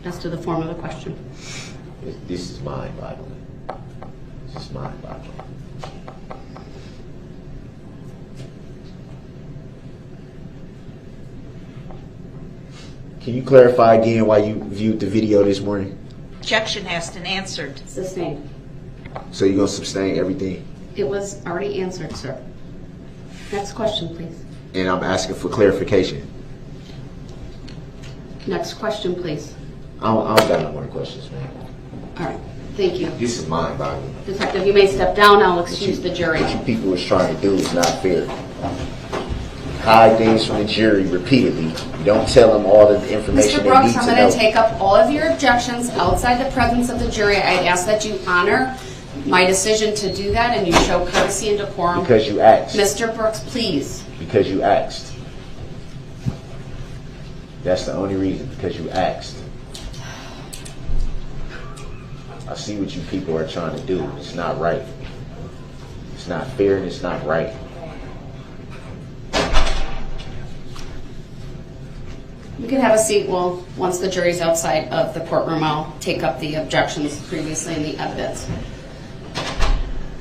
As to the form of the question. This is mind-boggling. This is mind-boggling. Can you clarify again why you viewed the video this morning? Objection asked and answered. Sustained. So you're going to sustain everything? It was already answered, sir. Next question, please. And I'm asking for clarification. Next question, please. I don't got no more questions, man. All right. Thank you. This is mind-boggling. Detective, you may step down. I'll excuse the jury. What you people is trying to do is not fair. Hide things from the jury repeatedly. You don't tell them all the information Mr. they Brooks, need I'm to going know. to take up all of your objections outside the presence of the jury. I ask that you honor my decision to do that and you show courtesy and decorum. Because you asked. Mr. Brooks, please. Because you asked. That's the only reason. Because you asked. I see what you people are trying to do. It's not right. It's not fair and it's not right. You can have a seat. Well, once the jury's outside of the courtroom, I'll take up the objections previously in the evidence.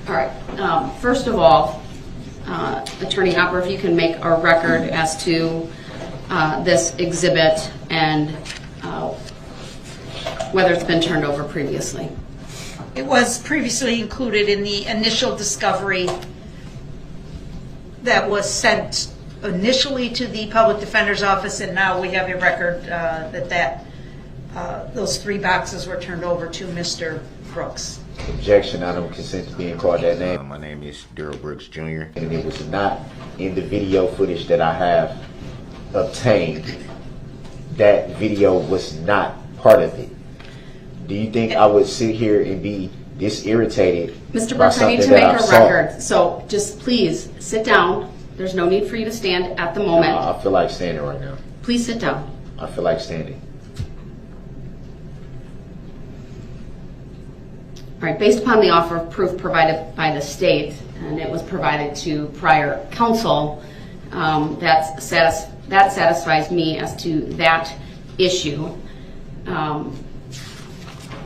All right. First of all, Attorney Hopper, if you can make a record as to this exhibit and whether it's been turned over previously. It was previously included in the initial discovery that was sent initially to the public defender's office, and now we have a record that those 3 boxes were turned over to Mr. Brooks. Objection. I don't consent to being called that name. My name is Darrell Brooks Jr. And it was not in the video footage that I have obtained. That video was not part of it. Do you think I would sit here and be this irritated? Mr. Brooks, I need to make a record. So just please sit down. There's no need for you to stand at the moment. I feel like standing right now. Please sit down. I feel like standing. All right, based upon the offer of proof provided by the state, and it was provided to prior counsel, that satisfies me as to that issue.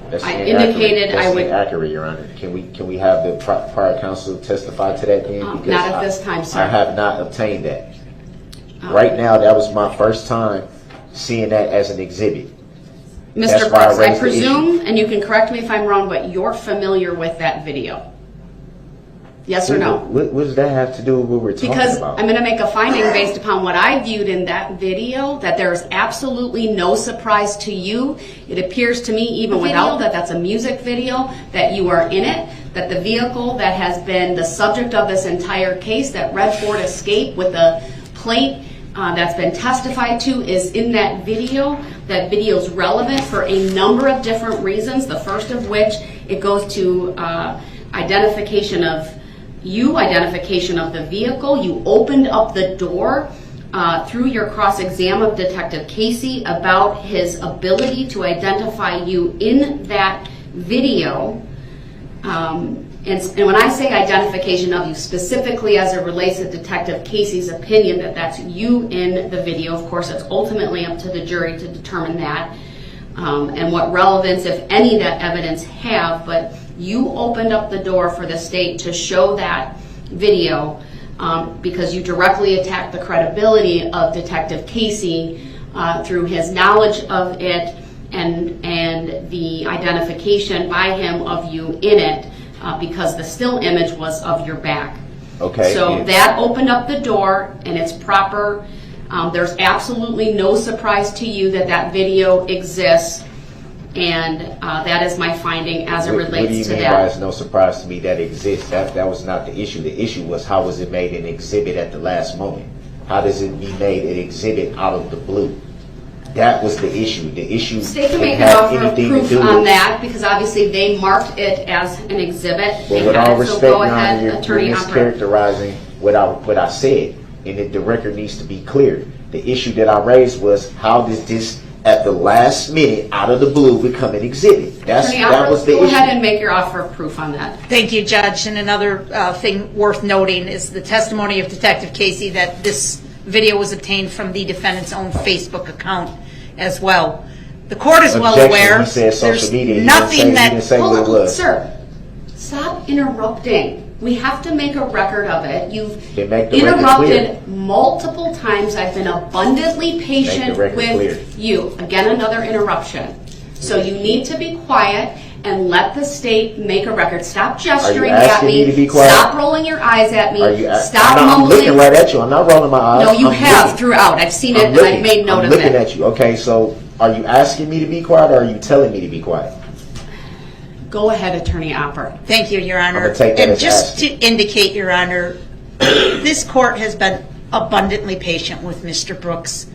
That's I indicated I would. Inaccurate, Your Honor. Can we have the prior counsel testify to that then? Not at this time, sir. I have not obtained that. Right now, that was my first time seeing that as an exhibit. Mr. Brooks, I presume, and you can correct me if I'm wrong, but you're familiar with that video. Yes or no? What does that have to do with what we're talking about? Because I'm going to make a finding based upon what I viewed in that video, that there is absolutely no surprise to you. It appears to me, even without that, that's a music video, that you are in it, that the vehicle that has been the subject of this entire case, that red Ford Escape with the plate that's been testified to, is in that video. That video is relevant for a number of different reasons, the first of which it goes to identification of you, identification of the vehicle. You opened up the door through your cross-exam of Detective Casey about his ability to identify you in that video. And when I say identification of you, specifically as it relates to Detective Casey's opinion that that's you in the video, of course it's ultimately up to the jury to determine that and what relevance, if any, that evidence have, but you opened up the door for the state to show that video because you directly attacked the credibility of Detective Casey through his knowledge of it and the identification by him of you in it. Because the still image was of your back. Okay. So that opened up the door, and it's proper. There's absolutely no surprise to you that that video exists, and that is my finding as it relates to that. What do you mean by it's no surprise to me that it exists? That was not the issue. The issue was how was it made an exhibit at the last moment? How does it be made an exhibit out of the blue? That was the issue. The issue State can didn't make an have offer of anything proof to do on with that because obviously they marked it as an exhibit. Well, with all respect, so go Your ahead, Honor, you're Attorney Hopper. mischaracterizing what I said, and the record needs to be clear. The issue that I raised was how does this at the last minute, out of the blue, become an exhibit. That was the issue. Go ahead and make your offer of proof on that. Thank you, Judge. And another thing worth noting is the testimony of Detective Casey that this video was obtained from the defendant's own Facebook account as well. The court is well aware. He said social media. There's nothing that. He didn't say what it was. Sir, stop interrupting. We have to make a record of it. You've interrupted multiple times. I've been abundantly patient with you. Again, another interruption. So you need to be quiet and let the state make a record. Stop gesturing at me. Stop rolling your eyes at me. Stop mumbling. I'm looking right at you. I'm not rolling my eyes. No, you have throughout. I've seen it and I've made note of it. I'm looking at you. Okay, so are you asking me to be quiet or are you telling me to be quiet? Go ahead, Attorney Opper. Thank you, Your Honor. I'm gonna take that and as just asking. to indicate, Your Honor, this court has been abundantly patient with Mr. Brooks.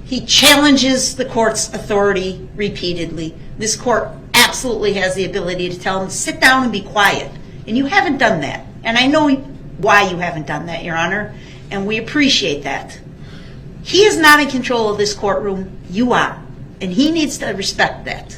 He challenges the court's authority repeatedly. This court absolutely has the ability to tell him, sit down and be quiet. And you haven't done that. And I know why you haven't done that, Your Honor, and we appreciate that. He is not in control of this courtroom. You are. And he needs to respect that.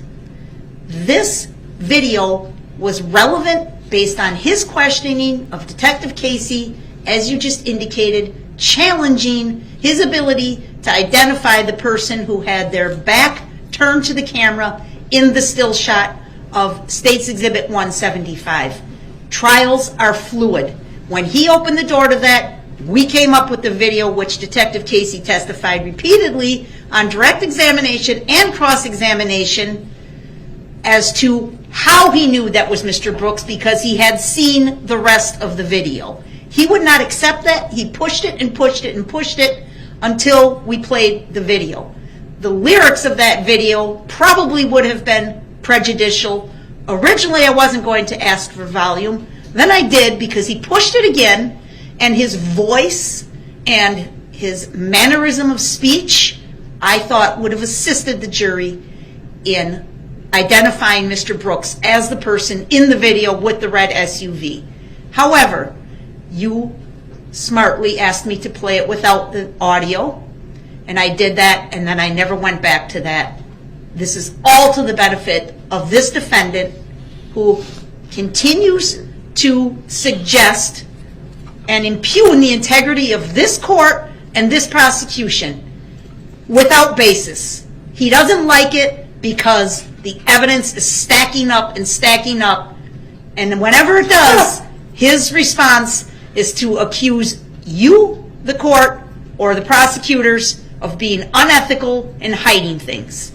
This video was relevant based on his questioning of Detective Casey, as you just indicated, challenging his ability to identify the person who had their back turned to the camera in the still shot of State's Exhibit 175. Trials are fluid. When he opened the door to that, we came up with the video which Detective Casey testified repeatedly on direct examination and cross-examination as to how he knew that was Mr. Brooks because he had seen the rest of the video. He would not accept that. He pushed it and pushed it and pushed it until we played the video. The lyrics of that video probably would have been prejudicial. Originally, I wasn't going to ask for volume. Then I did because he pushed it again, and his voice and his mannerism of speech, I thought, would have assisted the jury in identifying Mr. Brooks as the person in the video with the red SUV. However, you smartly asked me to play it without the audio, and I did that, and then I never went back to that. This is all to the benefit of this defendant who continues to suggest and impugn the integrity of this court and this prosecution without basis. He doesn't like it because the evidence is stacking up and stacking up, and whenever it does, his response is to accuse you, the court, or the prosecutors of being unethical and hiding things.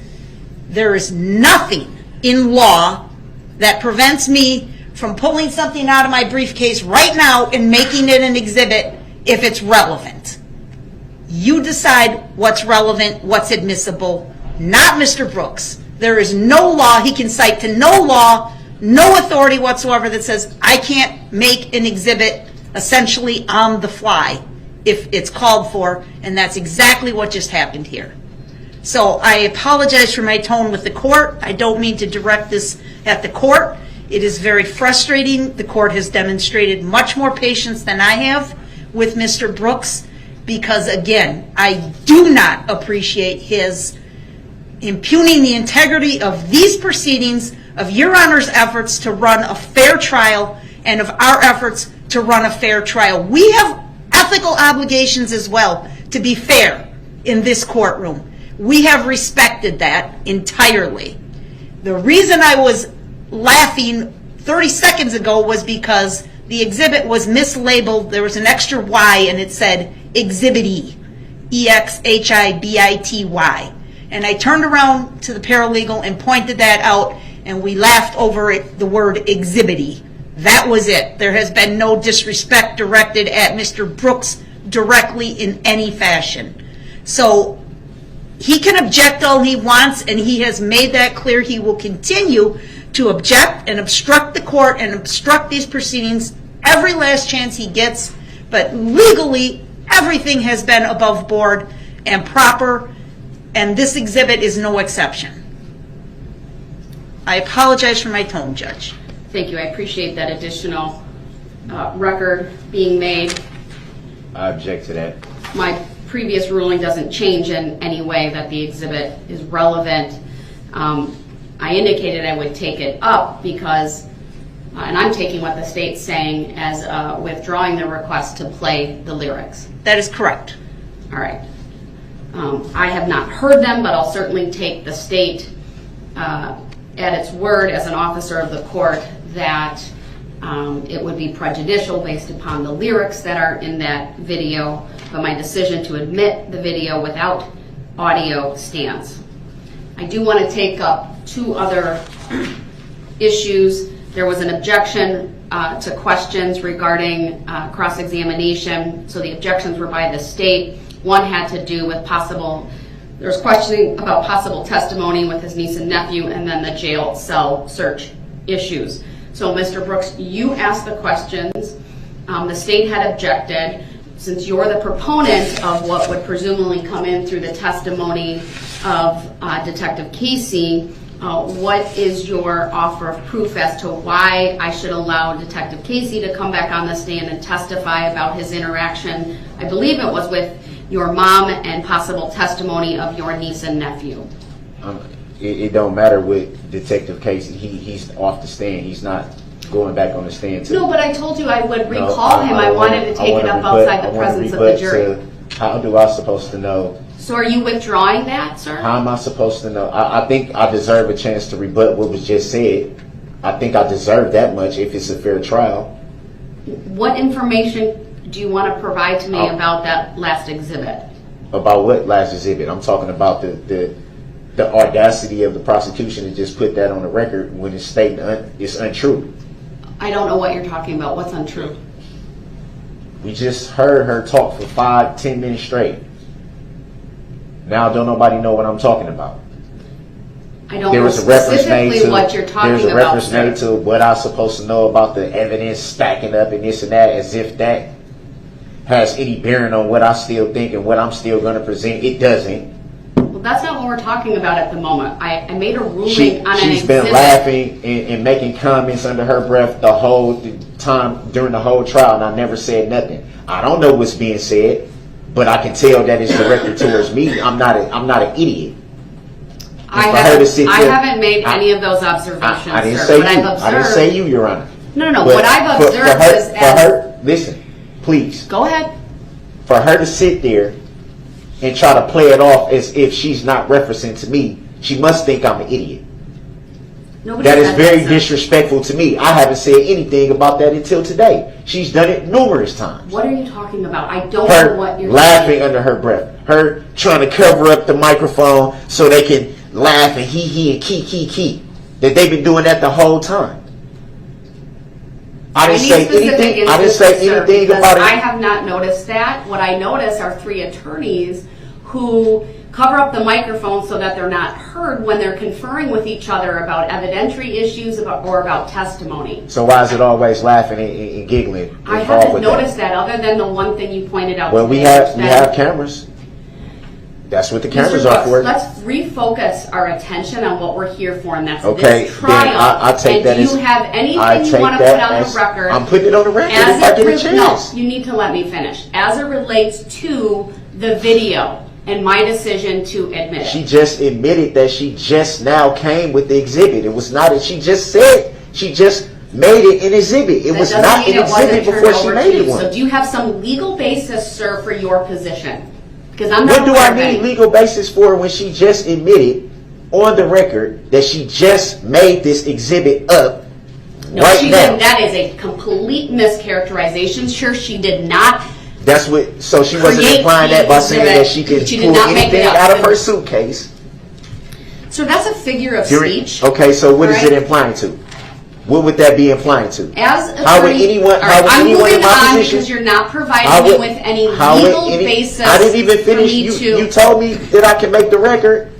There is nothing in law that prevents me from pulling something out of my briefcase right now and making it an exhibit if it's relevant. You decide what's relevant, what's admissible, not Mr. Brooks. There is no law, he can cite to no law, no authority whatsoever that says I can't make an exhibit essentially on the fly if it's called for, and that's exactly what just happened here. So I apologize for my tone with the court. I don't mean to direct this at the court. It is very frustrating. The court has demonstrated much more patience than I have with Mr. Brooks because, again, I do not appreciate his impugning the integrity of these proceedings, of Your Honor's efforts to run a fair trial, and of our efforts to run a fair trial. We have ethical obligations as well to be fair in this courtroom. We have respected that entirely. The reason I was laughing 30 seconds ago was because the exhibit was mislabeled. There was an extra Y and it said Exhibit E, EXHIBITY. And I turned around to the paralegal and pointed that out, and we laughed over it, the word exhibity. That was it. There has been no disrespect directed at Mr. Brooks directly in any fashion. So he can object all he wants, and he has made that clear. He will continue to object and obstruct the court and obstruct these proceedings every last chance he gets. But legally, everything has been above board and proper, and this exhibit is no exception. I apologize for my tone, Judge. Thank you. I appreciate that additional record being made. I object to that. My previous ruling doesn't change in any way that the exhibit is relevant. I indicated I would take it up because, and I'm taking what the state's saying as withdrawing the request to play the lyrics. That is correct. All right. I have not heard them, but I'll certainly take the state at its word as an officer of the court that it would be prejudicial based upon the lyrics that are in that video, but my decision to admit the video without audio stands. I do want to take up two other issues. There was an objection to questions regarding cross-examination, so the objections were by the state. One had to do with there was questioning about possible testimony with his niece and nephew, and then the jail cell search issues. So Mr. Brooks, you asked the questions. The state had objected. Since you're the proponent of what would presumably come in through the testimony of Detective Casey, what is your offer of proof as to why I should allow Detective Casey to come back on the stand and testify about his interaction, I believe it was with your mom, and possible testimony of your niece and nephew? It don't matter with Detective Casey. He's off the stand. He's not going back on the stand. No, but I told you I would recall him. I wanted to take it up outside the presence of the jury. How do I supposed to know? So are you withdrawing that, sir? How am I supposed to know? I think I deserve a chance to rebut what was just said. I think I deserve that much if it's a fair trial. What information do you want to provide to me about that last exhibit? About what last exhibit? I'm talking about the audacity of the prosecution to just put that on the record when it's stating it's untrue. I don't know what you're talking about. What's untrue? We just heard her talk for 5-10 minutes straight. Now don't nobody know what I'm talking about. I don't know specifically what you're talking about. There's a reference made to what I'm supposed to know about the evidence stacking up and this and that, as if that has any bearing on what I still think and what I'm still going to present. It doesn't. Well, that's not what we're talking about at the moment. I made a ruling on an exhibit. She's been laughing and making comments under her breath the whole time during the whole trial, and I never said nothing. I don't know what's being said, but I can tell that it's directed towards me. I'm not an idiot. I haven't made any of those observations, I didn't sir. say What you. I've observed, I didn't say you, Your Honor. No. What I've observed listen, please. Go ahead. For her to sit there and try to play it off as if she's not referencing to me, she must think I'm an idiot. That is very disrespectful to me. I haven't said anything about that until today. She's done it numerous times. What are you talking about? I don't know what you're laughing under her breath. Her trying to cover up the microphone so they can laugh and he and key. That they've been doing that the whole time. I didn't say anything. I didn't say anything about it. I have not noticed that. What I notice are 3 attorneys who cover up the microphone so that they're not heard when they're conferring with each other about evidentiary issues or about testimony. So why is it always laughing and giggling? I haven't noticed that other than the one thing you pointed out. Well, we have cameras. That's what the cameras are for. Let's refocus our attention on what we're here for, and that's this trial. Then I'll take that. Do you have anything you want to put on the record? I'm putting it on the record if I get a chance. No, you need to let me finish. As it relates to the video and my decision to admit it. She just admitted that she just now came with the exhibit. It was not that she just said she just made it an exhibit. It was not an exhibit before she made it one. So do you have some legal basis, sir, for your position? Because I'm What not do I need legal basis for when she just admitted on the record that she just made this exhibit up right now? That is a complete mischaracterization. Sure, she did not. That's what. So she wasn't implying that by saying that she could pull anything out of her suitcase. So that's a figure of speech. Okay, so what is it implying to? What would that be implying to? As attorney, how would anyone in my position? Because you're not providing me with any legal basis. I didn't even finish. You told me that I can make the record.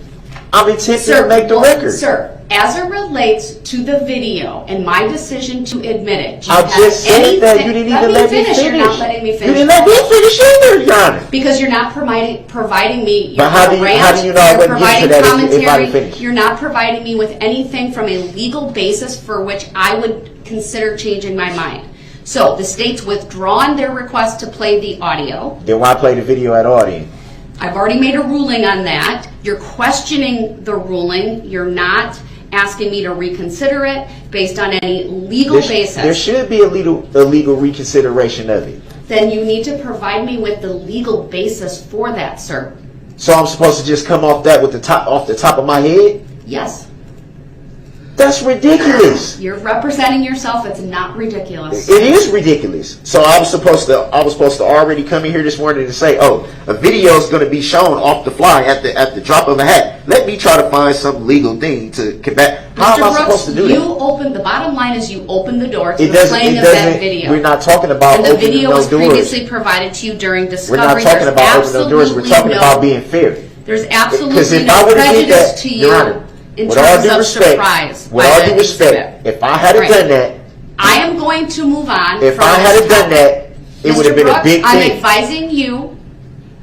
I'm attempting to make the record. Sir, as it relates to the video and my decision to admit it, I just said that you didn't even let me finish. You're not letting me finish. You didn't let me finish either, Your Honor. Because you're not providing me. But how do you know I wouldn't get to that if I finished? You're not providing me with anything from a legal basis for which I would consider changing my mind. So the state's withdrawn their request to play the audio. Then why play the video at all then? I've already made a ruling on that. You're questioning the ruling. You're not asking me to reconsider it based on any legal basis. There should be a legal reconsideration of it. Then you need to provide me with the legal basis for that, sir. So I'm supposed to just come off that with off the top of my head? Yes. That's ridiculous. You're representing yourself. It's not ridiculous. It is ridiculous. So I was supposed to already come in here this morning and say, oh, a video is going to be shown off the fly at the drop of a hat. Let me try to find some legal thing to combat. How am I supposed to do that? The bottom line is you opened the door to the playing of that video. We're not talking about opening those doors. And the video was previously provided to you during discovery. We're not talking about opening those doors. We're talking about being fair. There's absolutely no prejudice to you. In terms of surprise. With all due respect, if I had done that, I am going to move on. If I had done that, it would have been a big thing. I'm advising you.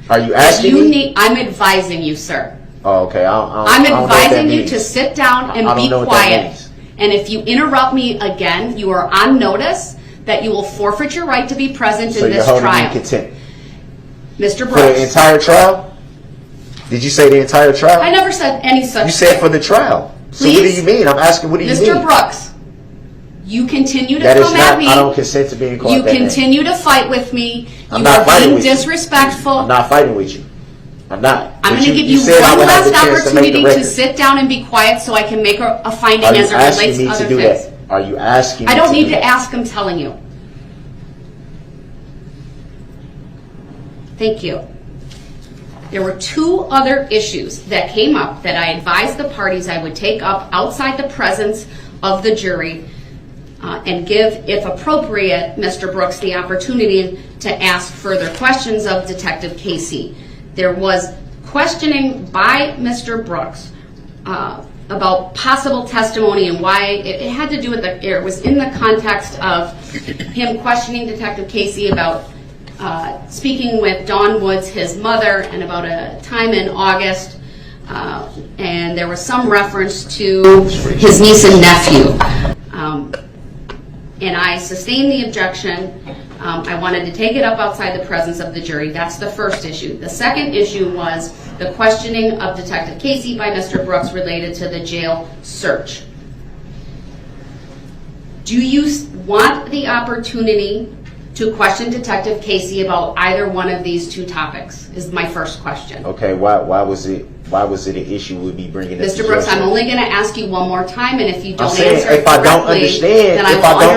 Are you asking me? I'm advising you, sir. Oh, okay. I'm advising you to sit down and be quiet. And if you interrupt me again, you are on notice that you will forfeit your right to be present in this trial. So you're holding me in contempt. Mr. Brooks. For the entire trial? Did you say the entire trial? I never said any such thing. You said for the trial. Please? So what do you mean? I'm asking, what do you mean? Mr. Brooks, you continue to come at me. I don't consent to being called that. You continue to fight with me. I'm not fighting with you. You are being disrespectful. I'm not fighting with you. I'm not. I'm going to give you one last opportunity to sit down and be quiet so I can make a finding as it relates to other things. Are you asking me to do that? I don't need to ask, I'm telling you. Thank you. There were two other issues that came up that I advised the parties I would take up outside the presence of the jury and give, if appropriate, Mr. Brooks the opportunity to ask further questions of Detective Casey. There was questioning by Mr. Brooks about possible testimony and why it had to do with it was in the context of him questioning Detective Casey about speaking with Dawn Woods, his mother, and about a time in August, and there was some reference to his niece and nephew. And I sustained the objection. I wanted to take it up outside the presence of the jury. That's the first issue. The second issue was the questioning of Detective Casey by Mr. Brooks related to the jail search. Do you want the opportunity to question Detective Casey about either one of these two topics is my first question. Okay, why was it an issue with me bringing it? Mr. Brooks, I'm only going to ask you one more time, and if you don't answer if I don't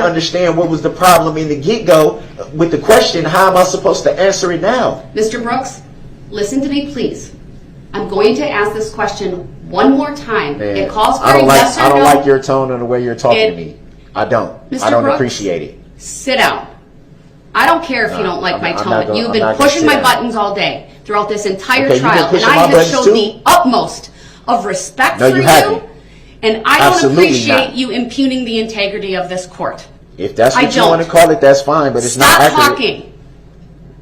understand what was the problem in the get-go with the question, how am I supposed to answer it now? Mr. Brooks, listen to me, please. I'm going to ask this question one more time. Man, it calls for a yes or no. I don't like your tone and the way you're talking to me. I don't. I don't appreciate it. Sit down. I don't care if you don't like my tone, but you've been pushing my buttons all day throughout this entire trial, and I have shown the utmost of respect for you, and I don't appreciate you impugning the integrity of this court. If that's what you want to call it, that's fine, but it's not accurate. Stop talking.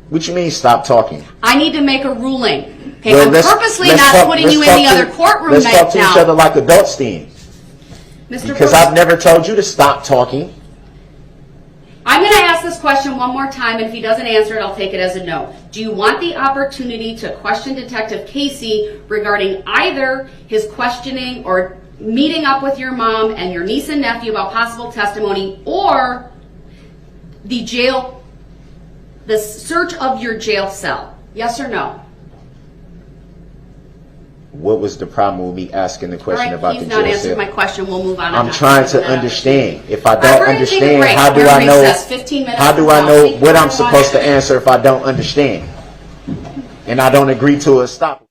What you mean, stop talking? I need to make a ruling. Okay, I'm purposely not putting you in the other courtroom right now. Let's talk to each other like adults then. Because I've never told you to stop talking. I'm going to ask this question one more time, and if he doesn't answer it, I'll take it as a no. Do you want the opportunity to question Detective Casey regarding either his questioning or meeting up with your mom and your niece and nephew about possible testimony, or the search of your jail cell? Yes or no? What was the problem with me asking the question about the jail cell? He's not answered my question. We'll move on. I'm trying to understand. If I don't understand, how do I know what I'm supposed to answer if I don't understand? And I don't agree to a stop.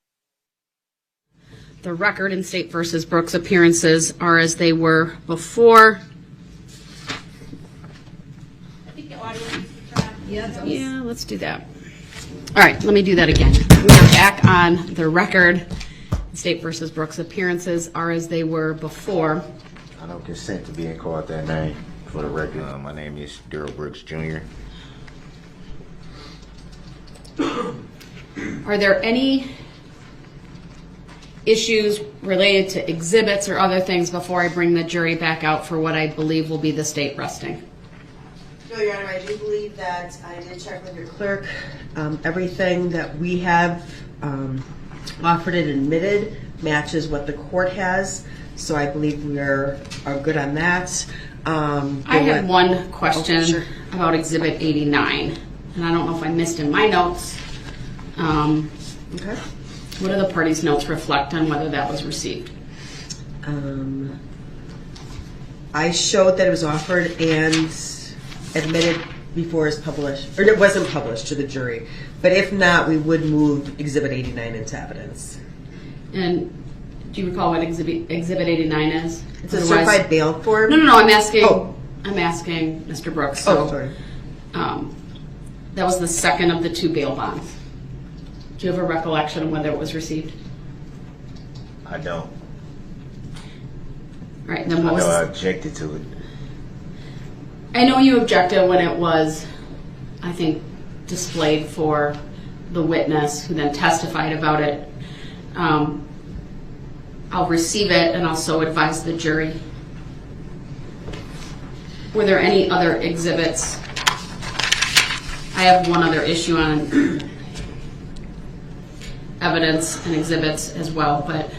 The record in State v. Brooks appearances are as they were before. Yeah, let's do that. All right, let me do that again. We are back on the record. State v. Brooks appearances are as they were before. I don't consent to being called that name for the record. My name is Darrell Brooks Jr. Are there any issues related to exhibits or other things before I bring the jury back out for what I believe will be the state resting? No, Your Honor, I do believe that I did check with your clerk. Everything that we have offered and admitted matches what the court has, so I believe we are good on that. I have one question sure. about Exhibit 89, and I don't know if I missed in my notes. Okay. What do the parties' notes reflect on whether that was received? I showed that it was offered and admitted before it's published, or it wasn't published to the jury. But if not, we would move Exhibit 89 into evidence. And do you recall what Exhibit 89 is? It's a certified bail form. No. I'm asking. Oh. I'm asking Mr. Brooks. Oh, sorry. That was the second of the 2 bail bonds. Do you have a recollection of whether it was received? I don't. All right. Then what I was? know I objected to it. I know you objected when it was, I think, displayed for the witness who then testified about it. I'll receive it and also advise the jury. Were there any other exhibits? I have one other issue on evidence and exhibits as well, but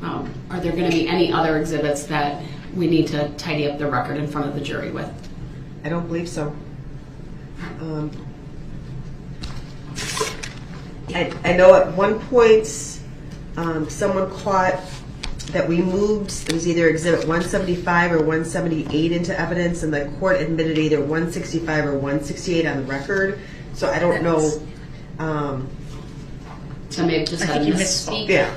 are there going to be any other exhibits that we need to tidy up the record in front of the jury with? I don't believe so. I know at one point someone caught that we moved, it was either Exhibit 175 or 178 into evidence, and the court admitted either 165 or 168 on the record. So I don't know. So maybe just had a misspeak. Yeah.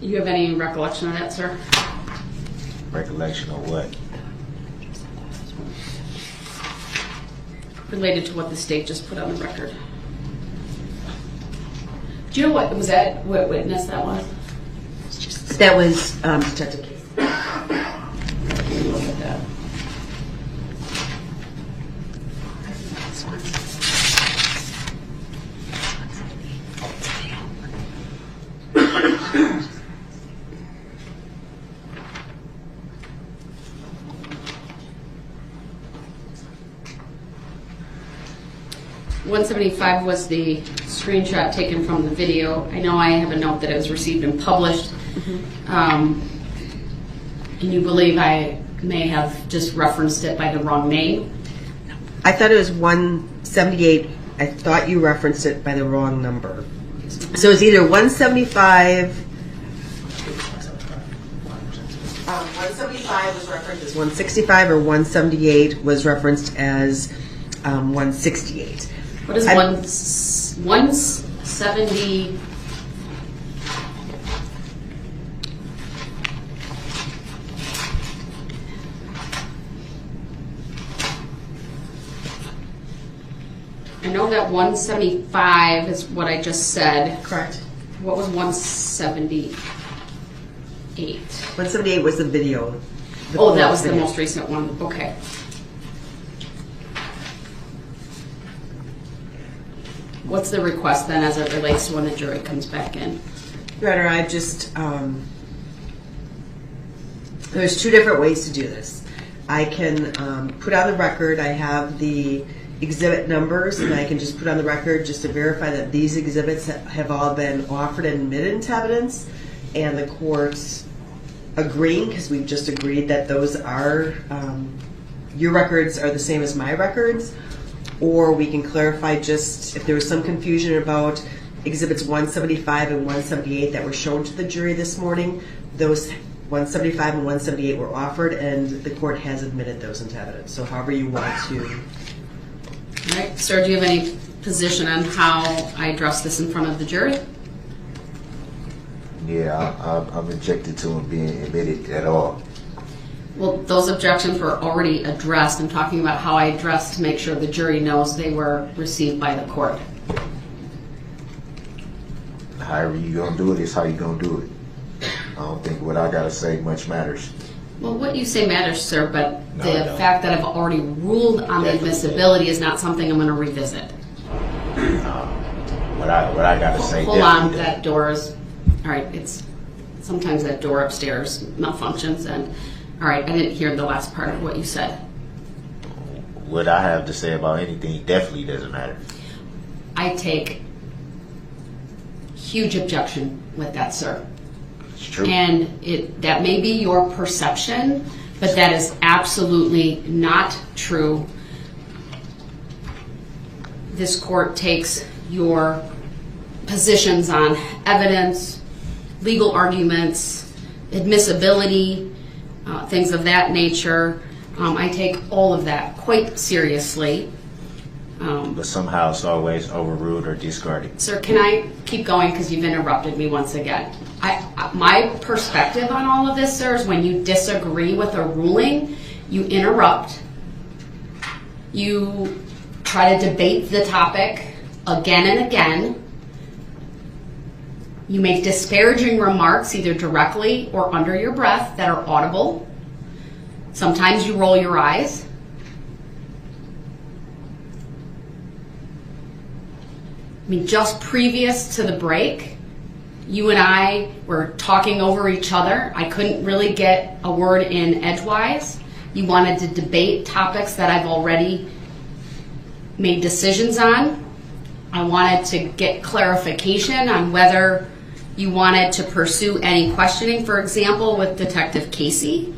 You have any recollection of that, sir? Recollection of what? Related to what the state just put on the record. Do you know what witness that was? That was Detective Case. Let me look at that. $175 was the screenshot taken from the video. I know I have a note that it was received and published. And you believe I may have just referenced it by the wrong name? I thought it was 178. I thought you referenced it by the wrong number. So it's either 175. 175 was referenced as 165, or 178 was referenced as 168. What is 170? I know that 175 is what I just said. Correct. What was 178? 178 was the video. Oh, that was the most recent one. Okay. What's the request then as it relates to when the jury comes back in? Your Honor, I just, there's 2 different ways to do this. I can put on the record, I have the exhibit numbers, and I can just put on the record just to verify that these exhibits have all been offered and admitted into evidence, and the court's agreeing, because we've just agreed that those are, your records are the same as my records. Or we can clarify just if there was some confusion about exhibits 175 and 178 that were shown to the jury this morning. Those 175 and 178 were offered, and the court has admitted those into evidence. So however you want to. All right, sir, do you have any position on how I address this in front of the jury? Yeah, I'm objected to them being admitted at all. Well, those objections were already addressed. I'm talking about how I addressed to make sure the jury knows they were received by the court. However you gonna do it is how you gonna do it. I don't think what I gotta say much matters. Well, what you say matters, sir, but No, the I don't. fact that I've already ruled on the admissibility is not something I'm going to revisit. What I gotta say. Hold on, definitely that door is, all right, it's, sometimes that door upstairs malfunctions, and, all right, I didn't hear the last part of what you said. What I have to say about anything definitely doesn't matter. I take huge objection with that, sir. It's true. And that may be your perception, but that is absolutely not true. This court takes your positions on evidence, legal arguments, admissibility, things of that nature. I take all of that quite seriously. But somehow it's always overruled or discarded. Sir, can I keep going because you've interrupted me once again? My perspective on all of this, sir, is when you disagree with a ruling, you interrupt, you try to debate the topic again and again, you make disparaging remarks either directly or under your breath that are audible. Sometimes you roll your eyes. I mean, just previous to the break, you and I were talking over each other. I couldn't really get a word in edgewise. You wanted to debate topics that I've already made decisions on. I wanted to get clarification on whether you wanted to pursue any questioning, for example, with Detective Casey.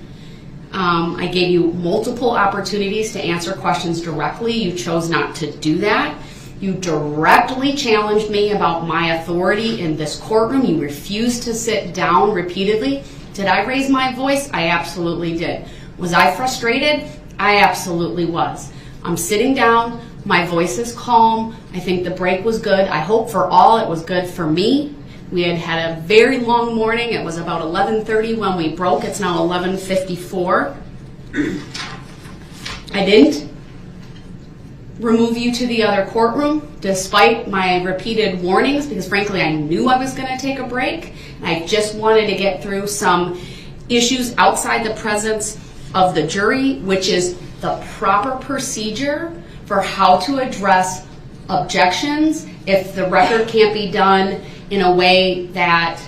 I gave you multiple opportunities to answer questions directly. You chose not to do that. You directly challenged me about my authority in this courtroom. You refused to sit down repeatedly. Did I raise my voice? I absolutely did. Was I frustrated? I absolutely was. I'm sitting down. My voice is calm. I think the break was good. I hope for all it was good for me. We had a very long morning. It was about 11:30 when we broke. It's now 11:54. I didn't remove you to the other courtroom despite my repeated warnings because frankly I knew I was going to take a break. I just wanted to get through some issues outside the presence of the jury, which is the proper procedure for how to address objections if the record can't be done in a way that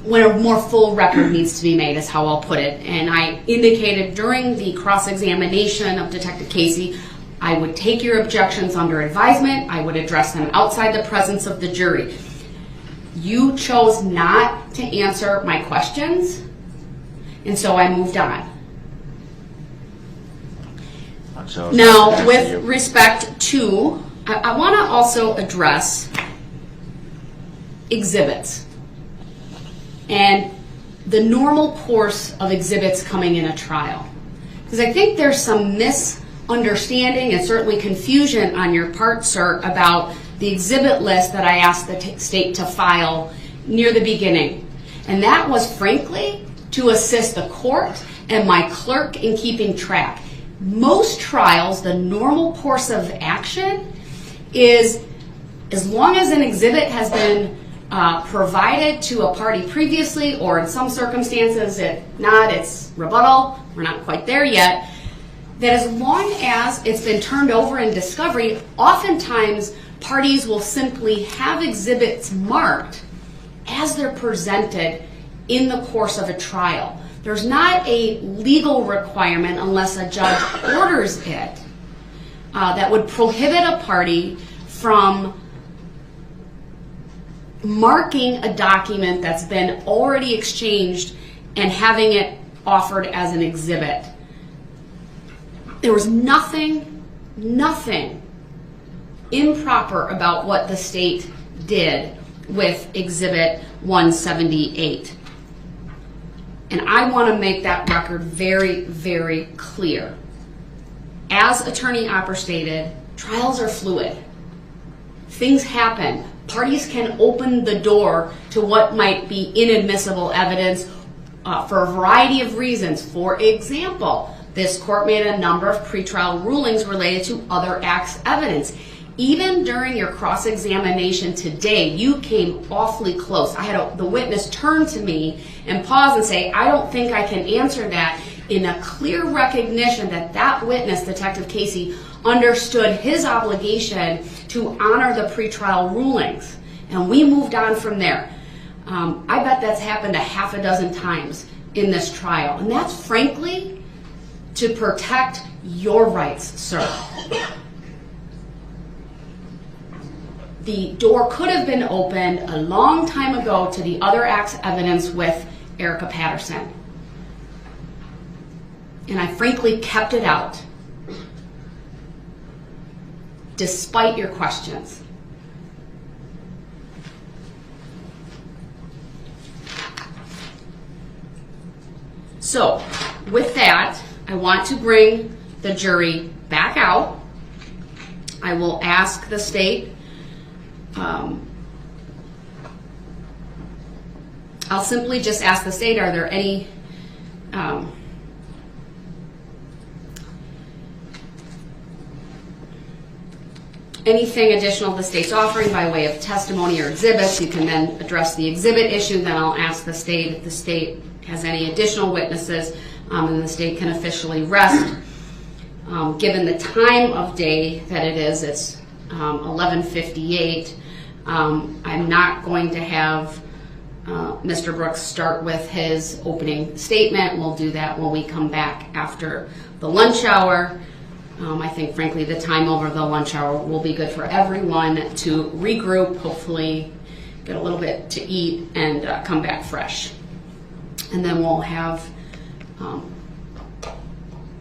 when a more full record needs to be made is how I'll put it. And I indicated during the cross-examination of Detective Casey, I would take your objections under advisement. I would address them outside the presence of the jury. You chose not to answer my questions, and so I moved on. Now, with respect to, I want to also address exhibits and the normal course of exhibits coming in a trial. Because I think there's some misunderstanding and certainly confusion on your part, sir, about the exhibit list that I asked the state to file near the beginning. And that was, frankly, to assist the court and my clerk in keeping track. Most trials, the normal course of action is as long as an exhibit has been provided to a party previously, or in some circumstances, if not, it's rebuttal, we're not quite there yet, that as long as it's been turned over in discovery, oftentimes parties will simply have exhibits marked as they're presented in the course of a trial. There's not a legal requirement unless a judge orders it that would prohibit a party from marking a document that's been already exchanged and having it offered as an exhibit. There was nothing improper about what the state did with Exhibit 178. And I want to make that record very, very clear. As Attorney Opper stated, trials are fluid. Things happen. Parties can open the door to what might be inadmissible evidence for a variety of reasons. For example, this court made a number of pretrial rulings related to other acts evidence. Even during your cross-examination today, you came awfully close. I had the witness turn to me and pause and say, I don't think I can answer that, in a clear recognition that that witness, Detective Casey, understood his obligation to honor the pretrial rulings. And we moved on from there. I bet that's happened a half a dozen times in this trial. And that's frankly to protect your rights, sir. the door could have been opened a long time ago to the other act's evidence with Erica Patterson. And I frankly kept it out, despite your questions. So, with that, I want to bring the jury back out. I will ask the state, I'll simply just ask the state, are there any anything additional the state's offering by way of testimony or exhibits? You can then address the exhibit issue. Then I'll ask the state if the state has any additional witnesses, and the state can officially rest. Given the time of day that it is, it's 11:58. I'm not going to have Mr. Brooks start with his opening statement. We'll do that when we come back after the lunch hour. I think, frankly, the time over the lunch hour will be good for everyone to regroup, hopefully get a little bit to eat, and come back fresh. And then we'll have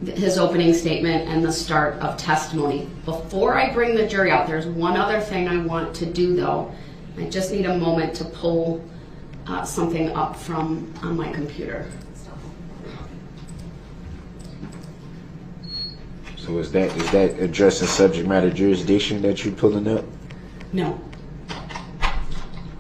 his opening statement and the start of testimony. Before I bring the jury out, there's one other thing I want to do, though. I just need a moment to pull something up from on my computer. So is that addressing subject matter jurisdiction that you're pulling up? No.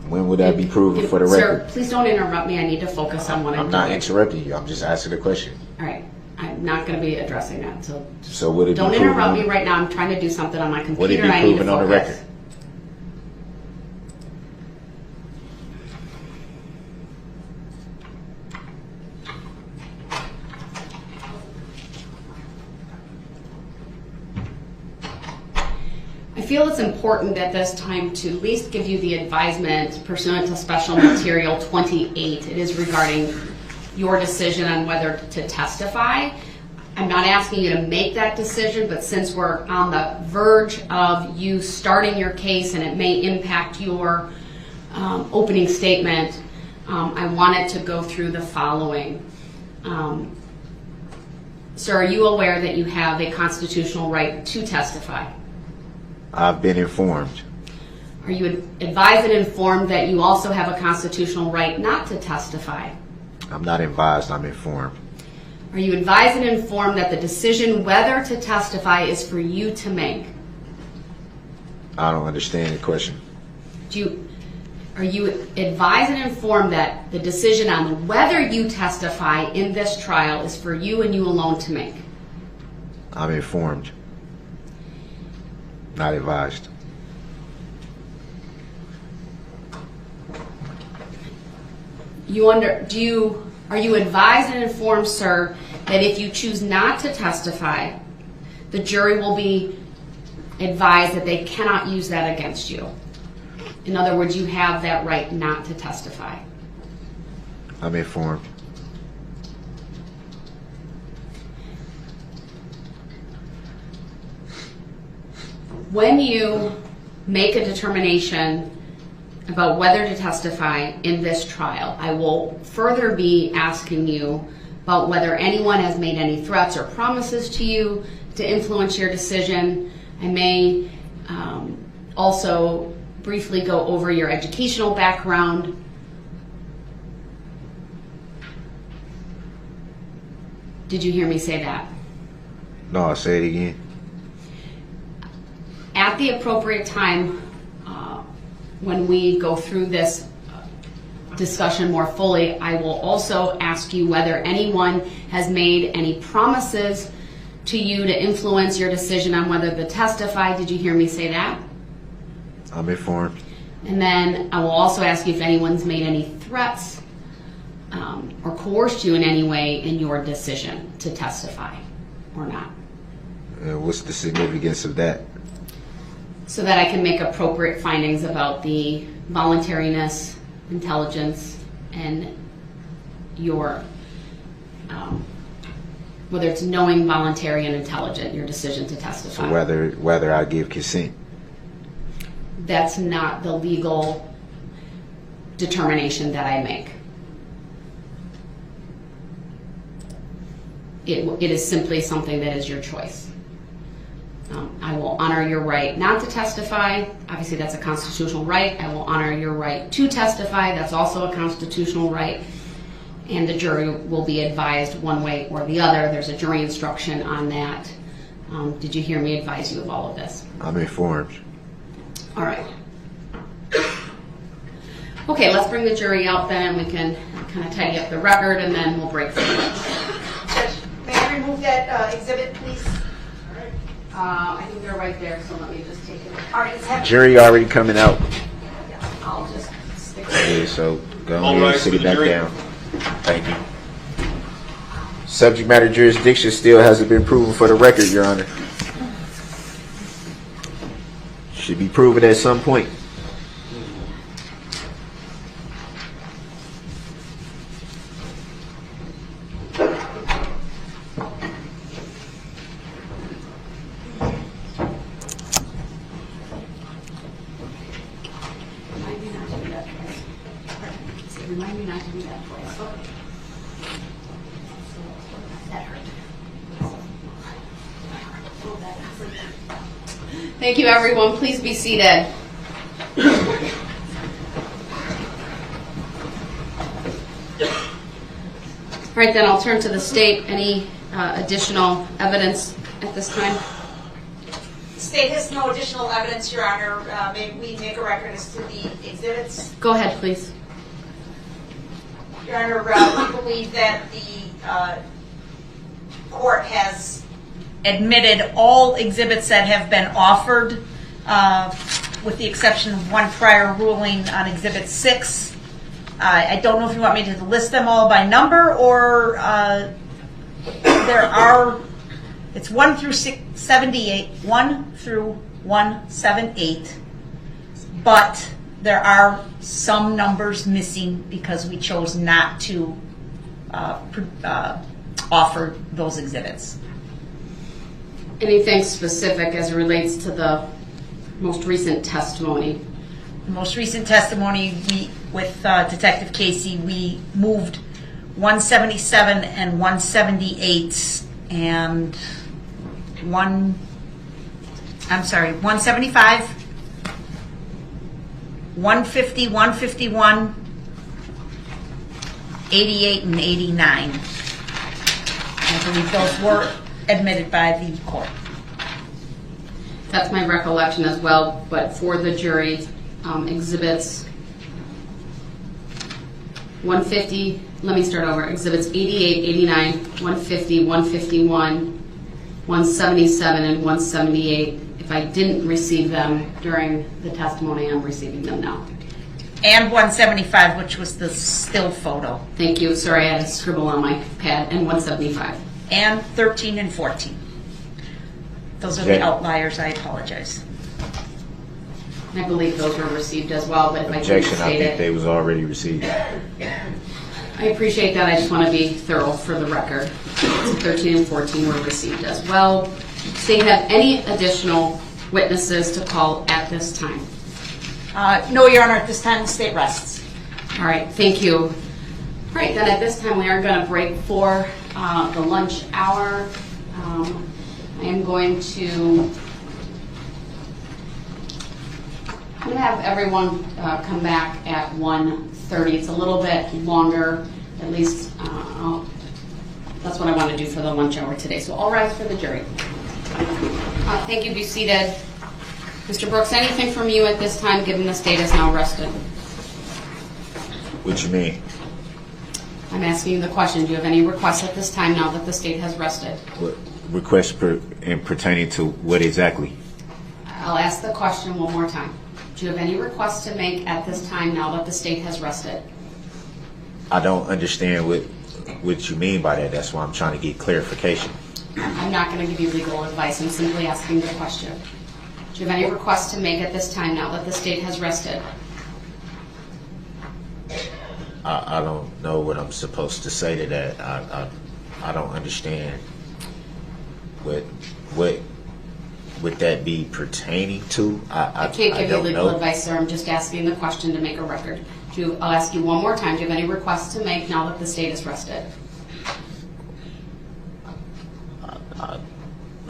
When would that be proven for the record? Sir, please don't interrupt me. I need to focus on what I'm doing. I'm not interrupting you. I'm just asking a question. All right. I'm not going to be addressing that. So would it don't be interrupt me right now. I'm trying to do something on my computer. Would it be and I need to proven on the focus. record? I feel it's important at this time to at least give you the advisement pursuant to Special Material 28. It is regarding your decision on whether to testify. I'm not asking you to make that decision, but since we're on the verge of you starting your case and it may impact your opening statement, I wanted to go through the following. Sir, are you aware that you have a constitutional right to testify? I've been informed. Are you advised and informed that you also have a constitutional right not to testify? I'm not advised, I'm informed. Are you advised and informed that the decision whether to testify is for you to make? I don't understand the question. Are you advised and informed that the decision on whether you testify in this trial is for you and you alone to make? I'm informed. Not advised. Are you advised and informed, sir, that if you choose not to testify, the jury will be advised that they cannot use that against you? In other words, you have that right not to testify. I'm informed. When you make a determination about whether to testify in this trial, I will further be asking you about whether anyone has made any threats or promises to you to influence your decision. I may also briefly go over your educational background. Did you hear me say that? No, I'll say it again. At the appropriate time, when we go through this discussion more fully, I will also ask you whether anyone has made any promises to you to influence your decision on whether to testify. Did you hear me say that? I'm informed. And then I will also ask you if anyone's made any threats or coerced you in any way in your decision to testify or not. What's the significance of that? So that I can make appropriate findings about the voluntariness, intelligence, and your, whether it's knowing, voluntary, and intelligent, your decision to testify. So whether I give consent. that's not the legal determination that I make. It is simply something that is your choice. I will honor your right not to testify. Obviously, that's a constitutional right. I will honor your right to testify. That's also a constitutional right. And the jury will be advised one way or the other. There's a jury instruction on that. Did you hear me advise you of all of this? I'm informed. All right. Okay, let's bring the jury out then, and we can kind of tidy up the record, and then we'll break for lunch. Judge, may I remove that exhibit, please? I think they're right there, so let me just take it. All right, it's Jury already coming out. I'll just stick it. Okay, so go All ahead right, and sit for it the back jury. down. Thank you. Subject matter jurisdiction still hasn't been proven for the record, Your Honor. Should be proven at some point. Remind me not to do that twice. Remind me not to do that twice. That hurt. Thank you, everyone. Please be seated. All right, then I'll turn to the state. Any additional evidence at this time? State has no additional evidence, Your Honor. May we make a record as to the exhibits? Go ahead, please. Your Honor, we believe that the court has admitted all exhibits that have been offered, with the exception of one prior ruling on Exhibit 6. I don't know if you want me to list them all by number, or there are, it's 1 through 78, 1 through 178, but there are some numbers missing because we chose not to offer those exhibits. Anything specific as it relates to the most recent testimony? The most recent testimony, with Detective Casey, we moved 177 and 178 and 175, 150, 151, 88, and 89. I believe those were admitted by the court. That's my recollection as well, but for the jury, exhibits 150, let me start over, exhibits 88, 89, 150, 151, 177, and 178. If I didn't receive them during the testimony, I'm receiving them now. And 175, which was the still photo. Thank you. Sorry, I had to scribble on my pad. And 175. And 13 and 14. Those are the outliers. I apologize. I believe those were received as well, but if I didn't Objection, I state think it, they was already received. I appreciate that. I just want to be thorough for the record. 13 and 14 were received as well. Do they have any additional witnesses to call at this time? No, Your Honor. At this time, the state rests. All right. Thank you. All right. Then at this time, we are going to break for the lunch hour. I am going to have everyone come back at 1:30. It's a little bit longer, at least that's what I want to do for the lunch hour today. So all rise for the jury. Thank you. Be seated. Mr. Brooks, anything from you at this time, given the state is now rested? What you mean? I'm asking you the question. Do you have any requests at this time now that the state has rested? What request pertaining to what exactly? I'll ask the question one more time. Do you have any requests to make at this time now that the state has rested? I don't understand what you mean by that. That's why I'm trying to get clarification. I'm not going to give you legal advice. I'm simply asking the question. Do you have any requests to make at this time now that the state has rested? I don't know what I'm supposed to say to that. I don't understand what would that be pertaining to? I can't give you don't legal know. advice, sir. I'm just asking the question to make a record. I'll ask you one more time. Do you have any requests to make now that the state is rested?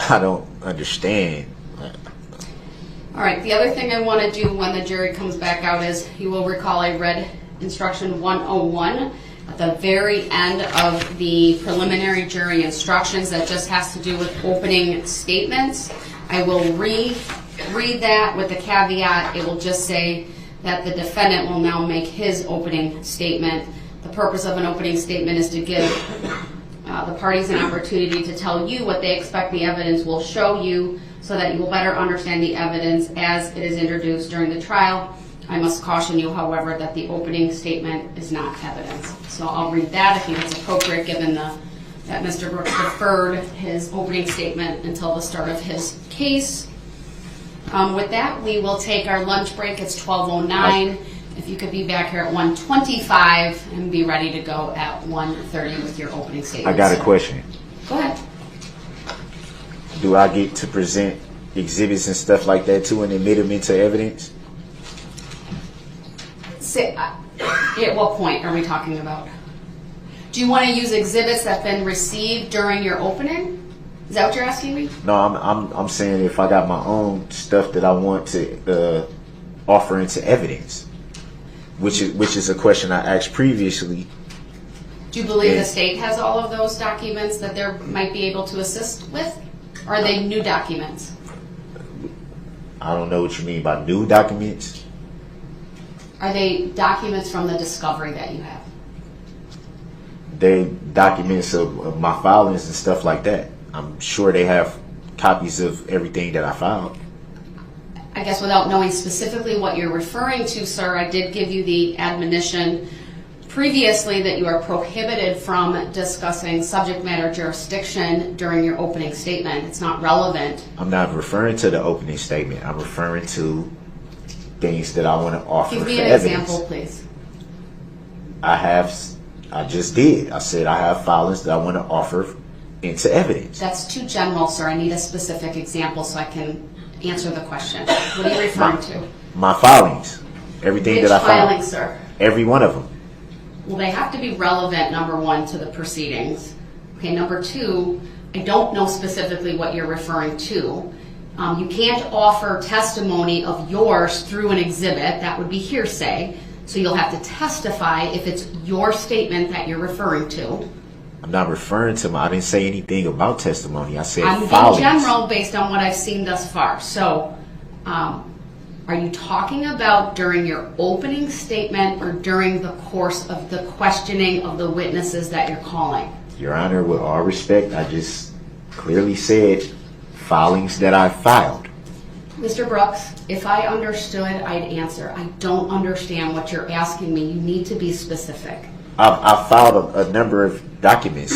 I don't understand. All right, the other thing I want to do when the jury comes back out is you will recall I read instruction 101 at the very end of the preliminary jury instructions that just has to do with opening statements. I will read that with the caveat. It will just say that the defendant will now make his opening statement. The purpose of an opening statement is to give the parties an opportunity to tell you what they expect the evidence will show you so that you will better understand the evidence as it is introduced during the trial. I must caution you, however, that the opening statement is not evidence. So I'll read that. I think it's appropriate given that Mr. Brooks deferred his opening statement until the start of his case. With that, we will take our lunch break. It's 12:09. If you could be back here at 1:25 and be ready to go at 1:30 with your opening statement. I got a question. Go ahead. Do I get to present exhibits and stuff like that too and admit them into evidence? At what point are we talking about? Do you want to use exhibits that have been received during your opening? Is that what you're asking me? No, I'm saying if I got my own stuff that I want to offer into evidence, which is a question I asked previously. Do you believe the state has all of those documents that they might be able to assist with? Or are they new documents? I don't know what you mean by new documents. Are they documents from the discovery that you have? They documents of my filings and stuff like that. I'm sure they have copies of everything that I filed. I guess without knowing specifically what you're referring to, sir, I did give you the admonition previously that you are prohibited from discussing subject matter jurisdiction during your opening statement. It's not relevant. I'm not referring to the opening statement. I'm referring to things that I want to offer for evidence. Give me an example, please. I just did. I said I have filings that I want to offer into evidence. That's too general, sir. I need a specific example so I can answer the question. What are you referring to? My filings. Everything that I filed. Which filings, sir? Every one of them. Well, they have to be relevant, number one, to the proceedings. Okay, number two, I don't know specifically what you're referring to. You can't offer testimony of yours through an exhibit. That would be hearsay. So you'll have to testify if it's your statement that you're referring to. I'm not referring to I didn't say anything about testimony. I said I'm filings. being general based on what I've seen thus far. So are you talking about during your opening statement or during the course of the questioning of the witnesses that you're calling? Your Honor, with all respect, I just clearly said filings that I filed. Mr. Brooks, if I understood, I'd answer. I don't understand what you're asking me. You need to be specific. I filed a number of documents.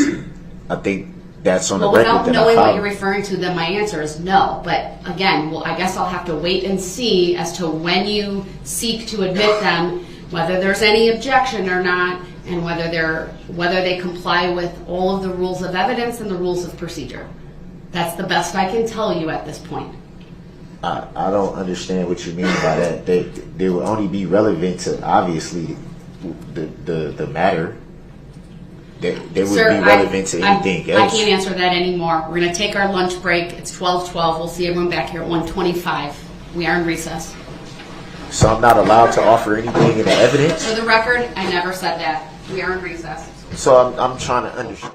I think that's on the record without that knowing I filed. what you're referring to, then my answer is no. But again, I guess I'll have to wait and see as to when you seek to admit them, whether there's any objection or not, and whether they comply with all of the rules of evidence and the rules of procedure. That's the best I can tell you at this point. I don't understand what you mean by that. They will only be relevant to obviously the matter. They would be relevant to anything else. I can't answer that anymore. We're going to take our lunch break. It's 12:12. We'll see everyone back here at 1:25. We are in recess. So I'm not allowed to offer anything in the evidence? For the record, I never said that. We are in recess. So I'm trying to understand.